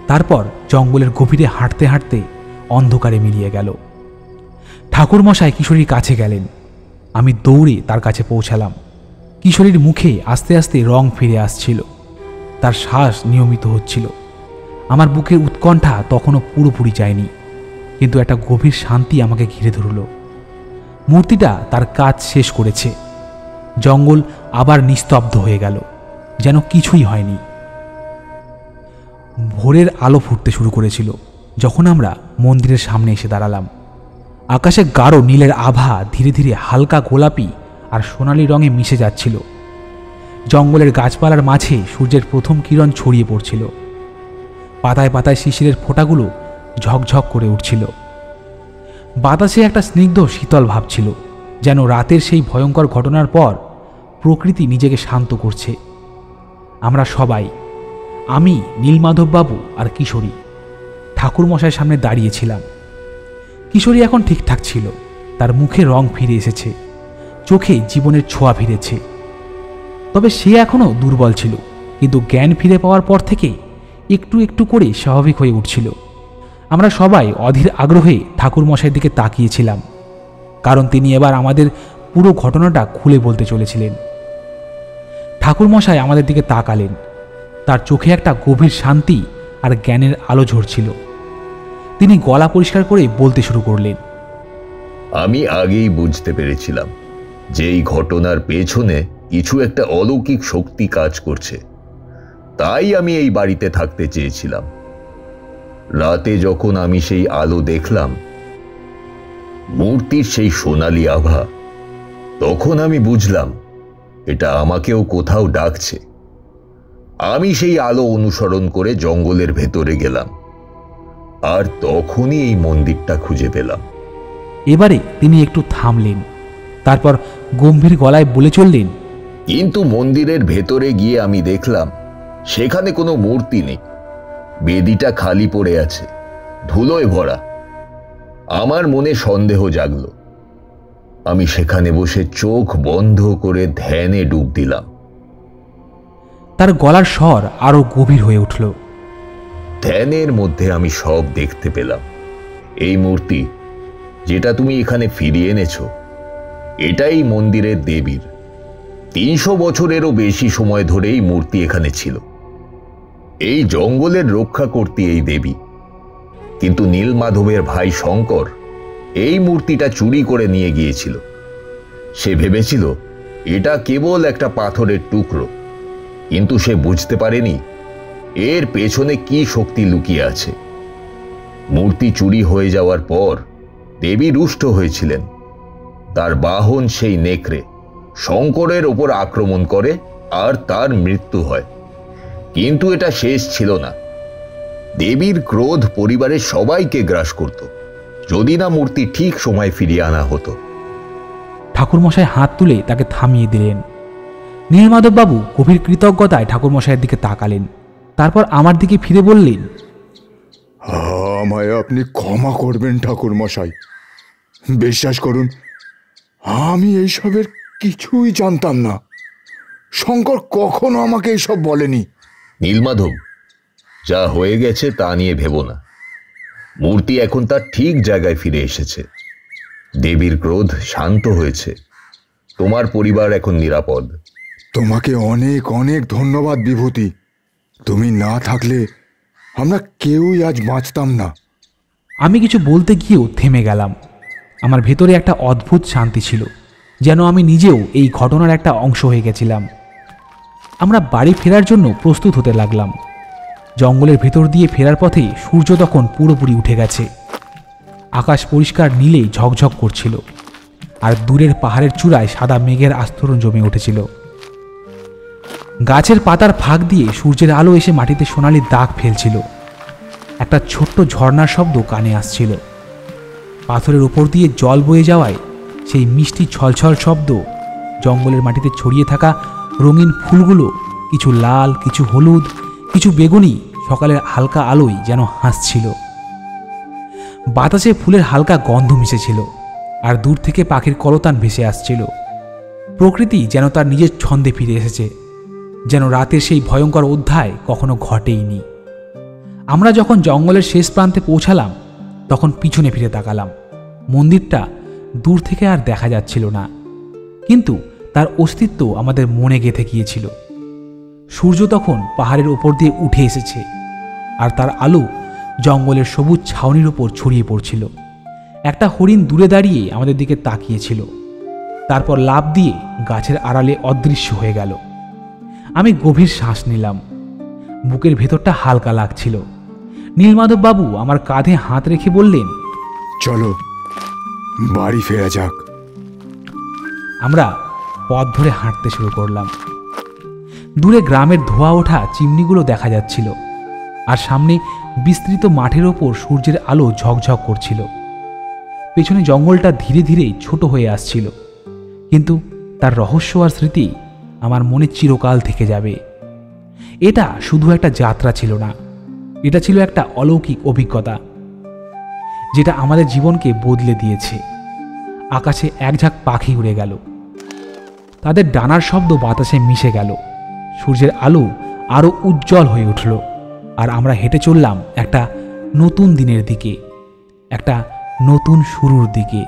তারপর জঙ্গলের গভীরে হাঁটতে হাঁটতে অন্ধকারে মিলিয়ে গেল। ঠাকুরমশাই কিশোরীর কাছে গেলেন। আমি দৌড়ে তার কাছে পৌঁছালাম। কিশোরীর মুখে আস্তে আস্তে রং ফিরে আসছিল, তার শ্বাস নিয়মিত হচ্ছিল। আমার বুকের উৎকণ্ঠা তখনও পুরোপুরি যায়নি, কিন্তু একটা গভীর শান্তি আমাকে ঘিরে ধরল। মূর্তিটা তার কাজ শেষ করেছে। জঙ্গল আবার নিস্তব্ধ হয়ে গেল, যেন কিছুই হয়নি। ভোরের আলো ফুটতে শুরু করেছিল যখন আমরা মন্দিরের সামনে এসে দাঁড়ালাম। আকাশে গাঢ় নীলের আভা ধীরে ধীরে হালকা গোলাপি আর সোনালি রঙে মিশে যাচ্ছিল। জঙ্গলের গাছপালার মাঝে সূর্যের প্রথম কিরণ ছড়িয়ে পড়ছিল। পাতায় পাতায় শিশিরের ফোঁটাগুলো ঝকঝক করে উঠছিল। বাতাসে একটা স্নিগ্ধ শীতল ভাব ছিল, যেন রাতের সেই ভয়ঙ্কর ঘটনার পর প্রকৃতি নিজেকে শান্ত করছে। আমরা সবাই, আমি, নীলমাধববাবু আর কিশোরী, ঠাকুরমশাইয়ের সামনে দাঁড়িয়েছিলাম। কিশোরী এখন ঠিকঠাক ছিল, তার মুখে রং ফিরে এসেছে, চোখে জীবনের ছোঁয়া ফিরেছে। তবে সে এখনও দুর্বল ছিল, কিন্তু জ্ঞান ফিরে পাওয়ার পর থেকে একটু একটু করে স্বাভাবিক হয়ে উঠছিল। আমরা সবাই অধীর আগ্রহে ঠাকুরমশাইয়ের দিকে তাকিয়েছিলাম, কারণ তিনি এবার আমাদের পুরো ঘটনাটা খুলে বলতে চলেছিলেন। ঠাকুরমশাই আমাদের দিকে তাকালেন, তার চোখে একটা গভীর শান্তি আর জ্ঞানের আলো ঝরছিল। তিনি গলা পরিষ্কার করে বলতে শুরু করলেন, আমি আগেই বুঝতে পেরেছিলাম যে এই ঘটনার পেছনে কিছু একটা অলৌকিক শক্তি কাজ করছে, তাই আমি এই বাড়িতে থাকতে চেয়েছিলাম। রাতে যখন আমি সেই আলো দেখলাম, মূর্তির সেই সোনালি আভা, তখন আমি বুঝলাম এটা আমাকেও কোথাও ডাকছে। আমি সেই আলো অনুসরণ করে জঙ্গলের ভেতরে গেলাম, আর তখনই এই মন্দিরটা খুঁজে পেলাম। এবারে তিনি একটু থামলেন, তারপর গম্ভীর গলায় বলে চললেন, কিন্তু মন্দিরের ভেতরে গিয়ে আমি দেখলাম সেখানে কোনো মূর্তি নেই। বেদিটা খালি পড়ে আছে, ধুলোয় ভরা। আমার মনে সন্দেহ জাগলো। আমি সেখানে বসে চোখ বন্ধ করে ধ্যানে ডুব দিলাম। তার গলার স্বর আরো গভীর হয়ে উঠল। ধ্যানের মধ্যে আমি সব দেখতে পেলাম। এই মূর্তি যেটা তুমি এখানে ফিরিয়ে এনেছো, এটাই মন্দিরের দেবীর। 300 বছরেরও বেশি সময় ধরে এই মূর্তি এখানে ছিল। এই জঙ্গলের রক্ষা করতে এই দেবী। কিন্তু নীলমাধবের ভাই শঙ্কর এই মূর্তিটা চুরি করে নিয়ে গিয়েছিল। সে ভেবেছিল এটা কেবল একটা পাথরের টুকরো, কিন্তু সে বুঝতে পারেনি এর পেছনে কি শক্তি লুকিয়ে আছে। মূর্তি চুরি হয়ে যাওয়ার পর দেবী রুষ্ট হয়েছিলেন। তার বাহন সেই নেকড়ে শঙ্করের ওপর আক্রমণ করে আর তার মৃত্যু হয়। কিন্তু এটা শেষ ছিল না। দেবীর ক্রোধ পরিবারের সবাইকে গ্রাস করত যদি না মূর্তি ঠিক সময় ফিরিয়ে আনা হতো। ঠাকুরমশাই হাত তুলে তাকে থামিয়ে দিলেন। নীলমাধববাবু গভীর কৃতজ্ঞতায় ঠাকুরমশাইয়ের দিকে তাকালেন, তারপর আমার দিকে ফিরে বললেন, আমায় আপনি ক্ষমা করবেন ঠাকুর মশাই। বিশ্বাস করুন, আমি এইসবের কিছুই জানতাম না। শঙ্কর কখনো আমাকে এইসব বলেনি। নীলমাধব, যা হয়ে গেছে তা নিয়ে ভেবো না। মূর্তি এখন তার ঠিক জায়গায় ফিরে এসেছে। দেবীর ক্রোধ শান্ত হয়েছে। তোমার পরিবার এখন নিরাপদ। তোমাকে অনেক অনেক ধন্যবাদ বিভূতি। তুমি না থাকলে আমরা কেউই আজ বাঁচতাম না। আমি কিছু বলতে গিয়েও থেমে গেলাম। আমার ভেতরে একটা অদ্ভুত শান্তি ছিল, যেন আমি নিজেও এই ঘটনার একটা অংশ হয়ে গেছিলাম। আমরা বাড়ি ফেরার জন্য প্রস্তুত হতে লাগলাম। জঙ্গলের ভেতর দিয়ে ফেরার পথে সূর্য তখন পুরোপুরি উঠে গেছে। আকাশ পরিষ্কার নীলে ঝকঝক করছিল, আর দূরের পাহাড়ের চূড়ায় সাদা মেঘের আস্তরণ জমে উঠেছিল। গাছের পাতার ফাঁক দিয়ে সূর্যের আলো এসে মাটিতে সোনালি দাগ ফেলছিল। একটা ছোট্ট ঝর্ণার শব্দ কানে আসছিল। পাথরের ওপর দিয়ে জল বয়ে যাওয়ায় সেই মিষ্টি ছলছল শব্দ, জঙ্গলের মাটিতে ছড়িয়ে থাকা রঙিন ফুলগুলো, কিছু লাল, কিছু হলুদ, কিছু বেগুনি, সকালের হালকা আলোয় যেন হাসছিল। বাতাসে ফুলের হালকা গন্ধ মিশেছিল, আর দূর থেকে পাখির কলতান ভেসে আসছিল। প্রকৃতি যেন তার নিজের ছন্দে ফিরে এসেছে, যেন রাতের সেই ভয়ঙ্কর অধ্যায় কখনো ঘটেইনি। আমরা যখন জঙ্গলের শেষ প্রান্তে পৌঁছালাম, তখন পিছনে ফিরে তাকালাম। মন্দিরটা দূর থেকে আর দেখা যাচ্ছিল না, কিন্তু তার অস্তিত্ব আমাদের মনে গেঁথে গিয়েছিল। সূর্য তখন পাহাড়ের ওপর দিয়ে উঠে এসেছে, আর তার আলো জঙ্গলের সবুজ ছাউনির ওপর ছড়িয়ে পড়ছিল। একটা হরিণ দূরে দাঁড়িয়ে আমাদের দিকে তাকিয়েছিল, তারপর লাফ দিয়ে গাছের আড়ালে অদৃশ্য হয়ে গেল। আমি গভীর শ্বাস নিলাম। বুকের ভেতরটা হালকা লাগছিল। নীলমাধববাবু আমার কাঁধে হাত রেখে বললেন, চলো বাড়ি ফেরা যাক। আমরা পথ ধরে হাঁটতে শুরু করলাম। দূরে গ্রামের ধোয়া ওঠা চিমনিগুলো দেখা যাচ্ছিল, আর সামনে বিস্তৃত মাঠের ওপর সূর্যের আলো ঝকঝক করছিল। পেছনে জঙ্গলটা ধীরে ধীরে ছোট হয়ে আসছিল, কিন্তু তার রহস্য আর স্মৃতি আমার মনে চিরকাল থেকে যাবে। এটা শুধু একটা যাত্রা ছিল না, এটা ছিল একটা অলৌকিক অভিজ্ঞতা, যেটা আমাদের জীবনকে বদলে দিয়েছে। আকাশে এক ঝাঁক পাখি উড়ে গেল, তাদের ডানার শব্দ বাতাসে মিশে গেল। সূর্যের আলো আরো উজ্জ্বল হয়ে উঠল, আর আমরা হেঁটে চললাম একটা নতুন দিনের দিকে, একটা নতুন শুরুর দিকে।